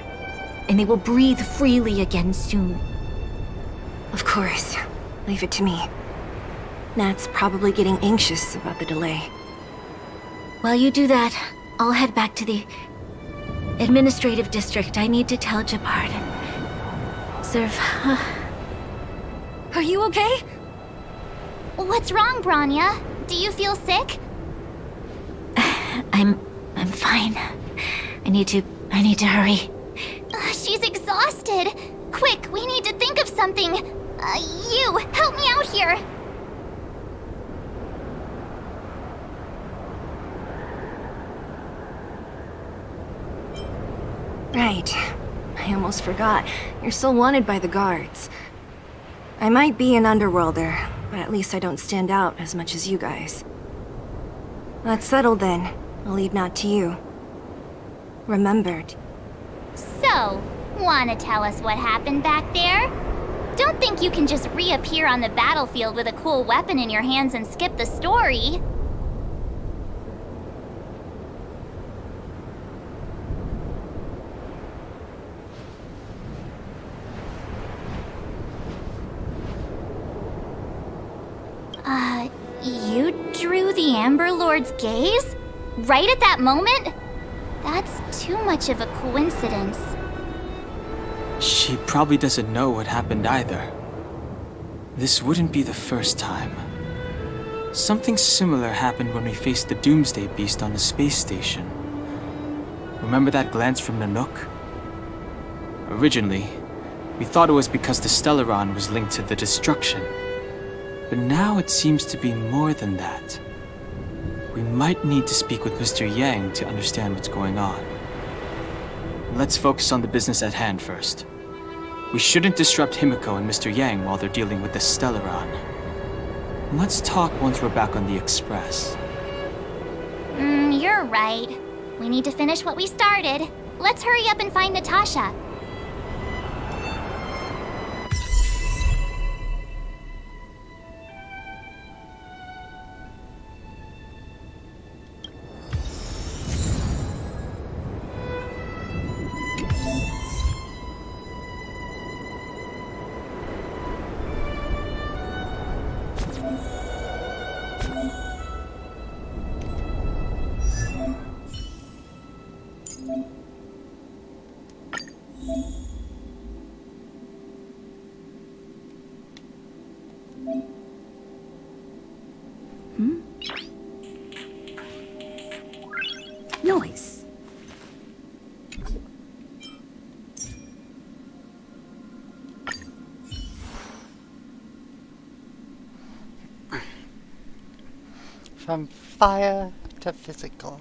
and they will breathe freely again soon. Of course. Leave it to me. Nat's probably getting anxious about the delay. While you do that, I'll head back to the administrative district. I need to tell Japard and serve. Are you okay? What's wrong, Branya? Do you feel sick? I'm fine. I need to hurry. She's exhausted. Quick, we need to think of something. You, help me out here. Right. I almost forgot. You're still wanted by the guards. I might be an underworlder, but at least I don't stand out as much as you guys. That's settled then. I'll leave Nat to you. Remembered. So, wanna tell us what happened back there? Don't think you can just reappear on the battlefield with a cool weapon in your hands and skip the story. You drew the Amber Lord's gaze? Right at that moment? That's too much of a coincidence. She probably doesn't know what happened either. This wouldn't be the first time. Something similar happened when we faced the Doomsday Beast on the space station. Remember that glance from Nanook? Originally, we thought it was because the Stellaron was linked to the destruction. But now it seems to be more than that. We might need to speak with Mr. Yang to understand what's going on. Let's focus on the business at hand first. We shouldn't disrupt Himiko and Mr. Yang while they're dealing with the Stellaron. Let's talk once we're back on the Express. You're right. We need to finish what we started. Let's hurry up and find Natasha. Noise. From fire to physical.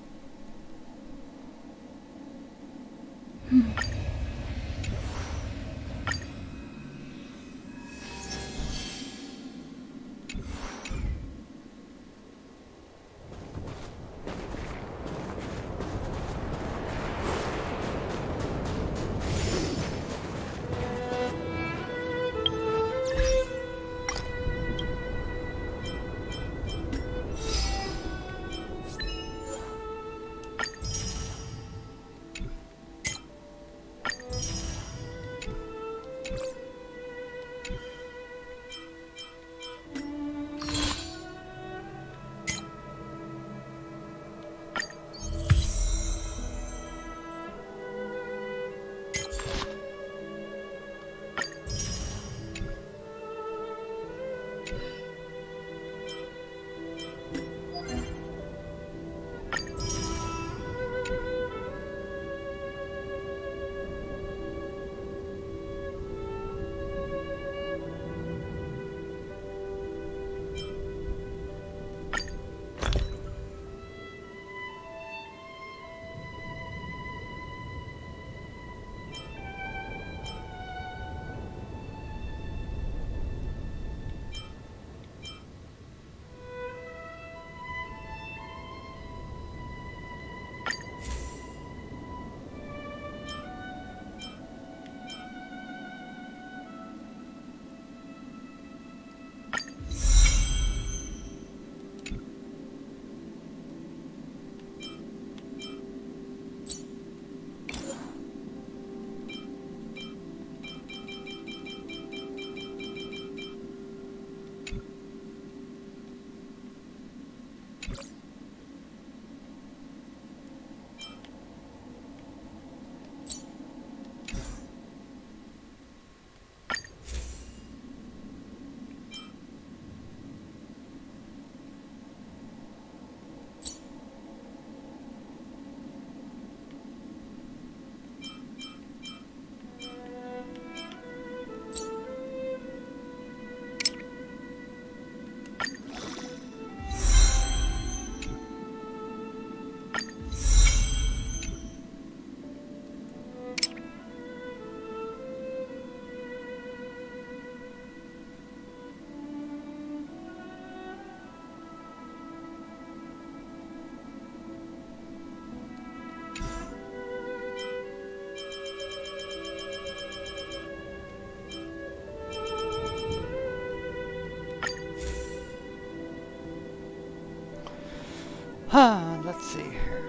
Let's see here.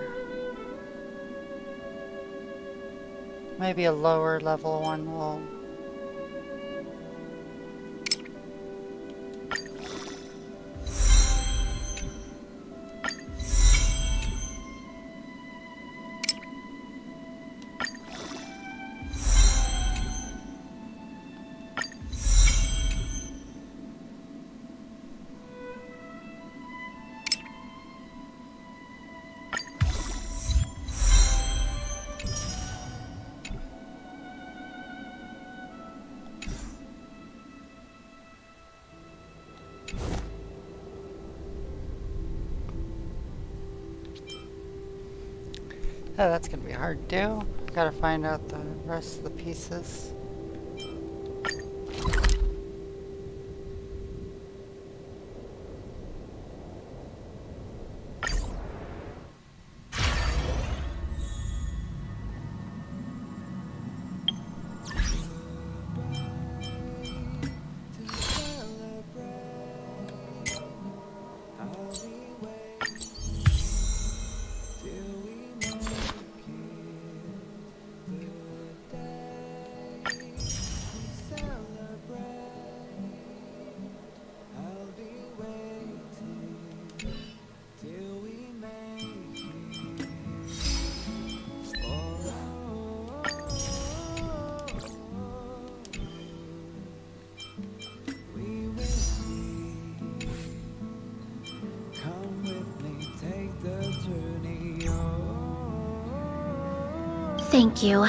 Maybe a lower level one will... Oh, that's gonna be hard to do. Gotta find out the rest of the pieces. Thank you.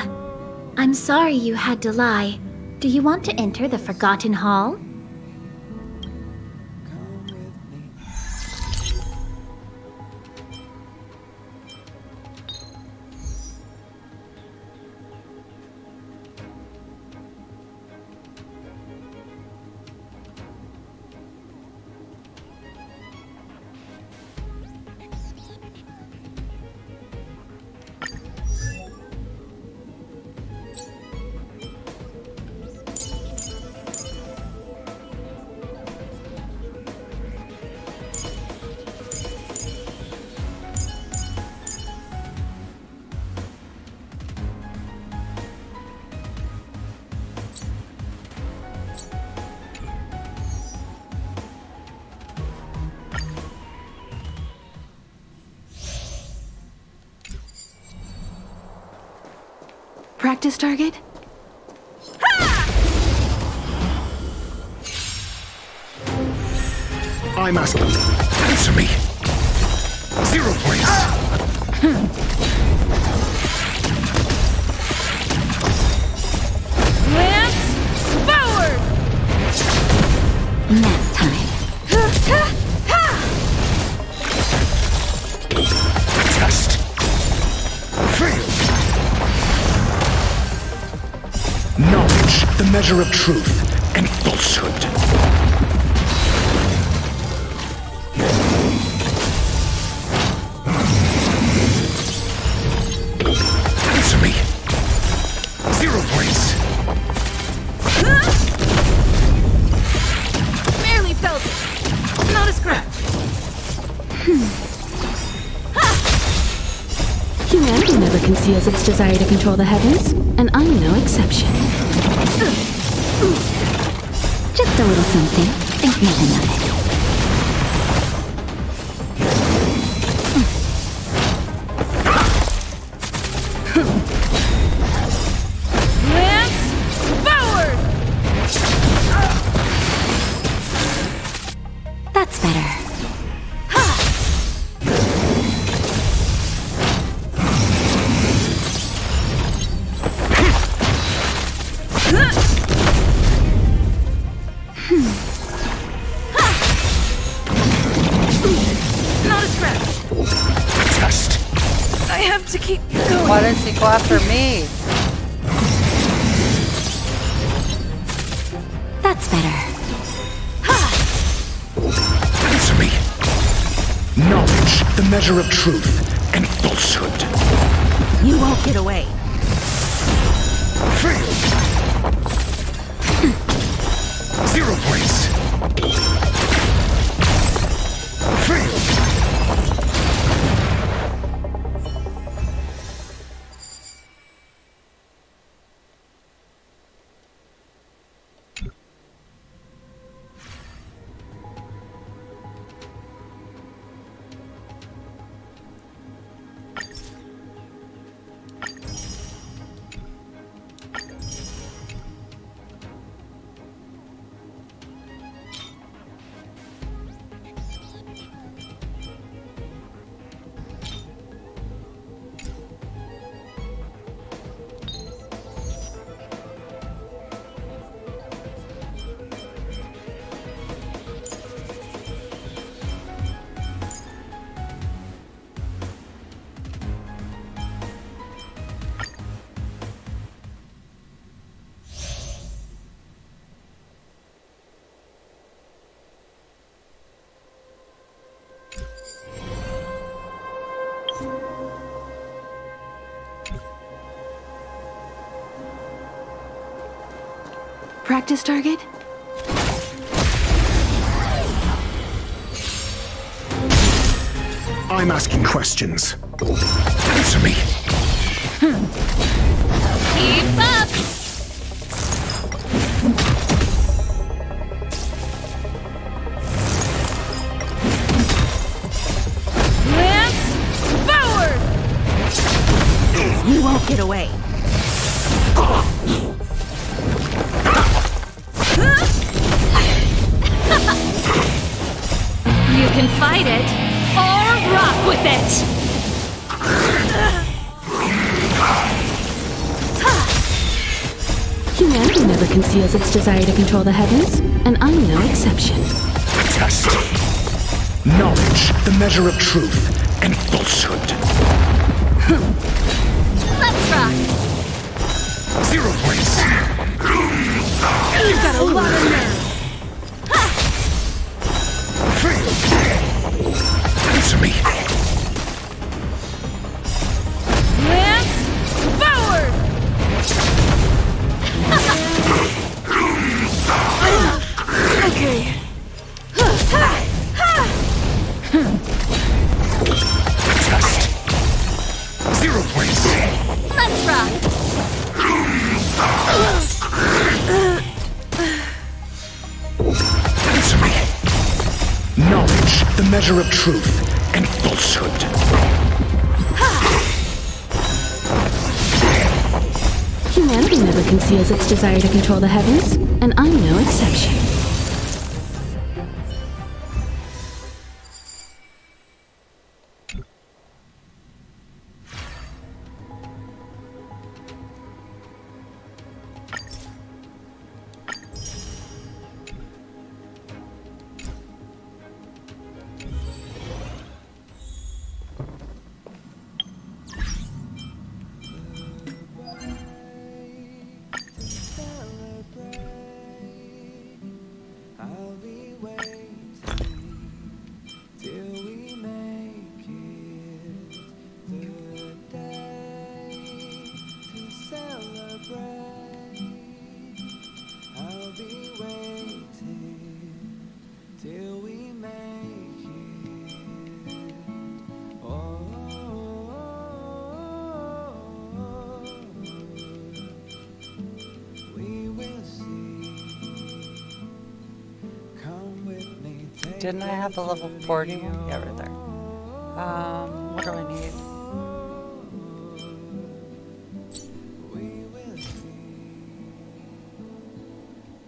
I'm sorry you had to lie. Do you want to enter the Forgotten Hall? Practice target? I'm asking. Answer me. 0 points. Lance forward! Nap time. Test. Fail. Knowledge, the measure of truth and falsehood. Answer me. 0 points. Barely felt it. Not a scratch. Humanity never conceals its desire to control the heavens, and I'm no exception. Just a little something. Think nothing of it. Lance forward! That's better. Not a scratch. Test. I have to keep going. Why does he go after me? That's better. Answer me. Knowledge, the measure of truth and falsehood. You won't get away. Fail. 0 points. Fail. Practice target? I'm asking questions. Answer me. Keep up! Lance forward! You won't get away. You can fight it, or rock with it! Humanity never conceals its desire to control the heavens, and I'm no exception. Test. Knowledge, the measure of truth and falsehood. Let's rock! 0 points. You've got a lot of nerve! Answer me. Lance forward! Okay. Test. 0 points. Let's rock! Answer me. Knowledge, the measure of truth and falsehood. Humanity never conceals its desire to control the heavens, and I'm no exception. I'll be waiting till we make it the day to celebrate. I'll be waiting till we make it. Oh, we will see. Come with me. Didn't I have a level 40 one? Yeah, right there. What do I need? We will see.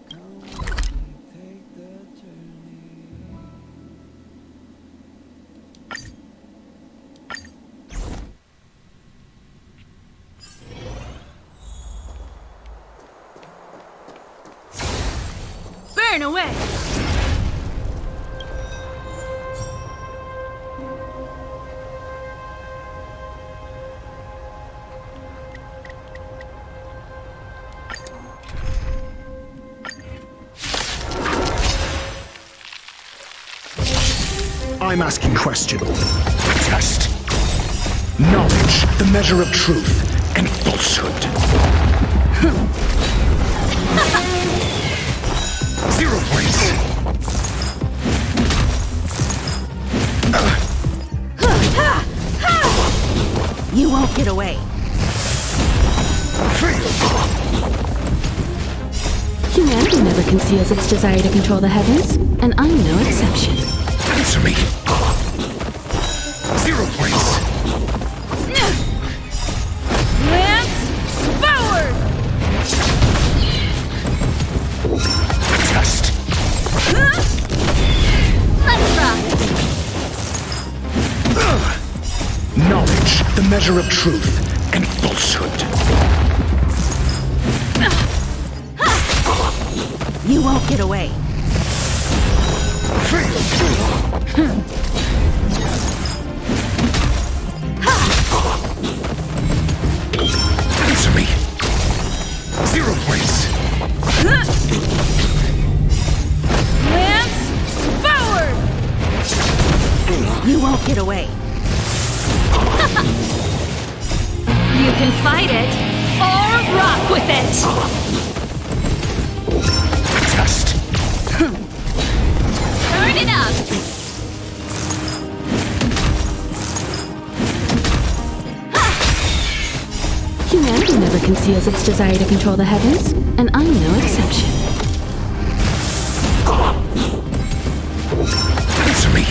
Come with me, take the journey. Burn away! I'm asking questions. Test. Knowledge, the measure of truth and falsehood. 0 points. You won't get away. Humanity never conceals its desire to control the heavens, and I'm no exception. Answer me. 0 points. Lance forward! Test. Let's rock! Knowledge, the measure of truth and falsehood. You won't get away. Answer me. 0 points. Lance forward! You won't get away. You can fight it, or rock with it! Just Turn it up! Humanity never conceals its desire to control the heavens, and I'm no exception. answer me.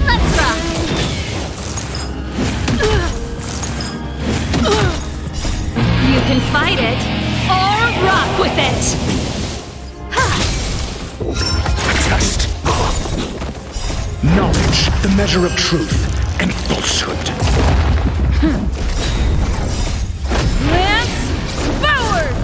Let's rock! You can fight it, or rock with it! Test. Knowledge, the measure of truth and falsehood. Lance forward!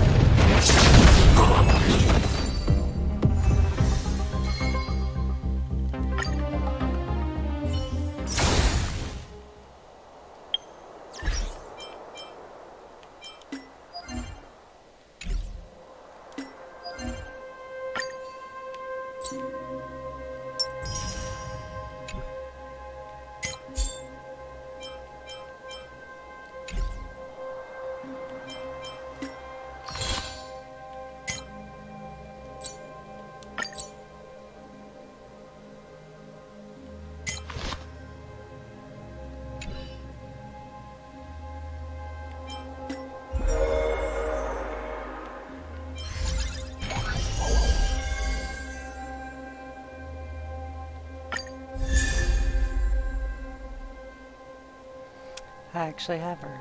I actually have her.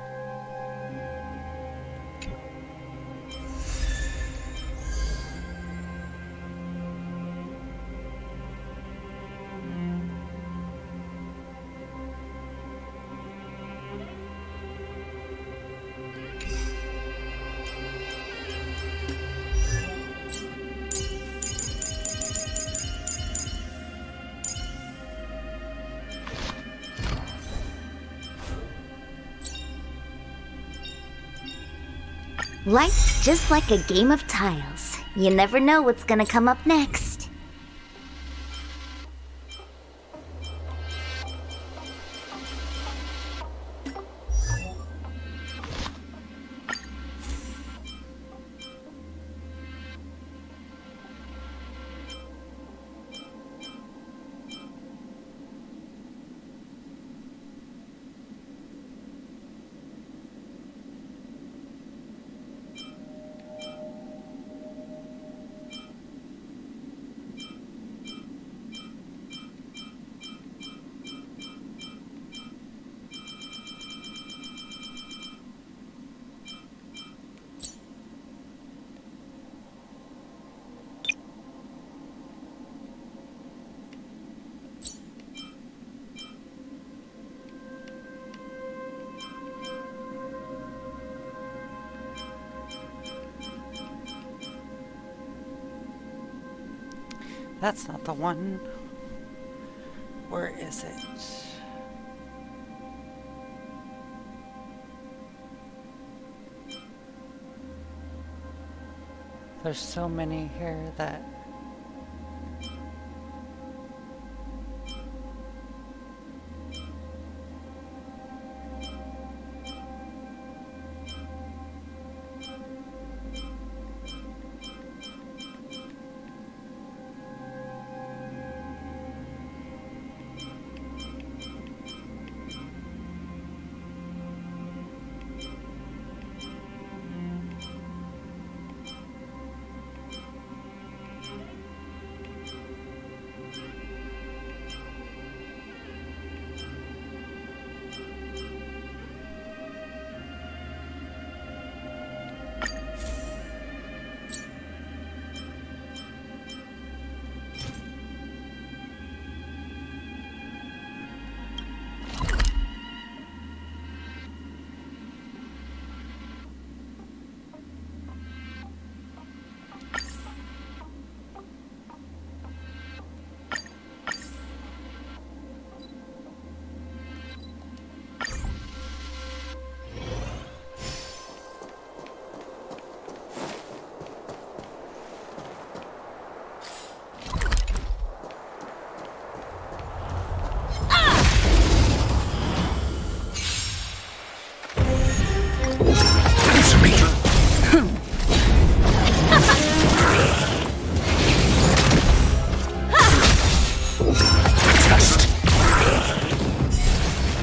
Life's just like a game of tiles. You never know what's gonna come up next. That's not the one. Where is it? There's so many here that...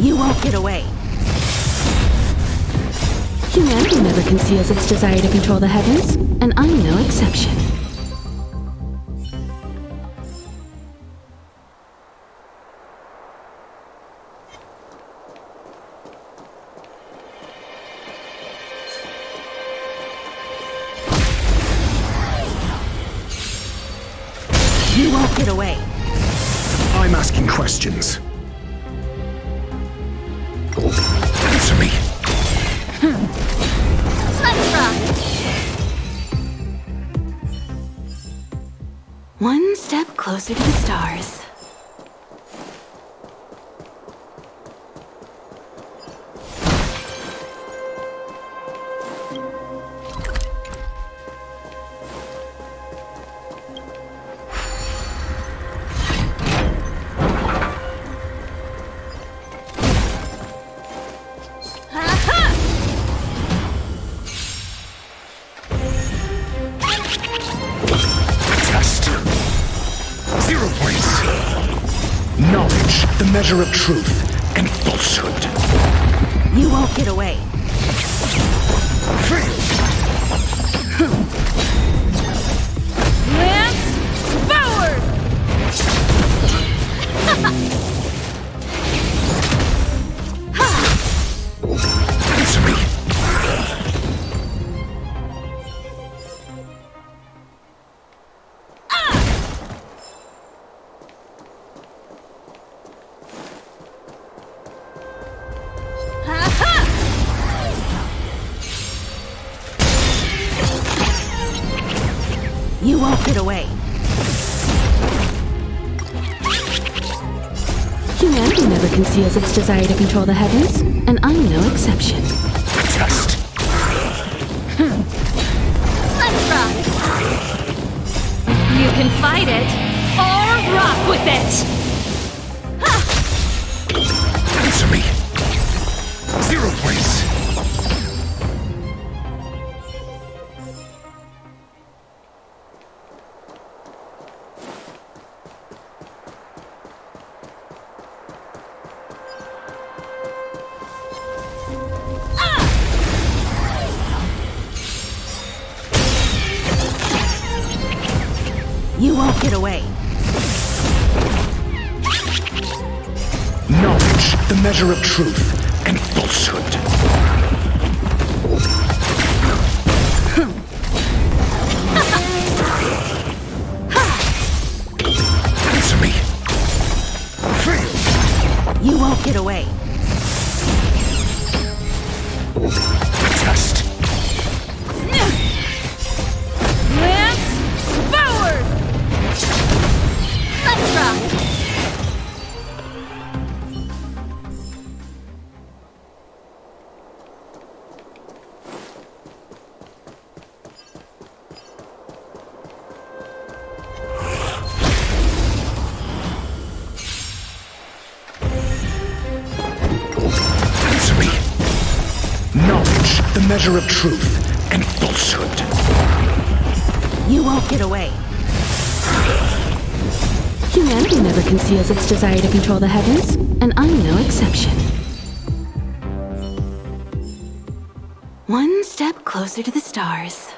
You won't get away. Humanity never conceals its desire to control the heavens, and I'm no exception. You won't get away. I'm asking questions. Answer me. Let's rock! One step closer to the stars. Test. 0 points. Knowledge, the measure of truth and falsehood. You won't get away. Lance forward! Answer me. You won't get away. Humanity never conceals its desire to control the heavens, and I'm no exception. Test. Let's rock! You can fight it, or rock with it! Answer me. 0 points. You won't get away. Knowledge, the measure of truth and falsehood. Answer me. You won't get away. Test. Lance forward! Let's rock! Answer me. Knowledge, the measure of truth and falsehood. You won't get away. Humanity never conceals its desire to control the heavens, and I'm no exception. One step closer to the stars.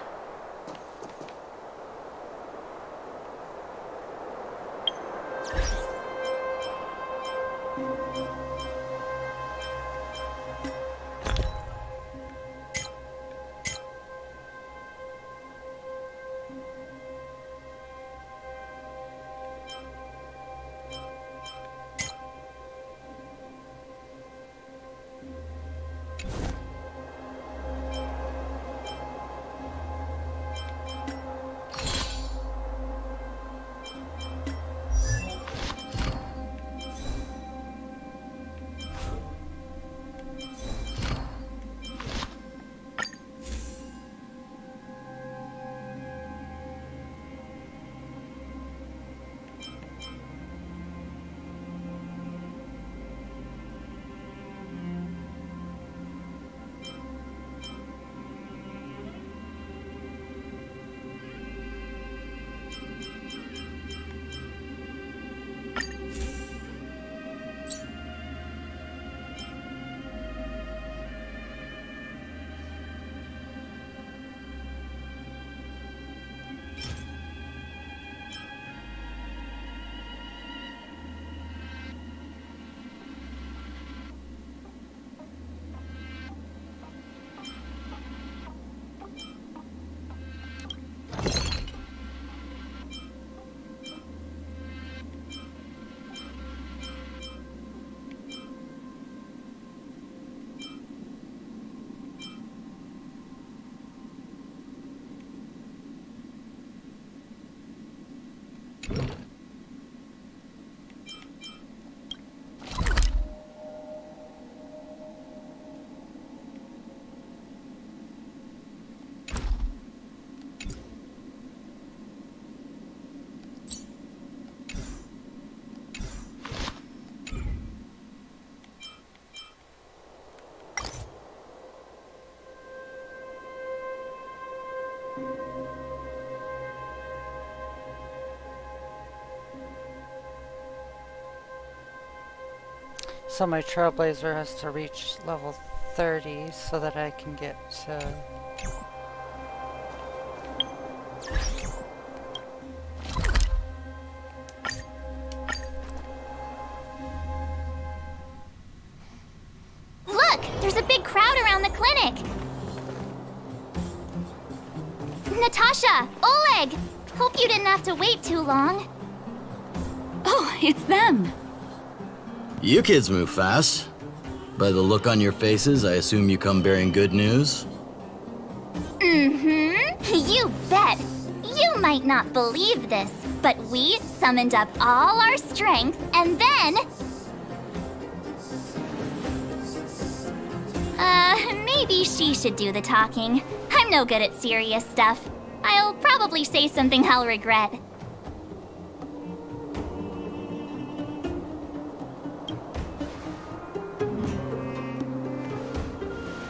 So my Trailblazer has to reach level 30 so that I can get to... Look! There's a big crowd around the clinic! Natasha! Oleg! Hope you didn't have to wait too long. Oh, it's them. You kids move fast. By the look on your faces, I assume you come bearing good news? Mm-hmm. You bet. You might not believe this, but we summoned up all our strength and then... maybe she should do the talking. I'm no good at serious stuff. I'll probably say something I'll regret.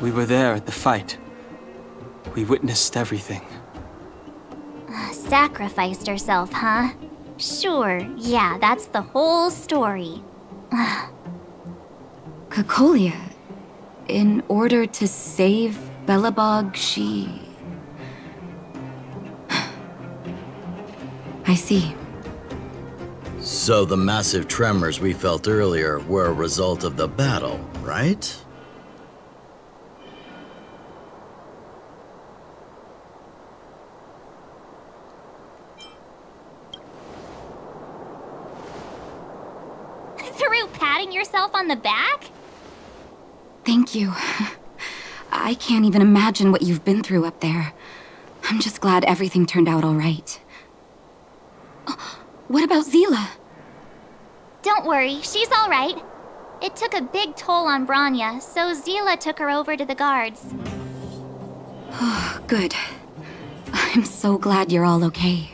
We were there at the fight. We witnessed everything. Sacrificed herself, huh? Sure, yeah, that's the whole story. Cocolia, in order to save Belobog, she... I see. So the massive tremors we felt earlier were a result of the battle, right? Through patting yourself on the back? Thank you. I can't even imagine what you've been through up there. I'm just glad everything turned out all right. What about Zila? Don't worry, she's all right. It took a big toll on Branya, so Zila took her over to the guards. Good. I'm so glad you're all okay.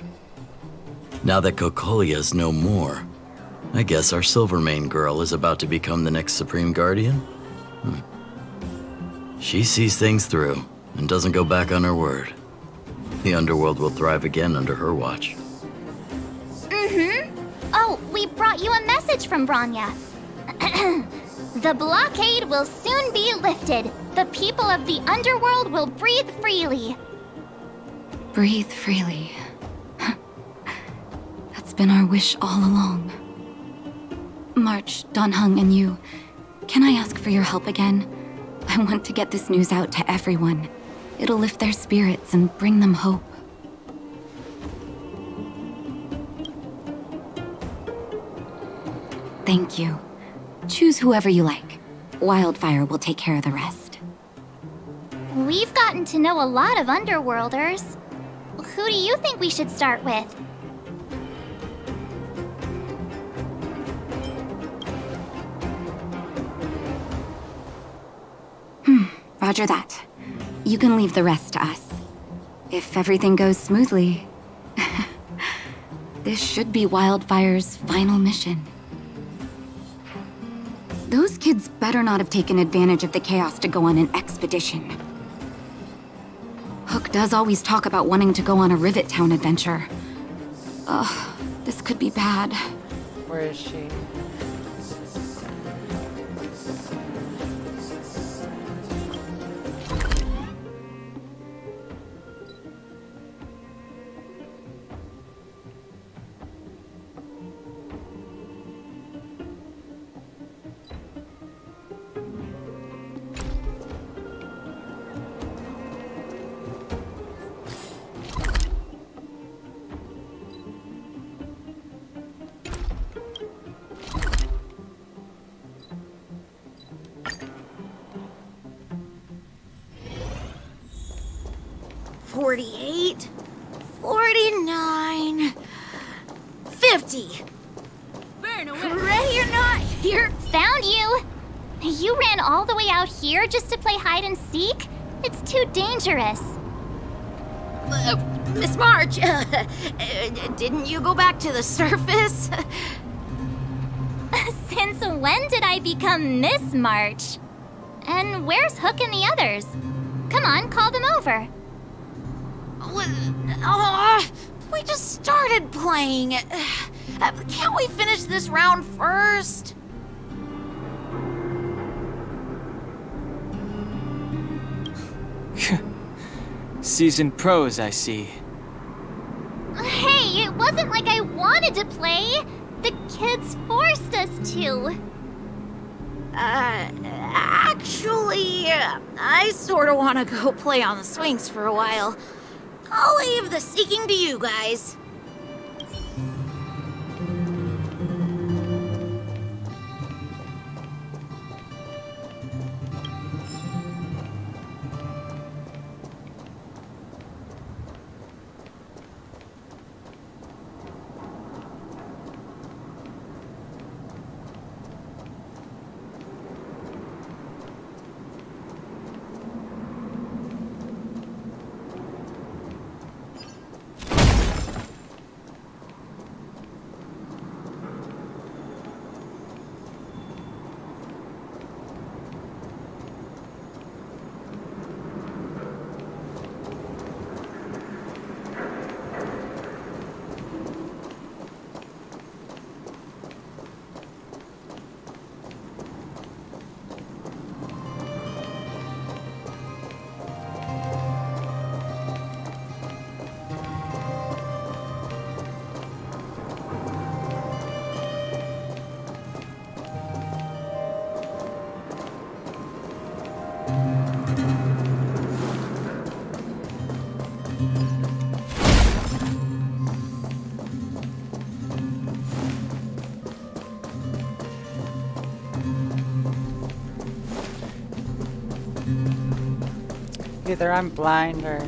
Now that Cocolia's no more, I guess our Silvermane girl is about to become the next Supreme Guardian? She sees things through and doesn't go back on her word. The underworld will thrive again under her watch. Oh, we brought you a message from Branya. The blockade will soon be lifted. The people of the underworld will breathe freely. Breathe freely. That's been our wish all along. March, Donhung, and you, can I ask for your help again? I want to get this news out to everyone. It'll lift their spirits and bring them hope. Thank you. Choose whoever you like. Wildfire will take care of the rest. We've gotten to know a lot of Underworlders. Who do you think we should start with? Roger that. You can leave the rest to us. If everything goes smoothly, this should be Wildfire's final mission. Those kids better not have taken advantage of the chaos to go on an expedition. Hook does always talk about wanting to go on a Rivet Town adventure. Ugh, this could be bad. Where is she? $48, $49, $50. Ready or not, here. Found you! You ran all the way out here just to play hide and seek? It's too dangerous. Miss March, didn't you go back to the surface? Since when did I become Miss March? And where's Hook and the others? Come on, call them over. We just started playing. Can't we finish this round first? Seasoned pros, I see. Hey, it wasn't like I wanted to play. The kids forced us to. Actually, I sorta wanna go play on the swings for a while. I'll leave the seeking to you guys. Either I'm blind or...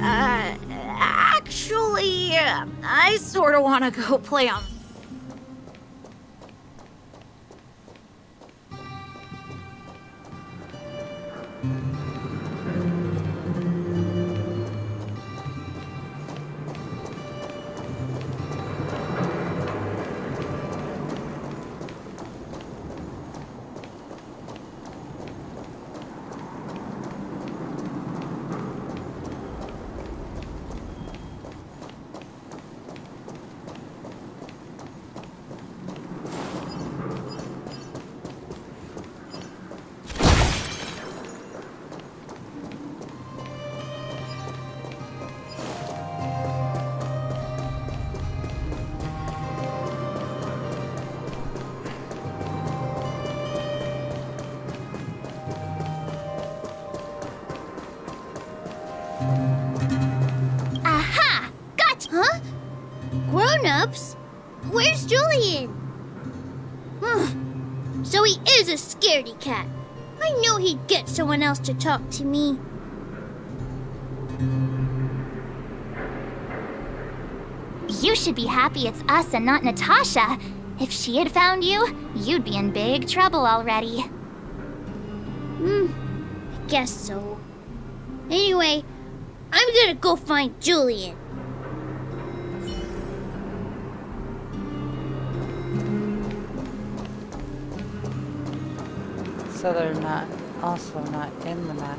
Actually, I sorta wanna go play on. Aha! Gotcha! Huh? Grown-ups? Where's Julian? So he is a scaredy cat. I knew he'd get someone else to talk to me. You should be happy it's us and not Natasha. If she had found you, you'd be in big trouble already. I guess so. Anyway, I'm gonna go find Julian. So they're not, also not in the map.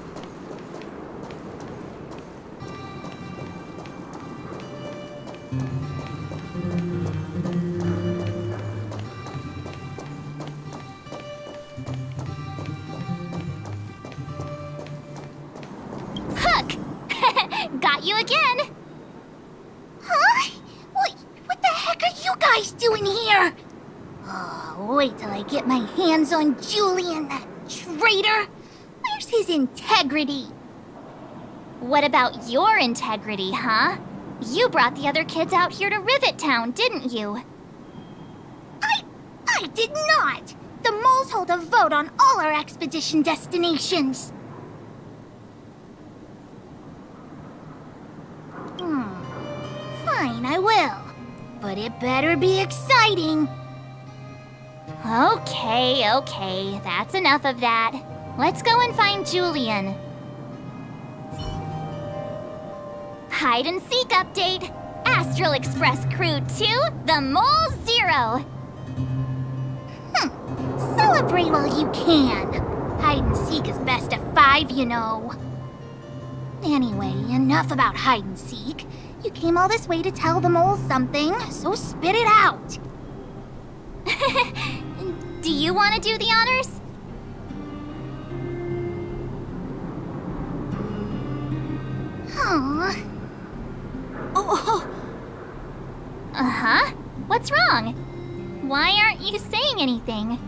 Hook! Got you again! Huh? What the heck are you guys doing here? Oh, wait till I get my hands on Julian, that traitor! Where's his integrity? What about your integrity, huh? You brought the other kids out here to Rivet Town, didn't you? I did not! The moles hold a vote on all our expedition destinations. Fine, I will. But it better be exciting. Okay, that's enough of that. Let's go and find Julian. Hide and seek update. Astral Express Crew 2, the Mole 0. Celebrate while you can. Hide and seek is best of 5, you know. Anyway, enough about hide and seek. You came all this way to tell the moles something, so spit it out. Do you want to do the honors? Aww. Oh. Uh-huh. What's wrong? Why aren't you saying anything?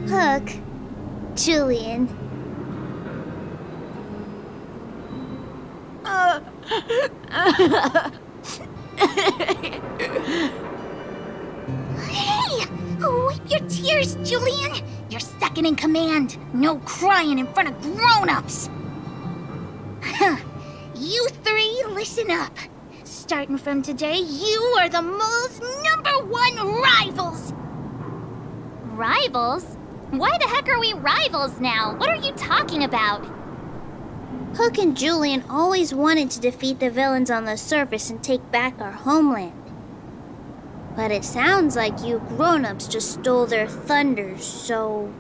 Hook. Julian. Hey! Wipe your tears, Julian! You're second in command. No crying in front of grown-ups. You 3, listen up. Starting from today, you are the mole's #1 rivals! Rivals? Why the heck are we rivals now? What are you talking about? Hook and Julian always wanted to defeat the villains on the surface and take back our homeland. But it sounds like you grown-ups just stole their thunder, so...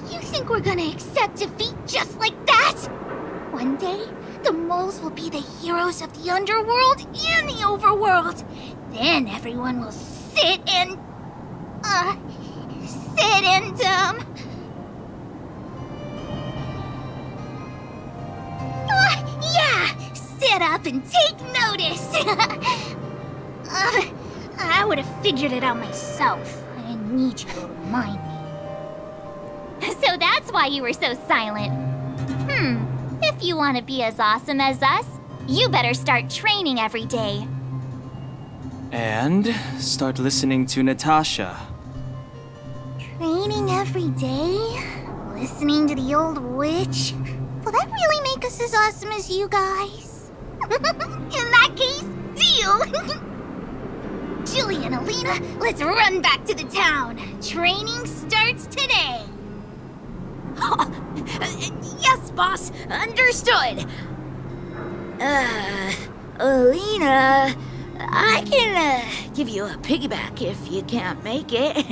You think we're gonna accept defeat just like that? One day, the moles will be the heroes of the underworld and the overworld. Then everyone will sit and... yeah! Sit up and take notice! I would have figured it out myself. I didn't need you to remind me. So that's why you were so silent. If you want to be as awesome as us, you better start training every day. And start listening to Natasha. Training every day? Listening to the old witch? Will that really make us as awesome as you guys? In that case, deal! Julie and Alina, let's run back to the town. Training starts today. Yes, boss. Understood. Alina, I can give you a piggyback if you can't make it.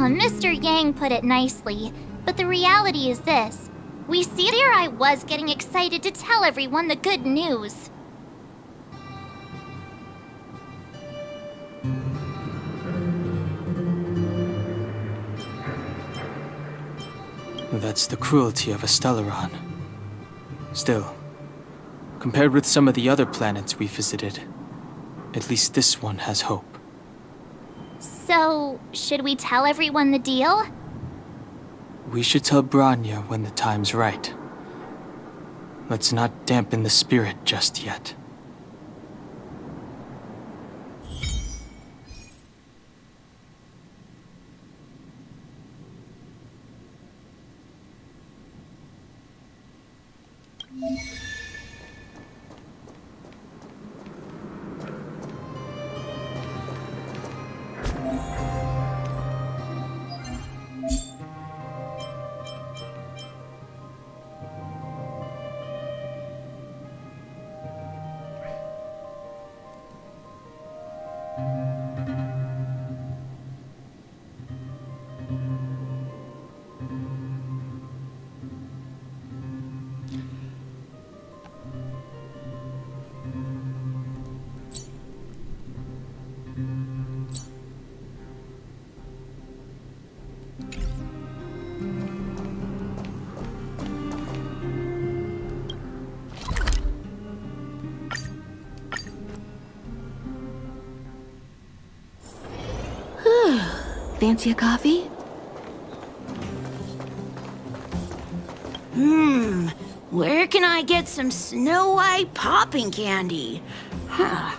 Mr. Yang put it nicely, but the reality is this. We see here I was getting excited to tell everyone the good news. That's the cruelty of a Stellaron. Still, compared with some of the other planets we visited, at least this one has hope. So, should we tell everyone the deal? We should tell Branya when the time's right. Let's not dampen the spirit just yet. Fancy a coffee? Where can I get some Snow White popping candy? Huh.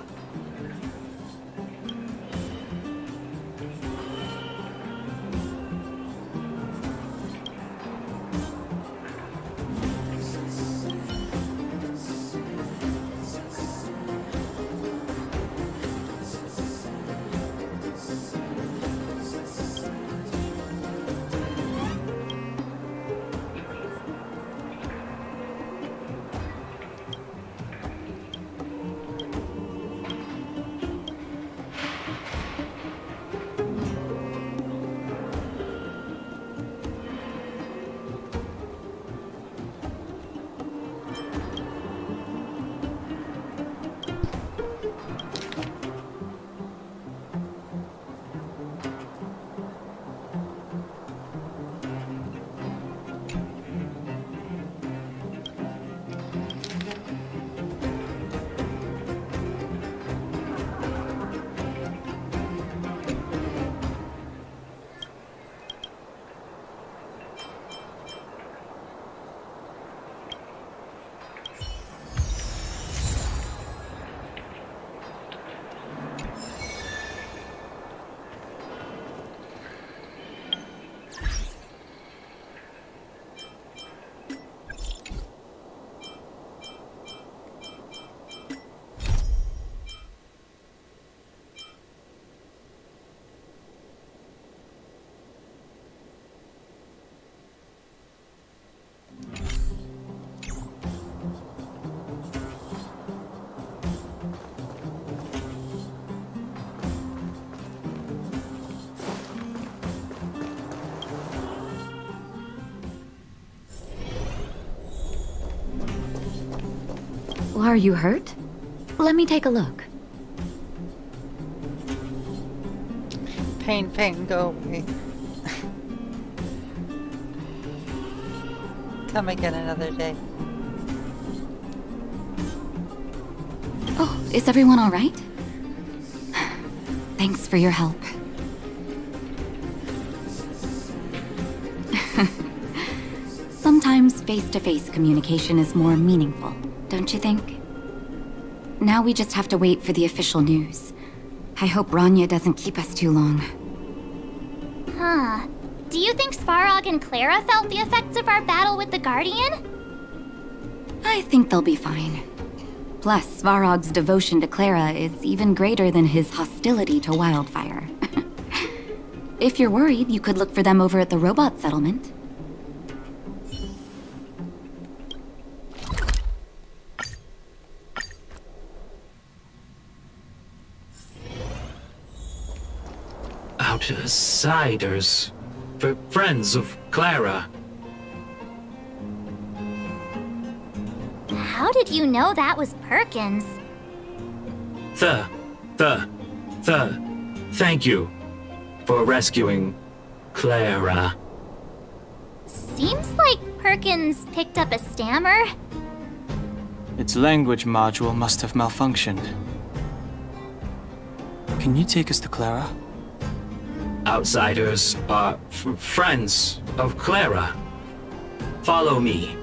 Are you hurt? Let me take a look. Pain, pain, go away. Come again another day. Oh, is everyone all right? Thanks for your help. Sometimes face-to-face communication is more meaningful, don't you think? Now we just have to wait for the official news. I hope Rania doesn't keep us too long. Huh. Do you think Svarog and Clara felt the effects of our battle with the Guardian? I think they'll be fine. Plus, Svarog's devotion to Clara is even greater than his hostility to Wildfire. If you're worried, you could look for them over at the robot settlement. Outsiders. For friends of Clara. How did you know that was Perkins? Thank you for rescuing Clara. Seems like Perkins picked up a stammer. Its language module must have malfunctioned. Can you take us to Clara? Outsiders are friends of Clara. Follow me.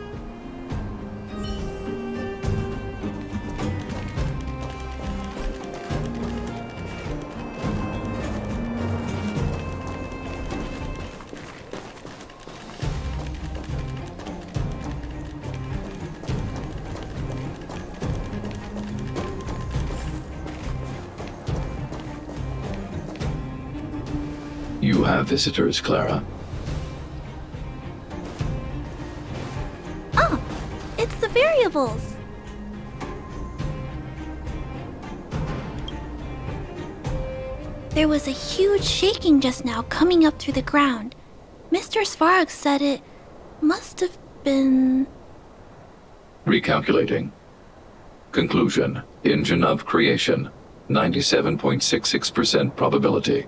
You have visitors, Clara. Oh, it's the variables. There was a huge shaking just now coming up through the ground. Mr. Svarog said it must have been... Recalculating. Conclusion. Engine of creation. 97.66% probability.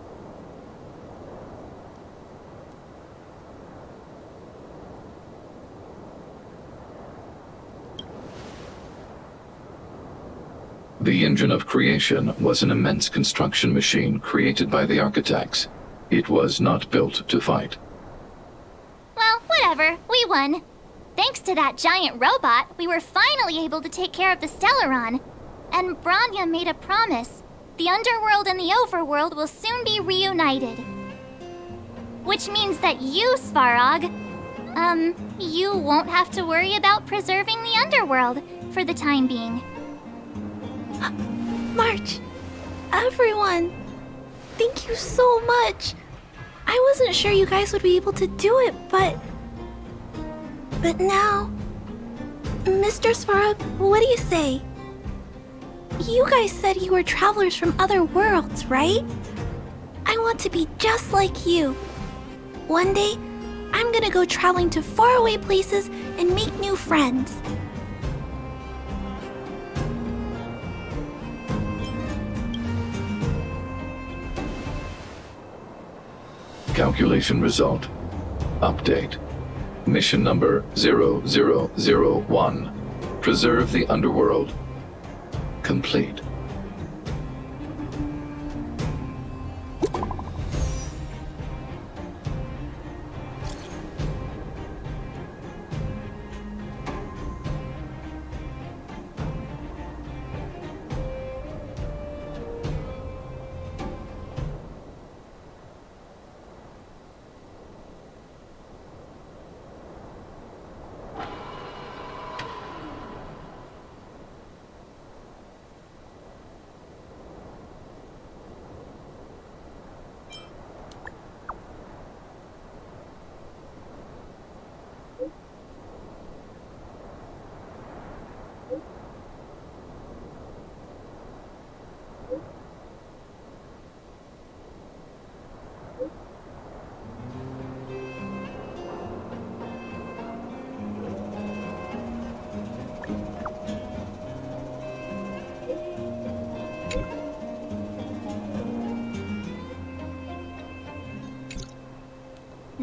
The engine of creation was an immense construction machine created by the architects. It was not built to fight. Well, whatever. We won. Thanks to that giant robot, we were finally able to take care of the Stellaron. And Branya made a promise. The underworld and the overworld will soon be reunited. Which means that you, Svarog, you won't have to worry about preserving the underworld for the time being. March, everyone, thank you so much. I wasn't sure you guys would be able to do it, but now... Mr. Svarog, what do you say? You guys said you were travelers from other worlds, right? I want to be just like you. One day, I'm gonna go traveling to faraway places and make new friends. Calculation result. Update. Mission number 0001. Preserve the underworld. Complete.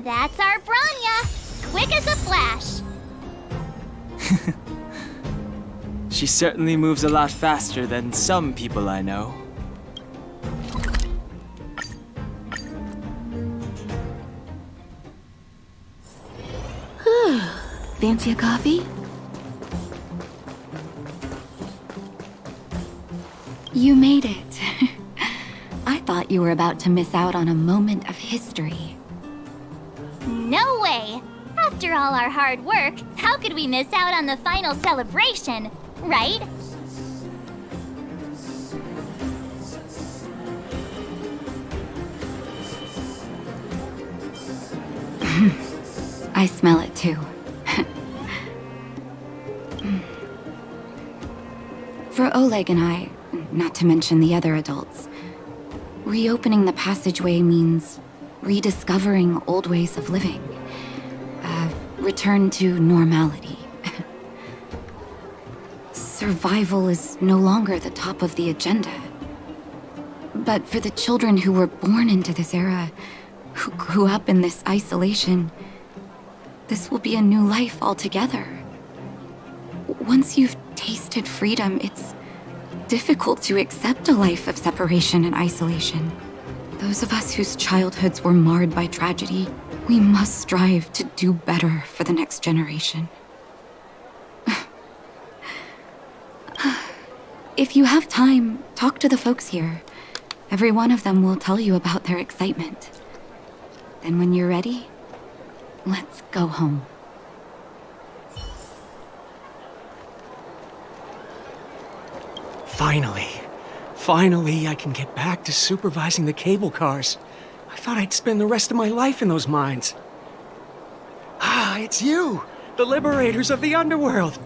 That's our Branya! Quick as a flash! She certainly moves a lot faster than some people I know. Fancy a coffee? You made it. I thought you were about to miss out on a moment of history. No way! After all our hard work, how could we miss out on the final celebration, right? I smell it too. For Oleg and I, not to mention the other adults, reopening the passageway means rediscovering old ways of living. Return to normality. Survival is no longer the top of the agenda. But for the children who were born into this era, who grew up in this isolation, this will be a new life altogether. Once you've tasted freedom, it's difficult to accept a life of separation and isolation. Those of us whose childhoods were marred by tragedy, we must strive to do better for the next generation. If you have time, talk to the folks here. Every one of them will tell you about their excitement. Then when you're ready, let's go home. Finally, I can get back to supervising the cable cars. I thought I'd spend the rest of my life in those mines. Ah, it's you, the liberators of the underworld.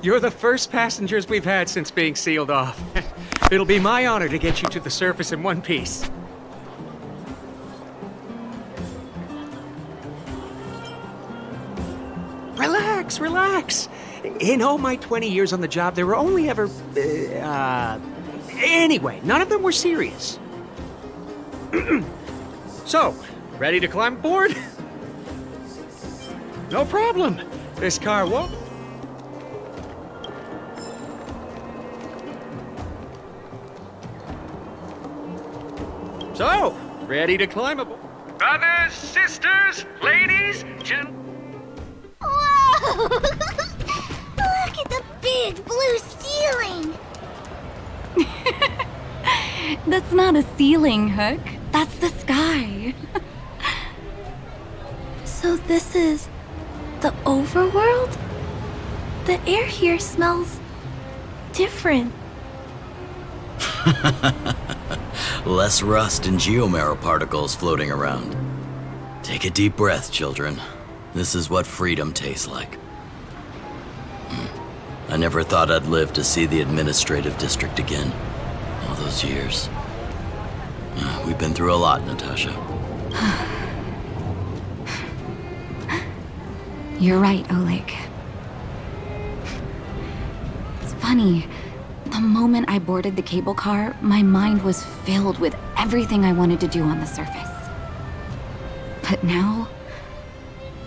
You're the first passengers we've had since being sealed off. It'll be my honor to get you to the surface in one piece. relax. In all my 20 years on the job, there were only ever... Anyway, none of them were serious. So, ready to climb aboard? No problem. This car won't... So, ready to climb aboard? Brothers, sisters, ladies, Whoa! Look at the big blue ceiling! That's not a ceiling, Hook. That's the sky. So this is the overworld? The air here smells different. Less rust and geomarrow particles floating around. Take a deep breath, children. This is what freedom tastes like. I never thought I'd live to see the administrative district again. All those years. We've been through a lot, Natasha. You're right, Oleg. It's funny. The moment I boarded the cable car, my mind was filled with everything I wanted to do on the surface. But now,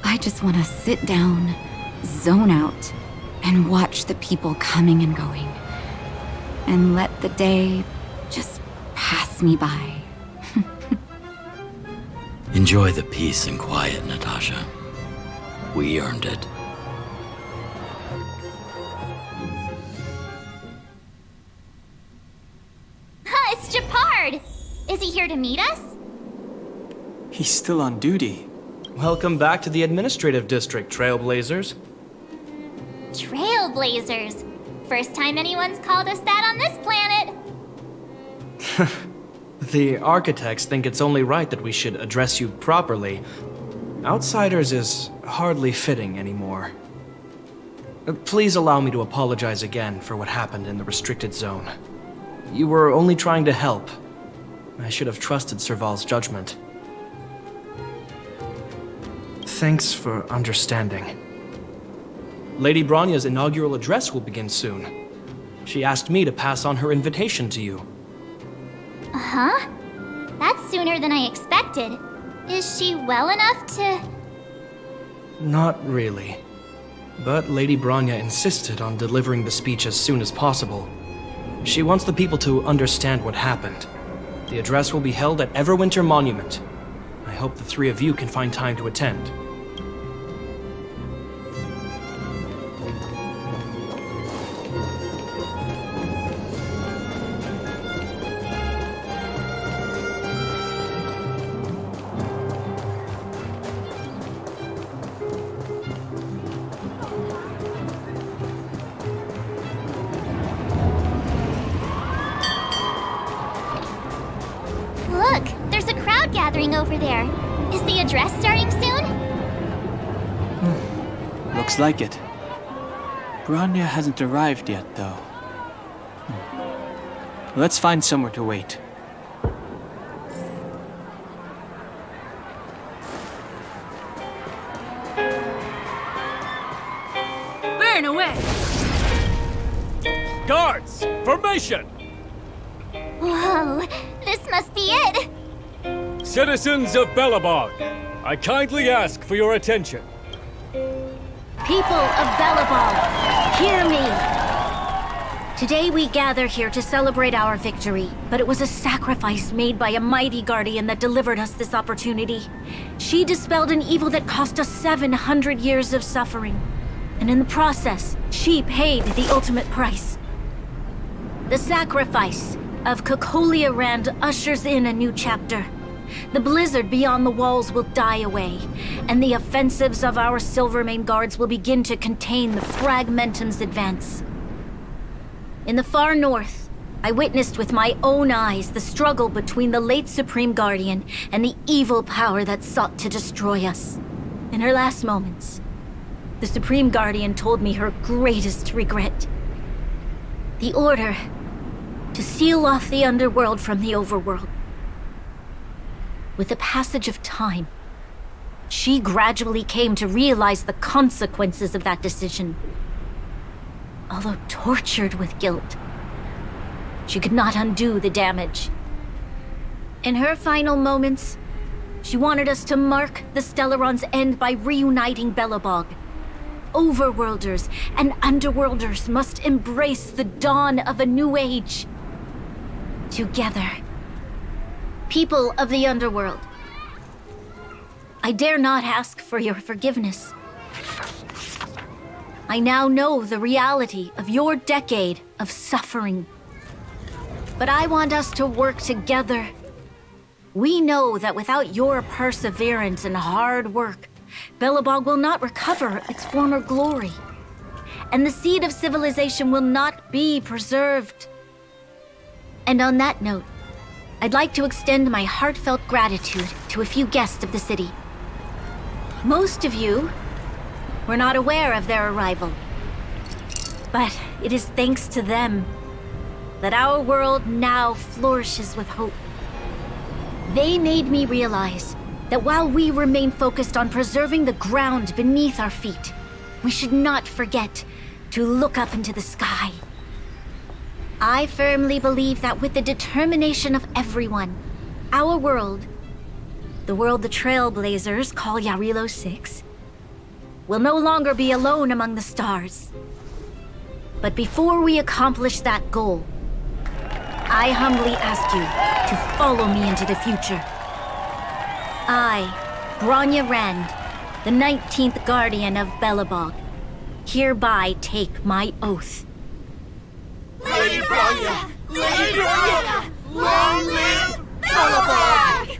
I just want to sit down, zone out, and watch the people coming and going. And let the day just pass me by. Enjoy the peace and quiet, Natasha. We earned it. It's Japard! Is he here to meet us? He's still on duty. Welcome back to the administrative district, Trailblazers. Trailblazers. First time anyone's called us that on this planet. The architects think it's only right that we should address you properly. Outsiders is hardly fitting anymore. Please allow me to apologize again for what happened in the restricted zone. You were only trying to help. I should have trusted Serval's judgment. Thanks for understanding. Lady Bronya's inaugural address will begin soon. She asked me to pass on her invitation to you. Uh-huh. That's sooner than I expected. Is she well enough to... Not really. But Lady Bronya insisted on delivering the speech as soon as possible. She wants the people to understand what happened. The address will be held at Everwinter Monument. I hope the three of you can find time to attend. Look, there's a crowd gathering over there. Is the address starting soon? Looks like it. Bronya hasn't arrived yet, though. Let's find somewhere to wait. Burn away! Guards, formation! Whoa, this must be it! Citizens of Belobog, I kindly ask for your attention. People of Belobog, hear me! Today we gather here to celebrate our victory, but it was a sacrifice made by a mighty guardian that delivered us this opportunity. She dispelled an evil that cost us 700 years of suffering. And in the process, she paid the ultimate price. The sacrifice of Cocolia Rand ushers in a new chapter. The blizzard beyond the walls will die away, and the offensives of our Silvermane guards will begin to contain the Fragmentum's advance. In the far north, I witnessed with my own eyes the struggle between the late Supreme Guardian and the evil power that sought to destroy us. In her last moments, the Supreme Guardian told me her greatest regret. The order to seal off the underworld from the overworld. With the passage of time, She gradually came to realize the consequences of that decision. Although tortured with guilt, she could not undo the damage. In her final moments, she wanted us to mark the Stellaron's end by reuniting Belobog. Overworlders and Underworlders must embrace the dawn of a new age. Together. People of the Underworld, I dare not ask for your forgiveness. I now know the reality of your decade of suffering. But I want us to work together. We know that without your perseverance and hard work, Belobog will not recover its former glory. And the seed of civilization will not be preserved. And on that note, I'd like to extend my heartfelt gratitude to a few guests of the city. Most of you were not aware of their arrival. But it is thanks to them that our world now flourishes with hope. They made me realize that while we remain focused on preserving the ground beneath our feet, we should not forget to look up into the sky. I firmly believe that with the determination of everyone, our world, the world the Trailblazers call Yarilo 6, will no longer be alone among the stars. But before we accomplish that goal, I humbly ask you to follow me into the future. I, Bronya Rand, the 19th Guardian of Belobog, hereby take my oath. Lady Bronya! Lady Bronya! Long live Belobog!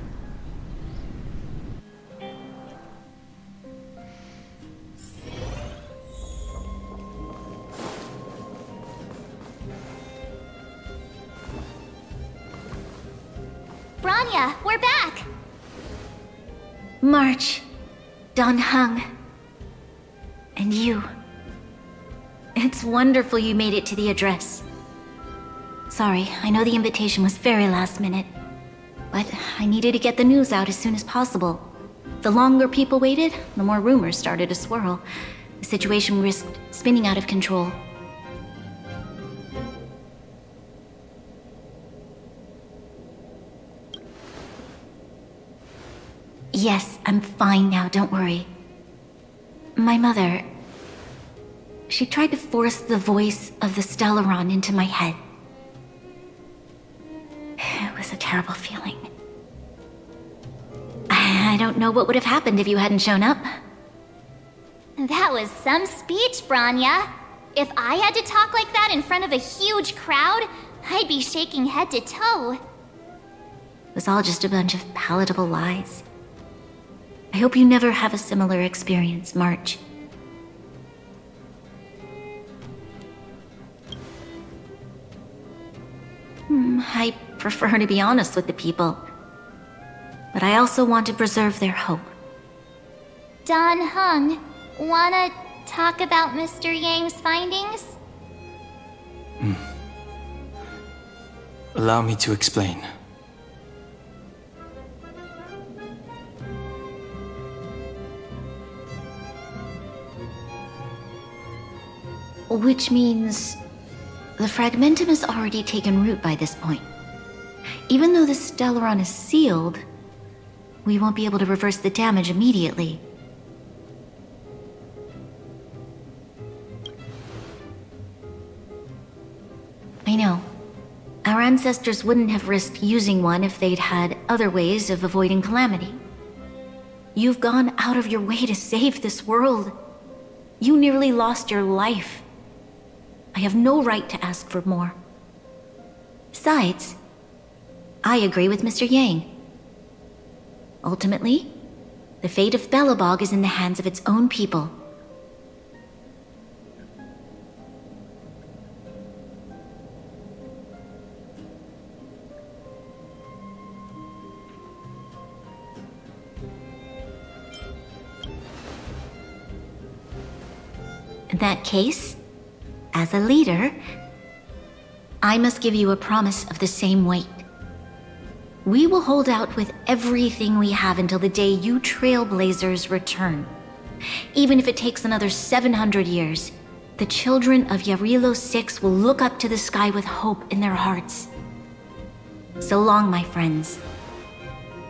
Bronya, we're back! March, Dan Heng, and you. It's wonderful you made it to the address. Sorry, I know the invitation was very last minute, but I needed to get the news out as soon as possible. The longer people waited, the more rumors started to swirl. The situation risked spinning out of control. Yes, I'm fine now, don't worry. My mother... she tried to force the voice of the Stellaron into my head. It was a terrible feeling. I don't know what would have happened if you hadn't shown up. That was some speech, Bronya. If I had to talk like that in front of a huge crowd, I'd be shaking head to toe. It was all just a bunch of palatable lies. I hope you never have a similar experience, March. I prefer to be honest with the people. But I also want to preserve their hope. Dan Heng, wanna talk about Mr. Yang's findings? Allow me to explain. Which means the fragmentum has already taken root by this point. Even though the Stellaron is sealed, we won't be able to reverse the damage immediately. I know. Our ancestors wouldn't have risked using one if they'd had other ways of avoiding calamity. You've gone out of your way to save this world. You nearly lost your life. I have no right to ask for more. Besides, I agree with Mr. Yang. Ultimately, the fate of Belobog is in the hands of its own people. In that case, as a leader, I must give you a promise of the same weight. We will hold out with everything we have until the day you Trailblazers return. Even if it takes another 700 years, the children of Yarilo 6 will look up to the sky with hope in their hearts. So long, my friends.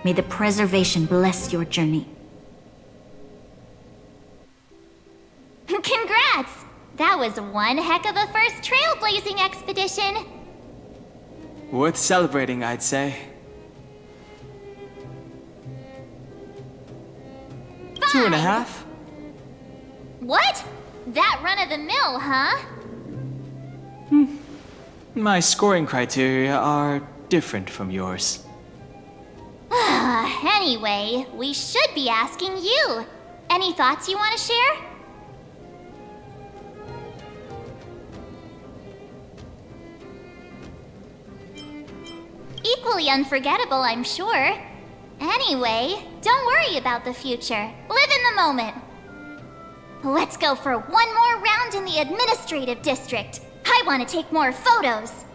May the preservation bless your journey. Congrats! That was one heck of a first trailblazing expedition. Worth celebrating, I'd say. Fine. 2.5? What? That run-of-the-mill, huh? My scoring criteria are different from yours. Anyway, we should be asking you. Any thoughts you want to share? Equally unforgettable, I'm sure. Anyway, don't worry about the future. Live in the moment. Let's go for one more round in the administrative district. I want to take more photos.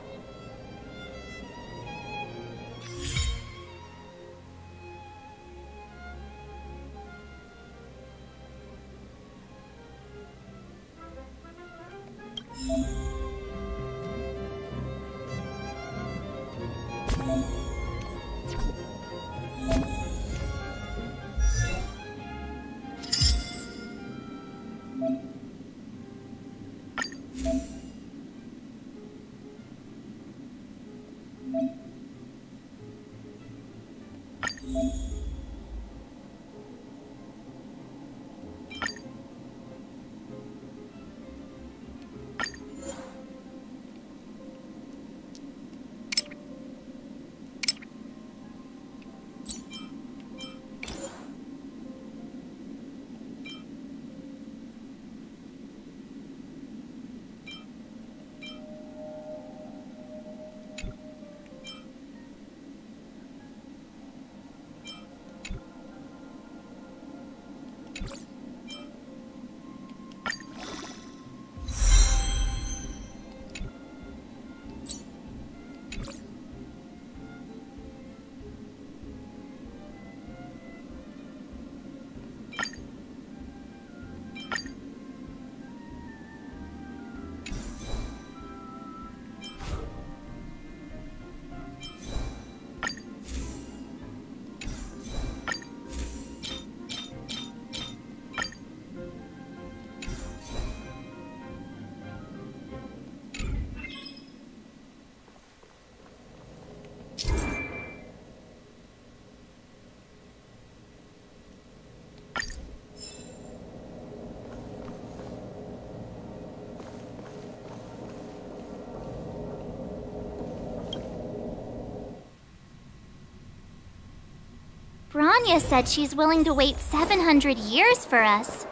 Branya said she's willing to wait 700 years for us.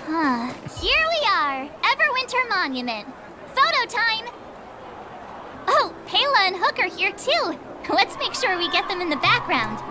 Huh. Here we are! Everwinter Monument. Photo time! Oh, Pela and Hook are here too. Let's make sure we get them in the background.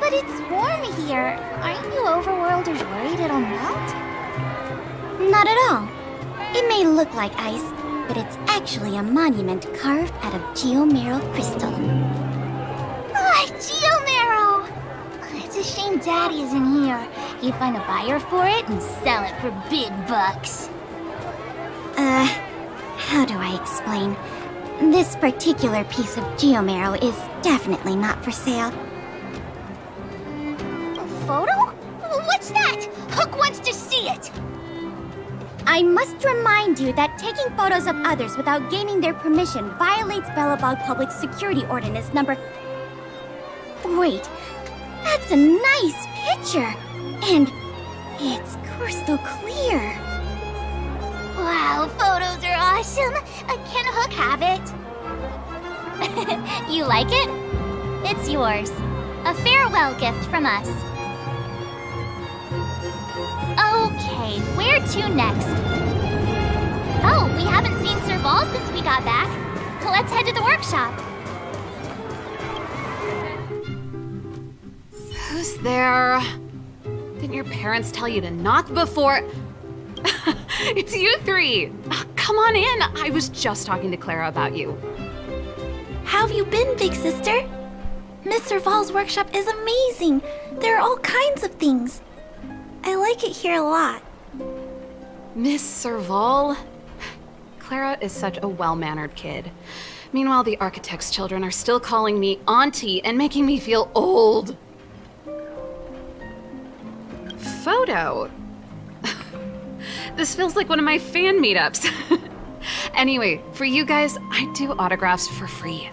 But it's warm here. Aren't you overworlders worried it'll melt? Not at all. It may look like ice, but it's actually a monument carved out of geomeral crystal. Ah, geomarrow! It's a shame Daddy isn't here. He'd find a buyer for it and sell it for big bucks. How do I explain? This particular piece of geomarrow is definitely not for sale. A photo? What's that? Hook, Hook wants to see it! I must remind you that taking photos of others without gaining their permission violates Belobog Public Security Ordinance number... Wait, that's a nice picture! And it's crystal clear. Wow, photos are awesome! Can Hook have it? You like it? It's yours. A farewell gift from us. Okay, where to next? Oh, we haven't seen Serval since we got back. Let's head to the workshop. Who's there? Didn't your parents tell you to knock before... It's you three! Come on in! I was just talking to Clara about you. How have you been, big sister? Miss Serval's workshop is amazing. There are all kinds of things. I like it here a lot. Miss Serval? Clara is such a well-mannered kid. Meanwhile, the architect's children are still calling me auntie and making me feel old. Photo? This feels like one of my fan meetups. Anyway, for you guys, I do autographs for free.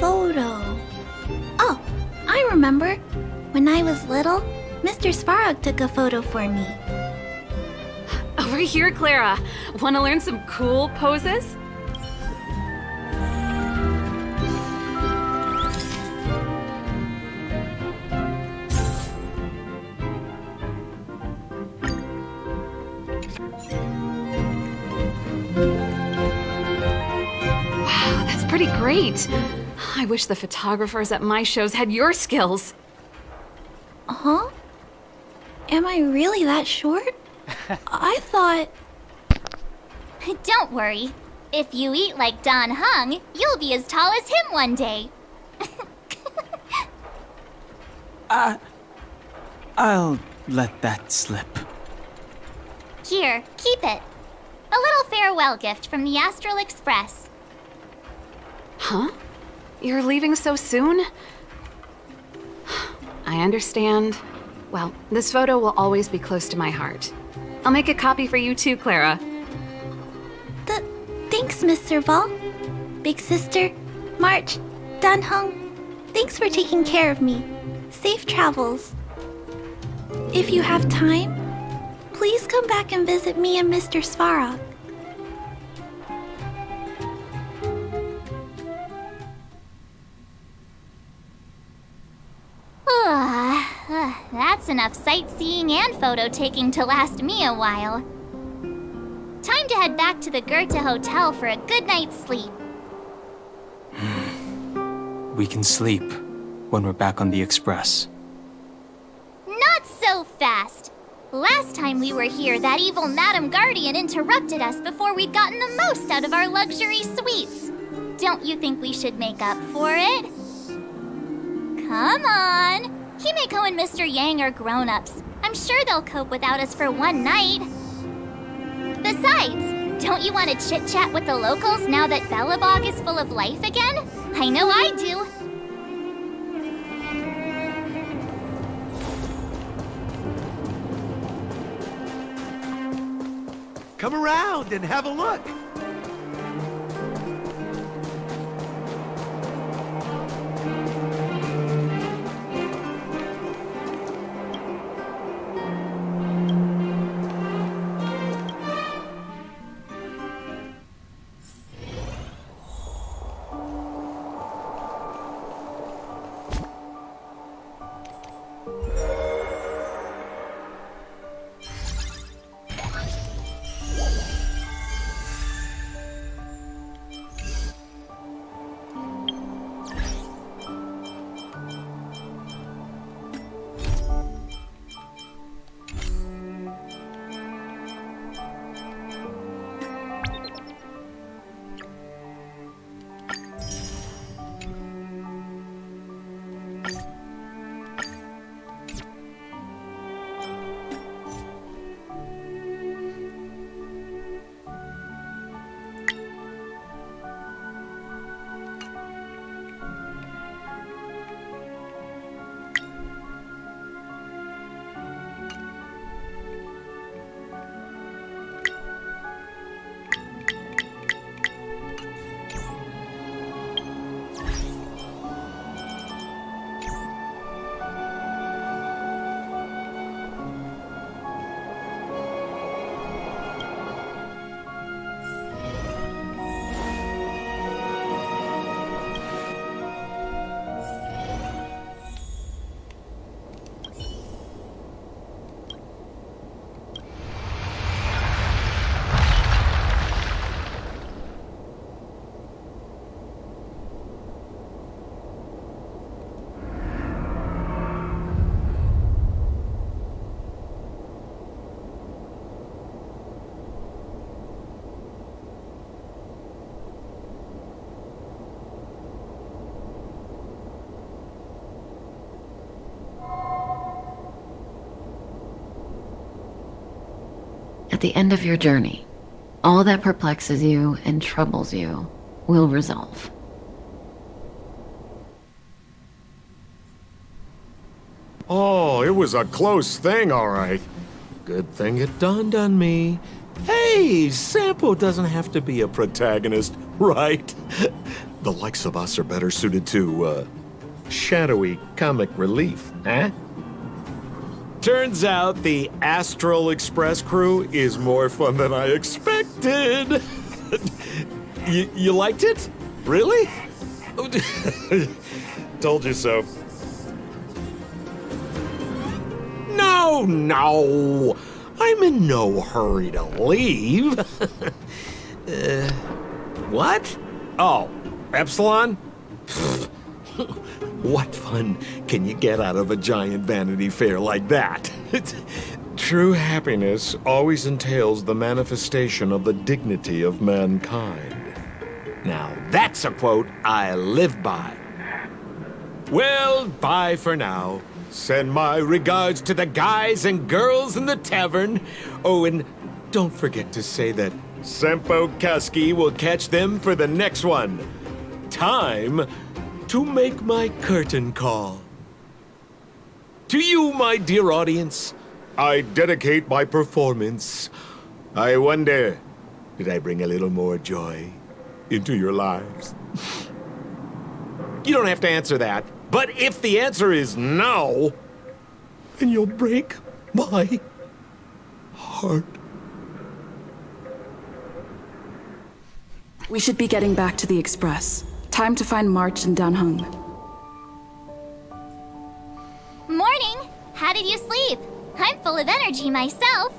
Photo. Oh, I remember. When I was little, Mr. Svarog took a photo for me. Over here, Clara. Want to learn some cool poses? Wow, that's pretty great. I wish the photographers at my shows had your skills. Huh? Am I really that short? I thought... Don't worry. If you eat like Don Hung, you'll be as tall as him one day. I'll let that slip. Here, keep it. A little farewell gift from the Astral Express. Huh? You're leaving so soon? I understand. Well, this photo will always be close to my heart. I'll make a copy for you too, Clara. Thanks, Miss Serval. Big sister, March, Dan Hung, thanks for taking care of me. Safe travels. If you have time, please come back and visit me and Mr. Svarog. That's enough sightseeing and photo taking to last me a while. Time to head back to the Goethe Hotel for a good night's sleep. We can sleep when we're back on the Express. Not so fast. Last time we were here, that evil Madam Guardian interrupted us before we'd gotten the most out of our luxury suites. Don't you think we should make up for it? Come on. Himeko and Mr. Yang are grown-ups. I'm sure they'll cope without us for one night. Besides, don't you want to chit-chat with the locals now that Belobog is full of life again? I know I do. Come around and have a look. At the end of your journey, all that perplexes you and troubles you will resolve. Oh, it was a close thing, all right. Good thing it dawned on me. Hey, Sampo doesn't have to be a protagonist, right? The likes of us are better suited to, shadowy comic relief, eh? Turns out the Astral Express crew is more fun than I expected. You liked it? Really? Told you so. No! I'm in no hurry to leave. What? Oh, Epsilon? What fun can you get out of a giant Vanity Fair like that? True happiness always entails the manifestation of the dignity of mankind. Now, that's a quote I live by. Well, bye for now. Send my regards to the guys and girls in the tavern. Oh, and don't forget to say that Sempo Kaski will catch them for the next one. Time to make my curtain call. To you, my dear audience, I dedicate my performance. I wonder, did I bring a little more joy into your lives? You don't have to answer that. But if the answer is no, then you'll break my heart. We should be getting back to the Express. Time to find March and Danhung. Morning! How did you sleep? I'm full of energy myself.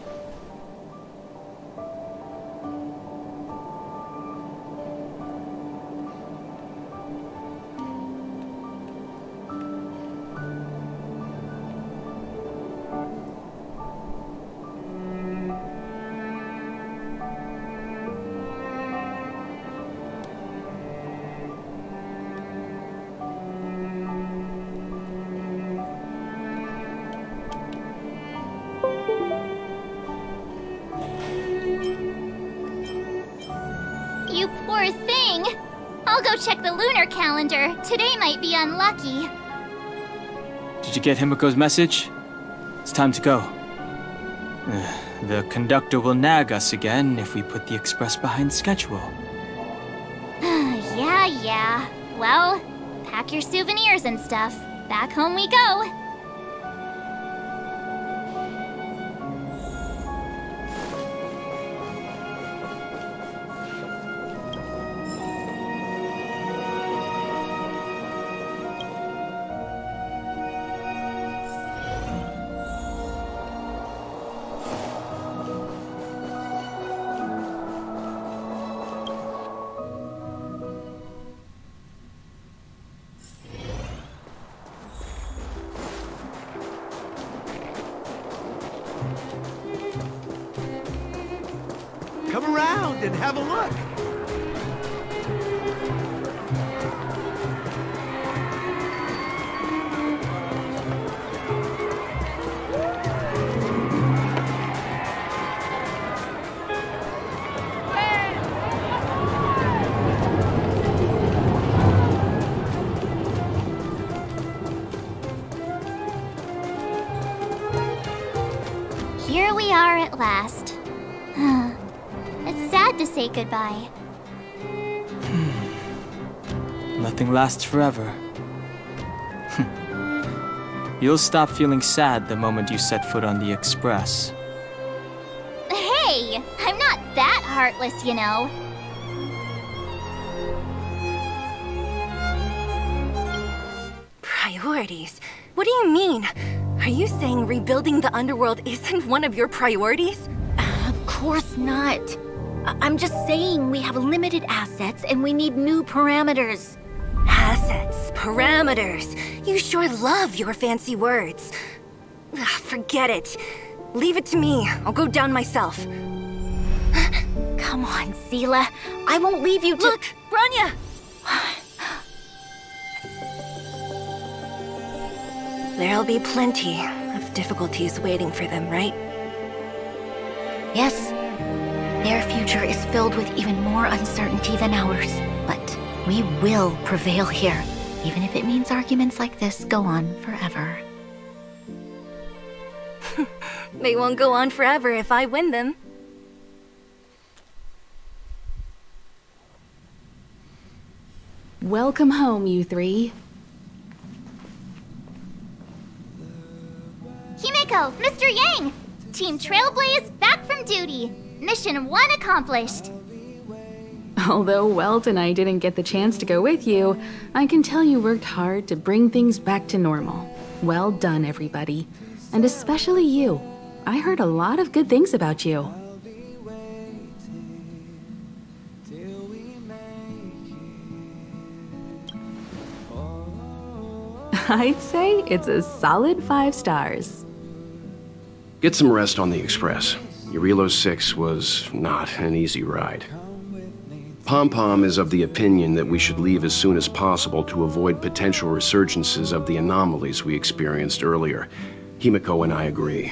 You poor thing! I'll go check the lunar calendar. Today might be unlucky. Did you get Himiko's message? It's time to go. The conductor will nag us again if we put the express behind schedule. Yeah. Well, pack your souvenirs and stuff. Back home we go. Come around and have a look. Here we are at last. It's sad to say goodbye. Nothing lasts forever. You'll stop feeling sad the moment you set foot on the express. Hey! I'm not that heartless, you know. Priorities? What do you mean? Are you saying rebuilding the underworld isn't one of your priorities? Of course not. I'm just saying we have limited assets and we need new parameters. Assets, parameters. You sure love your fancy words. Forget it. Leave it to me. I'll go down myself. Come on, Seela. I won't leave you to— Look, Branya! There'll be plenty of difficulties waiting for them, right? Yes, their future is filled with even more uncertainty than ours. But we will prevail here, even if it means arguments like this go on forever. They won't go on forever if I win them. Welcome home, you three. Himeko, Mr. Yang! Team Trailblaze back from duty. Mission 1 accomplished. Although Welt and I didn't get the chance to go with you, I can tell you worked hard to bring things back to normal. Well done, everybody. And especially you. I heard a lot of good things about you. I'd say it's a solid 5 stars. Get some rest on the Express. Eurilo 6 was not an easy ride. Pom-Pom is of the opinion that we should leave as soon as possible to avoid potential resurgences of the anomalies we experienced earlier. Himeko and I agree.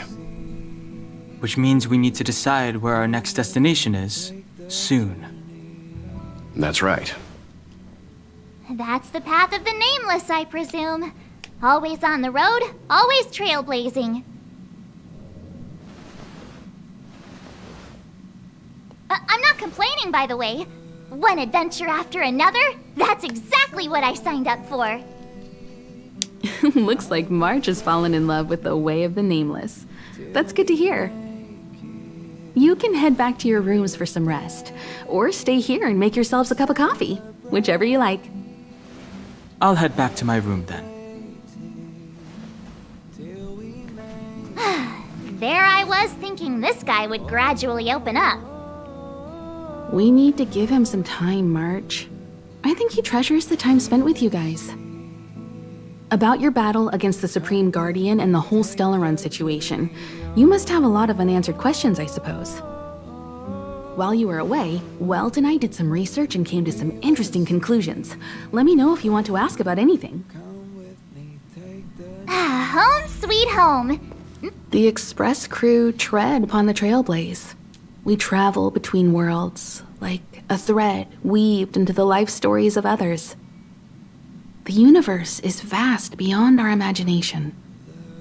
Which means we need to decide where our next destination is, soon. That's right. That's the path of the Nameless, I presume. Always on the road, always trailblazing. I'm not complaining, by the way. One adventure after another, that's exactly what I signed up for. Looks like March has fallen in love with the way of the Nameless. That's good to hear. You can head back to your rooms for some rest, or stay here and make yourselves a cup of coffee, whichever you like. I'll head back to my room then. There I was thinking this guy would gradually open up. We need to give him some time, March. I think he treasures the time spent with you guys. About your battle against the Supreme Guardian and the whole Stellaron situation, you must have a lot of unanswered questions, I suppose. While you were away, Welt and I did some research and came to some interesting conclusions. Let me know if you want to ask about anything. Home sweet home. The Express crew tread upon the Trailblaze. We travel between worlds, like a thread weaved into the life stories of others. The universe is vast beyond our imagination.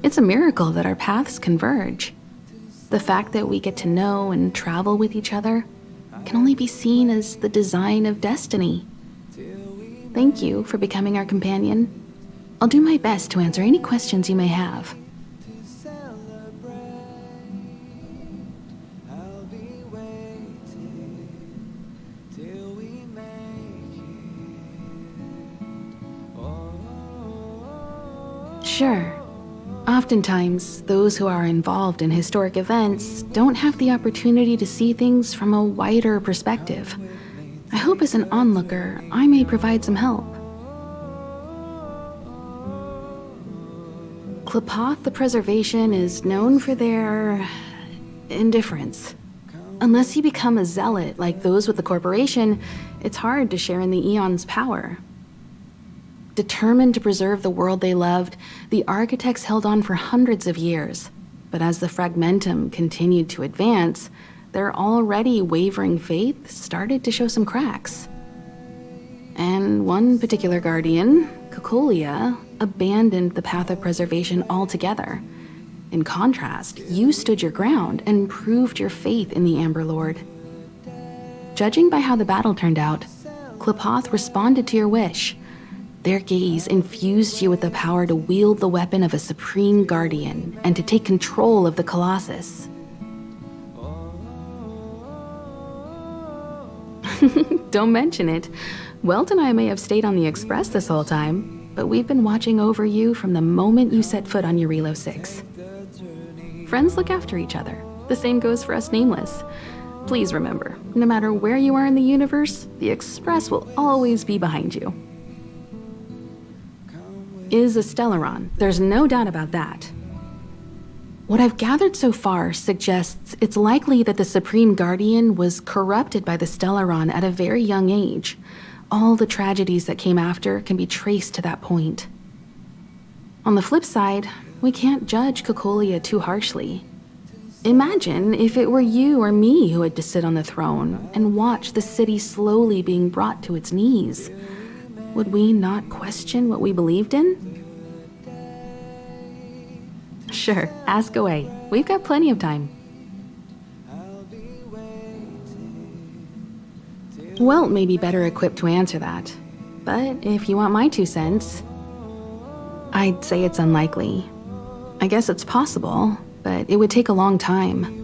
It's a miracle that our paths converge. The fact that we get to know and travel with each other can only be seen as the design of destiny. Thank you for becoming our companion. I'll do my best to answer any questions you may have. Sure. Oftentimes, those who are involved in historic events don't have the opportunity to see things from a wider perspective. I hope as an onlooker, I may provide some help. Klapoth the Preservation is known for their indifference. Unless you become a zealot like those with the corporation, it's hard to share in the Eon's power. Determined to preserve the world they loved, the architects held on for hundreds of years. But as the Fragmentum continued to advance, their already wavering faith started to show some cracks. And one particular guardian, Cocolia, abandoned the path of preservation altogether. In contrast, you stood your ground and proved your faith in the Amber Lord. Judging by how the battle turned out, Klapoth responded to your wish. Their gaze infused you with the power to wield the weapon of a supreme guardian and to take control of the Colossus. Don't mention it. Welt and I may have stayed on the Express this whole time, but we've been watching over you from the moment you set foot on Eurilo 6. Friends look after each other. The same goes for us Nameless. Please remember, no matter where you are in the universe, the Express will always be behind you. Is a Stellaron. There's no doubt about that. What I've gathered so far suggests it's likely that the Supreme Guardian was corrupted by the Stellaron at a very young age. All the tragedies that came after can be traced to that point. On the flip side, we can't judge Cocolia too harshly. Imagine if it were you or me who had to sit on the throne and watch the city slowly being brought to its knees. Would we not question what we believed in? Sure, ask away. We've got plenty of time. Welt may be better equipped to answer that. But if you want my 2 cents, I'd say it's unlikely. I guess it's possible, but it would take a long time.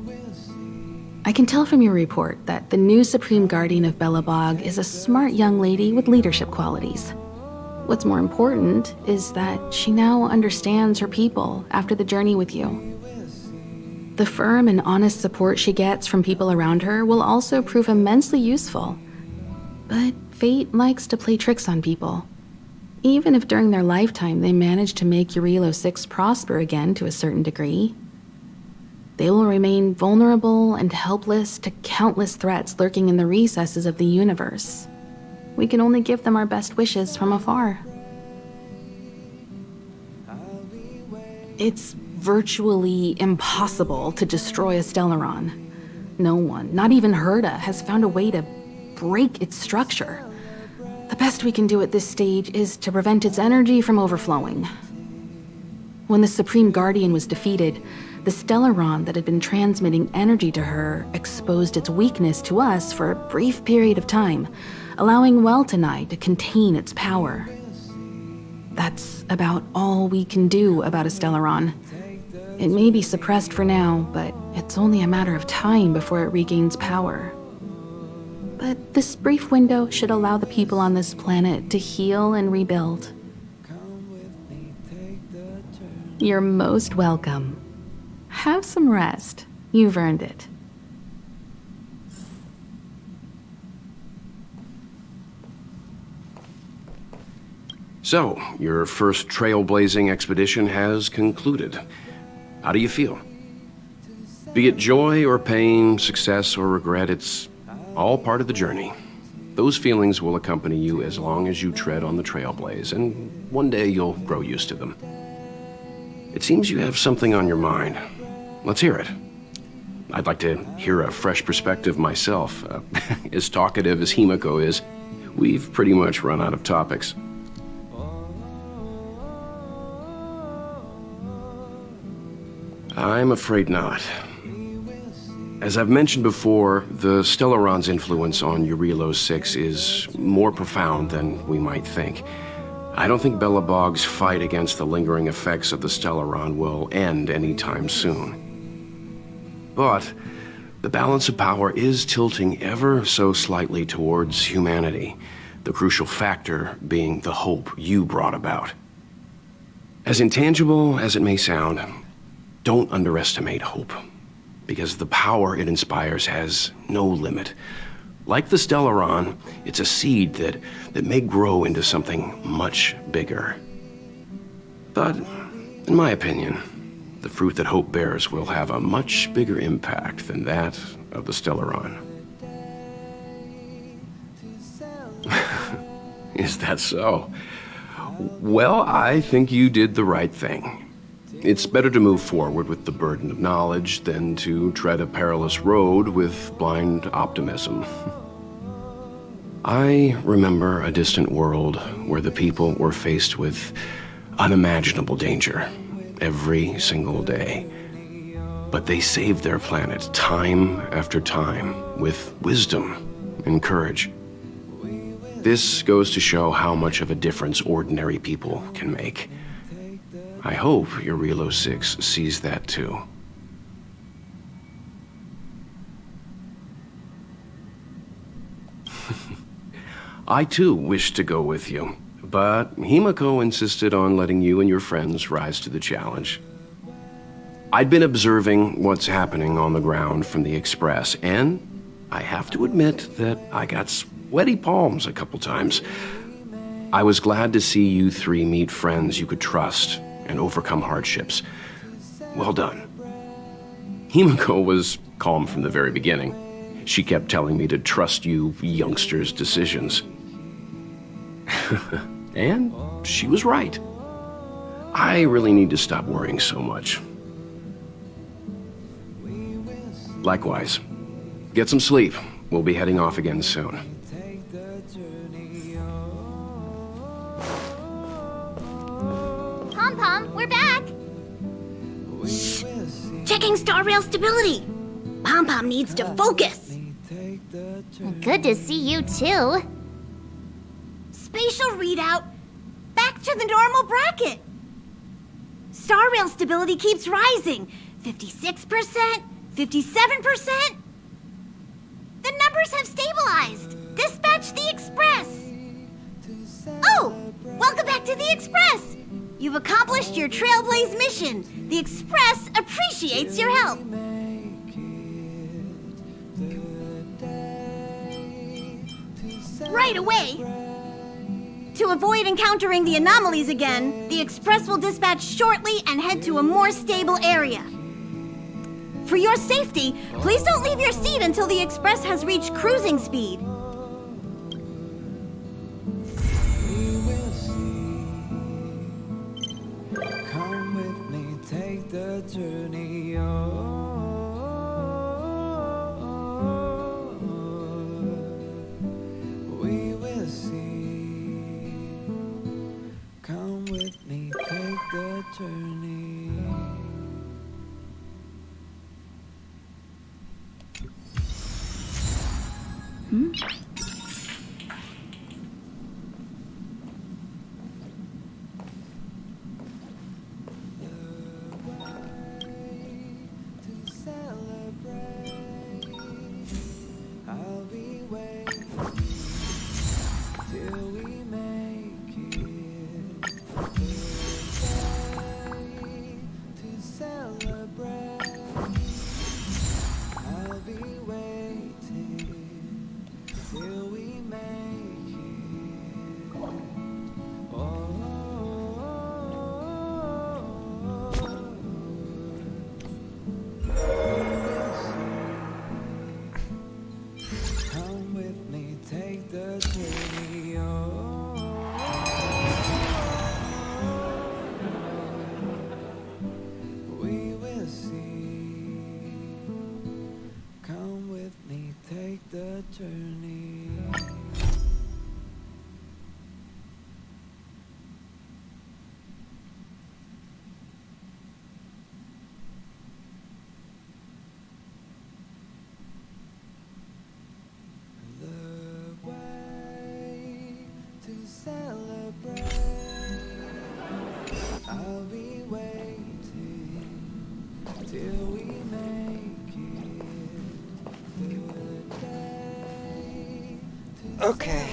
I can tell from your report that the new Supreme Guardian of Belobog is a smart young lady with leadership qualities. What's more important is that she now understands her people after the journey with you. The firm and honest support she gets from people around her will also prove immensely useful. But fate likes to play tricks on people. Even if during their lifetime they manage to make Eurilo 6 prosper again to a certain degree, they will remain vulnerable and helpless to countless threats lurking in the recesses of the universe. We can only give them our best wishes from afar. It's virtually impossible to destroy a Stellaron. No one, not even Herda, has found a way to break its structure. The best we can do at this stage is to prevent its energy from overflowing. When the Supreme Guardian was defeated, the Stellaron that had been transmitting energy to her exposed its weakness to us for a brief period of time, allowing Welt and I to contain its power. That's about all we can do about a Stellaron. It may be suppressed for now, but it's only a matter of time before it regains power. But this brief window should allow the people on this planet to heal and rebuild. You're most welcome. Have some rest. You've earned it. So, your first trailblazing expedition has concluded. How do you feel? Be it joy or pain, success or regret, it's all part of the journey. Those feelings will accompany you as long as you tread on the trailblaze, and one day you'll grow used to them. It seems you have something on your mind. Let's hear it. I'd like to hear a fresh perspective myself. As talkative as Himiko is, we've pretty much run out of topics. I'm afraid not. As I've mentioned before, the Stellaron's influence on Eurilo 6 is more profound than we might think. I don't think Belobog's fight against the lingering effects of the Stellaron will end anytime soon. But the balance of power is tilting ever so slightly towards humanity, the crucial factor being the hope you brought about. As intangible as it may sound, don't underestimate hope, because the power it inspires has no limit. Like the Stellaron, it's a seed that may grow into something much bigger. But, in my opinion, the fruit that hope bears will have a much bigger impact than that of the Stellaron. Is that so? Well, I think you did the right thing. It's better to move forward with the burden of knowledge than to tread a perilous road with blind optimism. I remember a distant world where the people were faced with unimaginable danger every single day. But they saved their planet time after time with wisdom and courage. This goes to show how much of a difference ordinary people can make. I hope Eurilo 6 sees that too. I too wish to go with you, but Himiko insisted on letting you and your friends rise to the challenge. I'd been observing what's happening on the ground from the Express, and I have to admit that I got sweaty palms a couple times. I was glad to see you three meet friends you could trust and overcome hardships. Well done. Himiko was calm from the very beginning. She kept telling me to trust you youngsters' decisions. And she was right. I really need to stop worrying so much. Likewise. Get some sleep. We'll be heading off again soon. Pom-Pom, we're back! Checking star rail stability. Pom-Pom needs to focus. Good to see you too. Spatial readout. Back to the normal bracket. Star rail stability keeps rising. 56%, 57%. The numbers have stabilized. Dispatch the Express. Oh, welcome back to the Express. You've accomplished your Trailblaze mission. The Express appreciates your help. Right away. To avoid encountering the anomalies again, the Express will dispatch shortly and head to a more stable area. For your safety, please don't leave your seat until the Express has reached cruising speed. Come with me, take the journey we will see. Come with me, take the journey. I'll be waiting till we make it to celebrate. I'll be waiting till we make it. Come with me, take the journey we will see. Come with me, take the journey. The way to celebrate. I'll be waiting till we make it the day to Okay.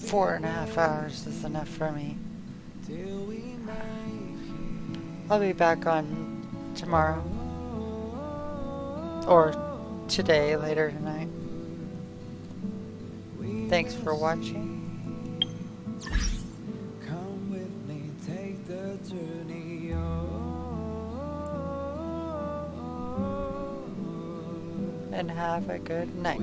4.5 hours is enough for me. I'll be back on tomorrow. Or today, later tonight. Thanks for watching. Come with me, take the journey And have a good night.